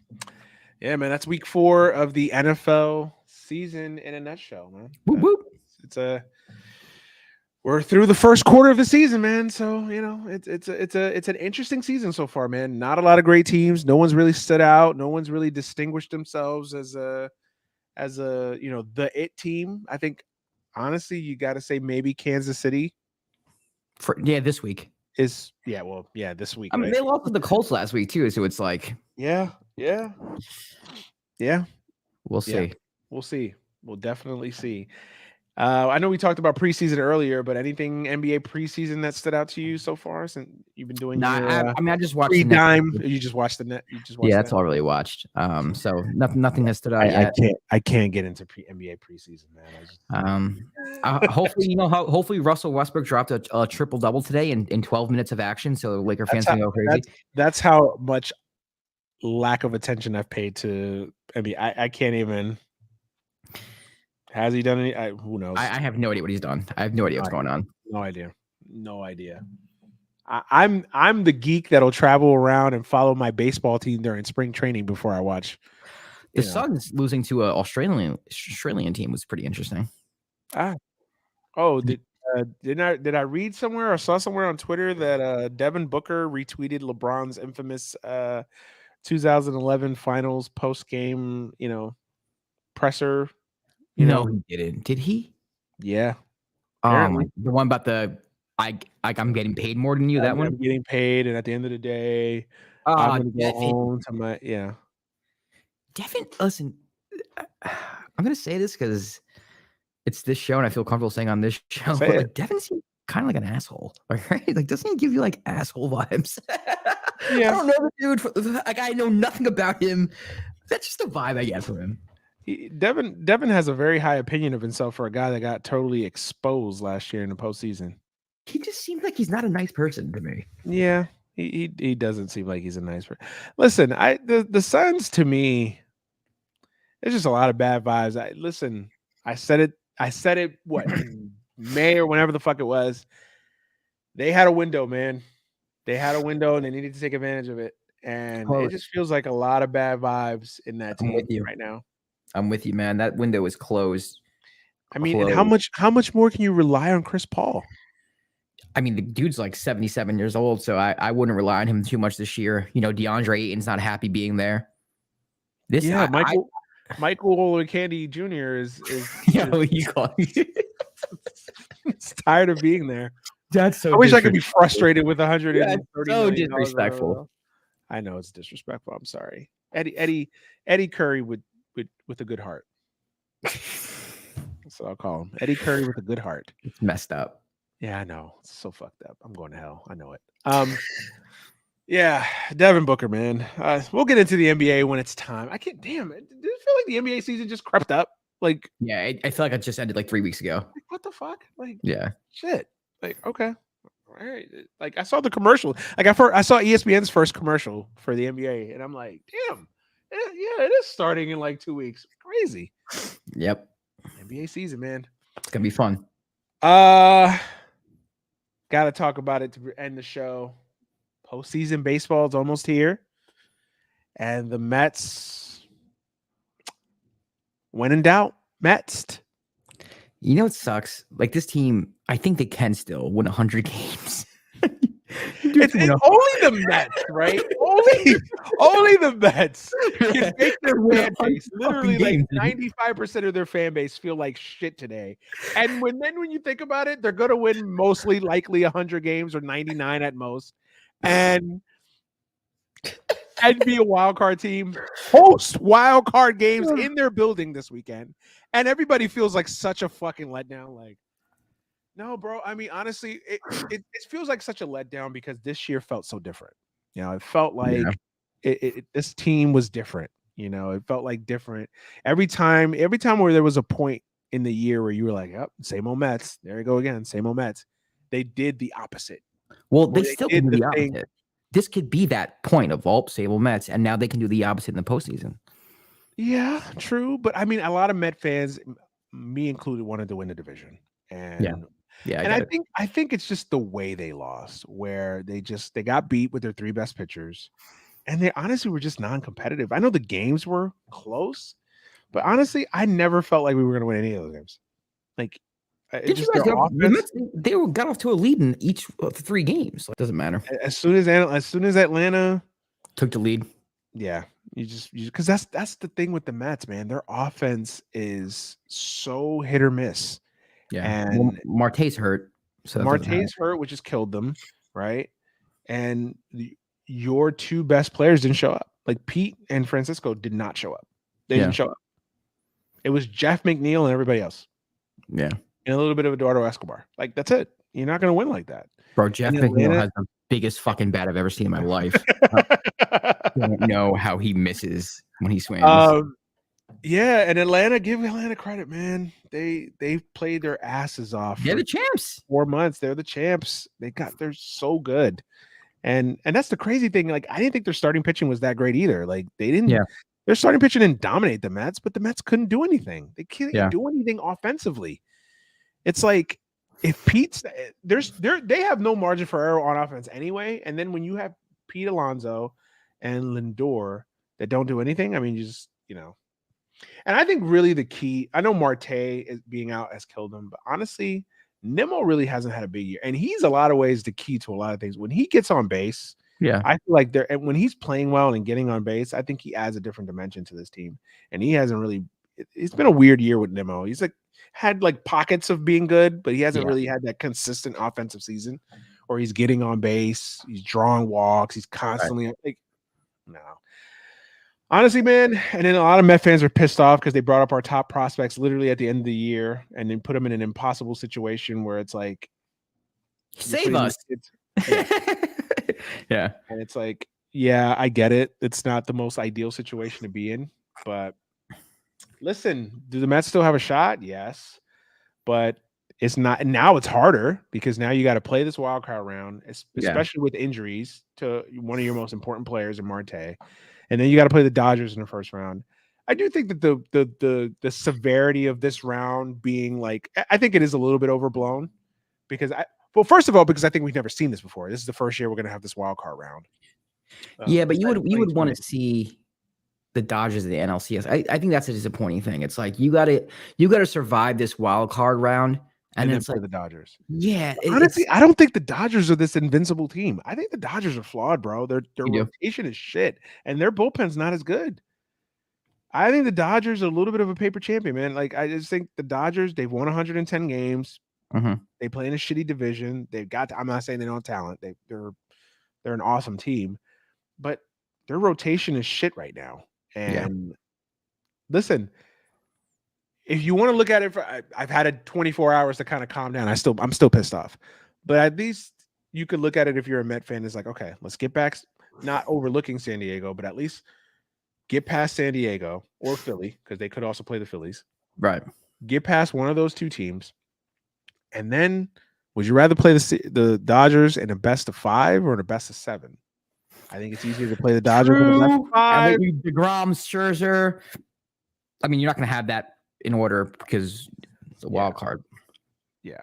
yeah, man, that's week 4 of the NFL season in a nutshell, man. Whoop, whoop. We're through the first quarter of the season, man. So, it's an interesting season so far, man. Not a lot of great teams. No one's really stood out. No one's really distinguished themselves as a the it team. I think honestly, you got to say maybe Kansas City. This week this week. I mean, right? they lost to the Colts last week too, so it's like yeah. We'll see. We'll see. We'll definitely see. I know we talked about preseason earlier, but anything NBA preseason that stood out to you so far since you've been doing Nah, your I mean, I just watched the net. pre-dime? You just watched the net. You just watched Yeah, that. that's all I really watched. So nothing has stood out yet. I can't get into NBA preseason, man. Hopefully, hopefully Russell Westbrook dropped a triple double today in 12 minutes of action, so Laker fans can go crazy. That's how much lack of attention I've paid to NBA. I can't even. Has he done any? Who knows? I have no idea what he's done. I have no idea what's going on. No idea. I'm the geek that'll travel around and follow my baseball team during spring training before I watch. The Suns losing to an Australian team was pretty interesting. Did I read somewhere or saw somewhere on Twitter that Devin Booker retweeted LeBron's infamous 2011 Finals post game, presser? No, he didn't. Did he? Yeah. The one about I'm getting paid more than you. That one. I'm getting paid, and at the end of the day, I'm gonna go home to my Devin, listen, I'm gonna say this because it's this show, and I feel comfortable saying on this show. But like, Devin seems kind of like an asshole, right? Like, doesn't he give you like asshole vibes? Yeah. I don't know the dude. Like, I know nothing about him. That's just the vibe I get from him. Devin has a very high opinion of himself for a guy that got totally exposed last year in the postseason. He just seems like he's not a nice person to me. Yeah, he doesn't seem like he's a nice person. Listen, the Suns, to me, there's just a lot of bad vibes. I said it what in May or whenever the fuck it was. They had a window, man. They had a window and they needed to take advantage of it. And it just feels like a lot of bad vibes in that team right now. I'm with you, man. That window is closed. I mean, and how much more can you rely on Chris Paul? I mean, the dude's like 77 years old, so I wouldn't rely on him too much this year. DeAndre Ayton's not happy being there. Michael Candy Jr. is you call it's tired of being there. That's so. I wish I could be frustrated with 130. So disrespectful. I know it's disrespectful. I'm sorry, Eddie Curry with a good heart. That's what I'll call him. Eddie Curry with a good heart. It's messed up. Yeah, I know. It's so fucked up. I'm going to hell. I know it. Yeah, Devin Booker, man. We'll get into the NBA when it's time. I can't. Damn it. Did it feel like the NBA season just crept up? Like, yeah, I feel like it just ended like 3 weeks ago. Like, what the fuck? Like, yeah, shit. Like, okay, all right. Like, I saw the commercial. Like, I saw ESPN's first commercial for the NBA, and I'm like, damn. Yeah, it is starting in like 2 weeks. Crazy. Yep. NBA season, man. It's gonna be fun. Got to talk about it to end the show. Postseason baseball is almost here, and the Mets, when in doubt, Mets. It sucks. Like, this team, I think they can still win 100 games. It's only the Mets, right? only the Mets can make their fan base. Literally, like 95% of their fan base feel like shit today. And when you think about it, they're gonna win mostly likely 100 games or 99 at most, and be a wild card team. Host wild card games in their building this weekend, and everybody feels like such a fucking letdown. Like, no, bro. I mean, honestly, it feels like such a letdown because this year felt so different. It felt like this team was different. It felt like different every time where there was a point in the year where you were like, "Yep, same old Mets. There you go again, same old Mets." They did the opposite. Well, they still can do the opposite. This could be that point of same old Mets, and now they can do the opposite in the postseason. Yeah, true. But I mean, a lot of Met fans, me included, wanted to win the division, and I think it's just the way they lost, where they got beat with their three best pitchers, and they honestly were just non-competitive. I know the games were close, but honestly, I never felt like we were going to win any of those games. Like, they got off to a lead in each of the 3 games. So it doesn't matter. As soon as Atlanta took the lead, yeah, you because that's the thing with the Mets, man. Their offense is so hit or miss. Yeah, and Marte's hurt. So Marte's hurt, which has killed them, right? And your 2 best players didn't show up. Like, Pete and Francisco did not show up. They didn't show up. It was Jeff McNeil and everybody else. Yeah. And a little bit of Eduardo Escobar. Like, that's it. You're not going to win like that. Bro, Jeff McNeil has the biggest fucking bat I've ever seen in my life. I don't know how he misses when he swings. Yeah, and Atlanta, give Atlanta credit, man. They've played their asses off. They're the champs. 4 months. They're the champs. They're so good. And that's the crazy thing. Like, I didn't think their starting pitching was that great either. Like, their starting pitching didn't dominate the Mets, but the Mets couldn't do anything. They can't do anything offensively. It's like, if Pete's they have no margin for error on offense anyway. And then when you have Pete Alonso and Lindor that don't do anything, I mean, you just, and I think really the key, I know Marte is being out has killed him, but honestly, Nimmo really hasn't had a big year. And he's a lot of ways the key to a lot of things. When he gets on base, I feel like and when he's playing well and getting on base, I think he adds a different dimension to this team. And he hasn't really, it's been a weird year with Nimmo. He's had pockets of being good, but he hasn't really had that consistent offensive season or he's getting on base, he's drawing walks, he's constantly no. Honestly, man, and then a lot of Met fans are pissed off because they brought up our top prospects literally at the end of the year and then put them in an impossible situation where it's like, save us. Yeah. And it's like, yeah, I get it. It's not the most ideal situation to be in, but listen, do the Mets still have a shot? Yes, but it's not. Now it's harder because now you got to play this wild card round, especially with injuries to one of your most important players in Marte, and then you got to play the Dodgers in the first round. I do think that the severity of this round being I think it is a little bit overblown because first of all, because I think we've never seen this before. This is the first year we're going to have this wild card round. Yeah, but you would want to see the Dodgers of the NLCS. I think that's a disappointing thing. It's like you gotta survive this wild card round, and then it's like the Dodgers. Yeah, honestly, I don't think the Dodgers are this invincible team. I think the Dodgers are flawed, bro. Their rotation is shit, and their bullpen's not as good. I think the Dodgers are a little bit of a paper champion, man. I just think the Dodgers, they've won 110 games. Mm-hmm. They play in a shitty division. I'm not saying they don't have talent. They're an awesome team, but their rotation is shit right now. And listen, if you want to look at it, I've had 24 hours to kind of calm down. I'm still pissed off, but at least you could look at it if you're a Met fan. It's like, okay, let's get back, not overlooking San Diego, but at least get past San Diego or Philly because they could also play the Phillies. Right. Get past one of those two teams, and then would you rather play the Dodgers in a best of 5 or in a best of 7? I think it's easier to play the Dodgers in a best of 5. DeGrom, Scherzer. I mean, you're not going to have that in order because it's a wild card. Yeah.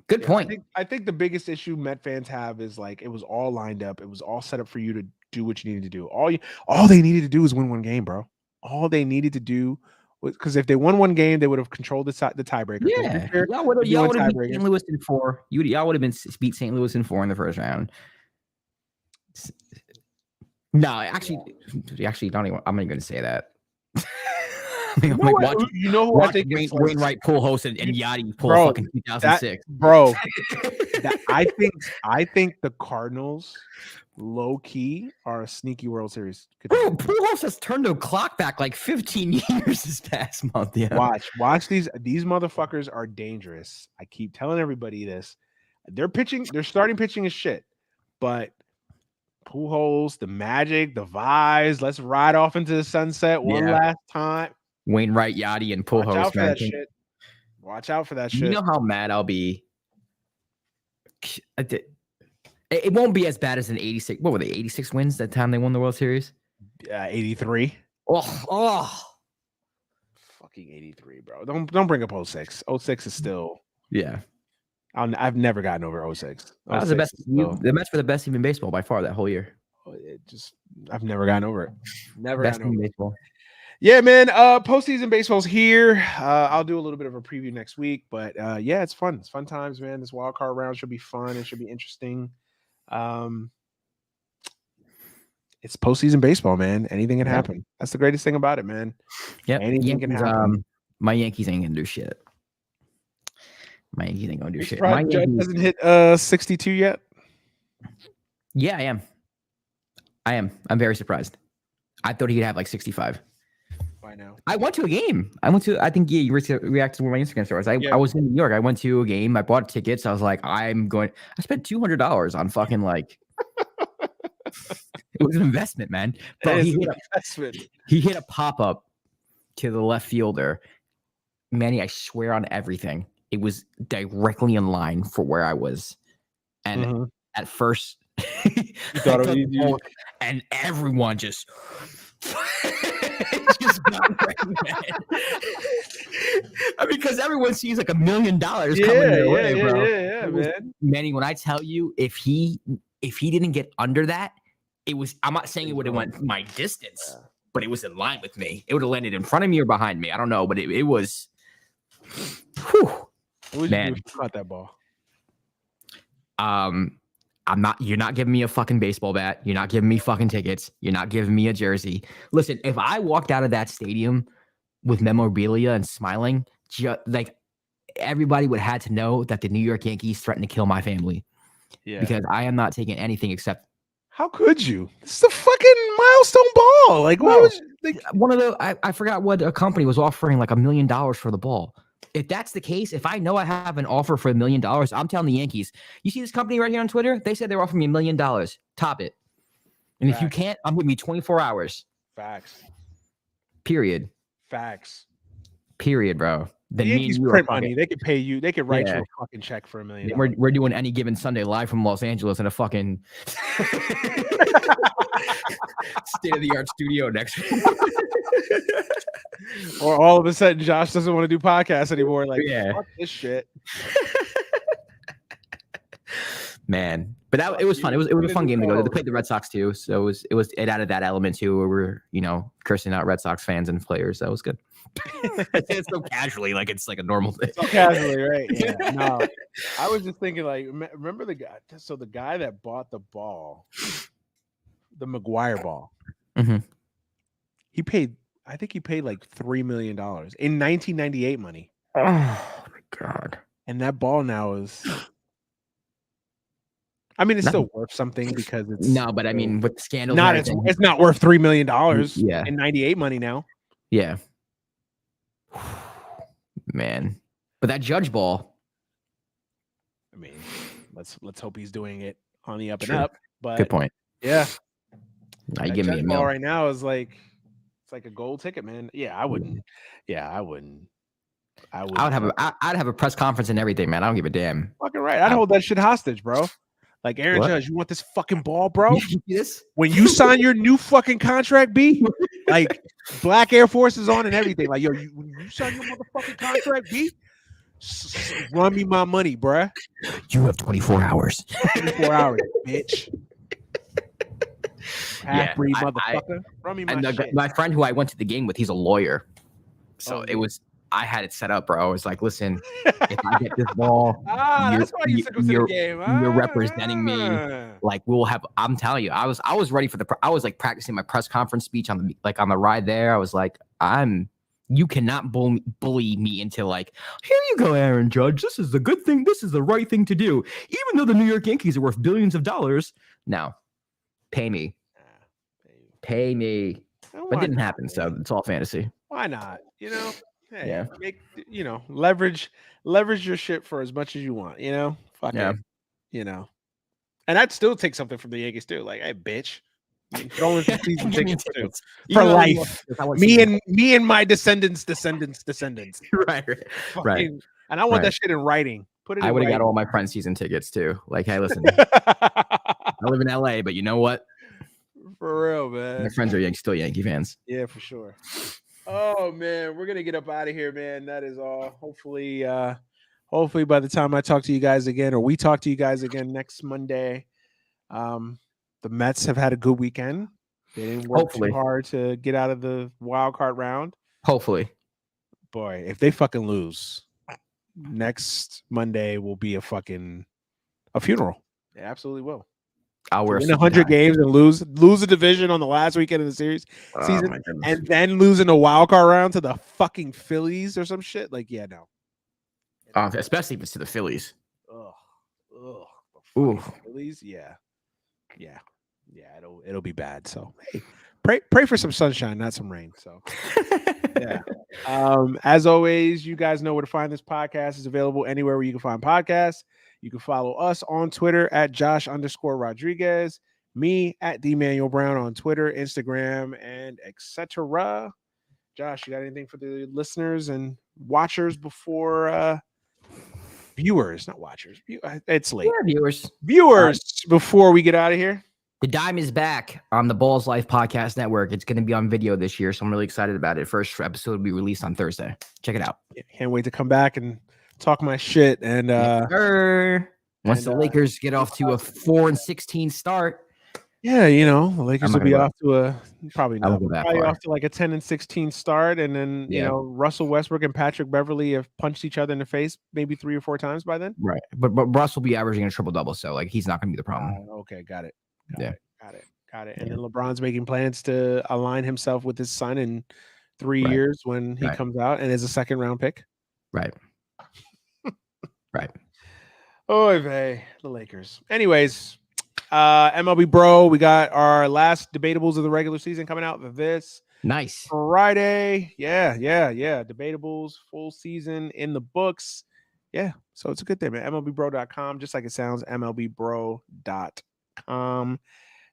Good point. I think the biggest issue Met fans have is it was all lined up. It was all set up for you to do what you needed to do. All they needed to do was win one game, bro. All they needed to do was because if they won one game, they would have controlled the tiebreaker. Yeah, y'all would have beat St. Louis in 4. Y'all would have beat St. Louis in 4 in the first round. No, actually, don't even. I'm not even going to say that. Who I think Wainwright, Pujols, and Yachty pull fucking 2006, bro. I think the Cardinals, low key, are a sneaky World Series. Bro, Pujols has turned the clock back 15 years this past month. Yeah, watch these motherfuckers are dangerous. I keep telling everybody this. Their starting pitching is shit, but Pujols, the magic, the vibes. Let's ride off into the sunset one last time. Wainwright, Yachty, and Pujols. Watch out for that shit. You know how mad I'll be. It won't be as bad as an 86. What were they? 86 wins that time they won the World Series? 83. Oh, fucking 83, bro. Don't bring up 06. 06 is still. Yeah. I've never gotten over 06. That was the best. The Mets were the best team in baseball by far that whole year. I've never gotten over it. Never best gotten over team in baseball. Yeah, man. Postseason baseball's here. I'll do a little bit of a preview next week, but yeah, it's fun. It's fun times, man. This wild card round should be fun. It should be interesting. It's postseason baseball, man. Anything can happen. That's the greatest thing about it, man. Yeah, anything can happen. My Yankees ain't gonna do shit. My Yankees ain't gonna do shit. My Judge hasn't hit 62 yet. Yeah, I am. I'm very surprised. I thought he'd have 65. Why now. I went to a game. I think you reacted to one of my Instagram stories. I was in New York. I went to a game. I bought tickets. I was like, I spent $200 on fucking like, it was an investment, man. Bro, he hit a pop-up to the left fielder. Manny, I swear on everything, it was directly in line for where I was. And at first, you thought it was and everyone just because everyone sees like $1 million coming their way, bro. Yeah, man. Manny, when I tell you, if he didn't get under that, I'm not saying it would have went my distance, but it was in line with me. It would have landed in front of me or behind me. I don't know, but it was. Whew, man, you caught that ball. You're not giving me a fucking baseball bat. You're not giving me fucking tickets. You're not giving me a jersey. Listen, if I walked out of that stadium with memorabilia and smiling, like everybody would have had to know that the New York Yankees threatened to kill my family. Yeah. Because I am not taking anything except. How could you? It's the fucking milestone ball. Like, what was one of the? I forgot what a company was offering like $1 million for the ball. If that's the case, if I know I have an offer for $1 million, I'm telling the Yankees, you see this company right here on Twitter? They said they're offering me $1 million. Top it. And if you can't, I'm giving you 24 hours. Facts. Period. Facts. Period, bro. The Yankees print money. They could pay you. They could write you a fucking check for $1 million. We're doing Any Given Sunday live from Los Angeles in a fucking state-of-the-art studio next week. Or all of a sudden, Josh doesn't want to do podcasts anymore. Like, fuck this shit. Man, but it was fun. It was a fun game to go. They played the Red Sox too, so it added that element too, where we're cursing out Red Sox fans and players. That was good. It's so casually, like it's like a normal thing. So casually, right? Yeah. No, I was just thinking, like, remember the guy? So the guy that bought the ball, the McGuire ball, he paid. I think he paid like $3 million in 1998 money. Oh my god! And that ball now is. I mean, it's still worth something because it's but I mean, with the scandal, it's not worth $3 million. In 98 money now. Yeah, man. But that Judge ball. I mean, let's hope he's doing it on the up and up. But good point. Yeah, I give me a ball right now is like. It's like a gold ticket, man. Yeah, I wouldn't. Yeah, I wouldn't. I'd have a press conference and everything, man. I don't give a damn. Fucking right. I'd hold that shit hostage, bro. Like, Aaron Judge, you want this fucking ball, bro? When you sign your new fucking contract, B, like Black Air Force is on and everything. Like, yo, when you sign your motherfucking contract, B, run me my money, bruh. You have 24 hours. 24 hours, bitch. Half-breed motherfucker. Run me my shit. My friend who I went to the game with, he's a lawyer. So I had it set up, bro. I was like, listen, if I get this ball, you're representing me. Like, I'm telling you, I was ready for I was like practicing my press conference speech on the ride there. I was like, you cannot bully me into like, here you go, Aaron Judge. This is the good thing. This is the right thing to do. Even though the New York Yankees are worth billions of dollars. Now, pay me. Pay me. But it didn't happen, so it's all fantasy. Why not? Hey, leverage your shit for as much as you want, Fuck it. And I'd still take something from the Yankees too. Like, hey, bitch. Throwing some season tickets too. For life. Me and my descendants. Right. And I want that shit in writing. I would have got all my friends' season tickets too. Like, hey, listen. I live in LA, but you know what? For real, man. My friends are still Yankee fans. Yeah, for sure. Oh man, we're gonna get up out of here, man. That is all. Hopefully by the time I talk to you guys again, or we talk to you guys again next Monday, the Mets have had a good weekend. They didn't work too hard to get out of the wild card round. Hopefully. Boy, if they fucking lose, next Monday will be a funeral. They absolutely will. I'll wear 100 games and lose a division on the last weekend of the season, and then losing a wild card round to the fucking Phillies or some shit. Like, yeah, no. Especially if it's to the Phillies. Ooh, Phillies, yeah. It'll be bad. So, hey, pray for some sunshine, not some rain. So yeah. As always, you guys know where to find this podcast. It's available anywhere where you can find podcasts. You can follow us on Twitter at Josh_Rodriguez, me at DManuel Brown on Twitter, Instagram, and etc. Josh, you got anything for the listeners and watchers before viewers, not watchers. It's late. Yeah, Viewers before we get out of here. The Dime is back on the Balls Life Podcast Network. It's going to be on video this year, so I'm really excited about it. First episode will be released on Thursday. Check it out. Can't wait to come back and talk my shit. And once the Lakers get off to a 4-16 start, yeah, the Lakers will be off to probably off to like a 10-16 start, and then Russell Westbrook and Patrick Beverley have punched each other in the face maybe 3 or 4 times by then. Right, but Russ will be averaging a triple-double, so like he's not going to be the problem. Okay, got it. Got it. And then LeBron's making plans to align himself with his son in 3 years when he comes out and is a second-round pick. Right. Right. Oy vey, the Lakers. Anyways, MLB Bro, we got our last debatables of the regular season coming out this Friday. Yeah. Debatables, full season in the books. Yeah, so it's a good thing, man. MLBBro.com, just like it sounds, MLBBro.com.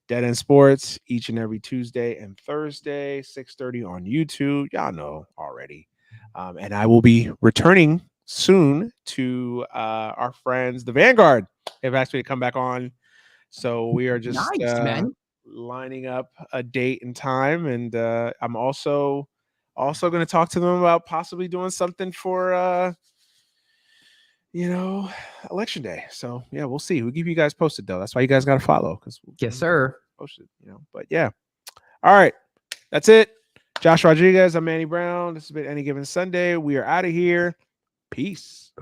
Dead End Sports each and every Tuesday and Thursday, 6:30 on YouTube. Y'all know already. And I will be returning soon to our friends, the Vanguard. They've asked me to come back on. So we are just lining up a date and time. And I'm also going to talk to them about possibly doing something for election day. So yeah, we'll see. We'll keep you guys posted though. That's why you guys got to follow. Yes, sir. Posted, but yeah. All right. That's it. Josh Rodriguez. I'm Manny Brown. This has been Any Given Sunday. We are out of here. Peace.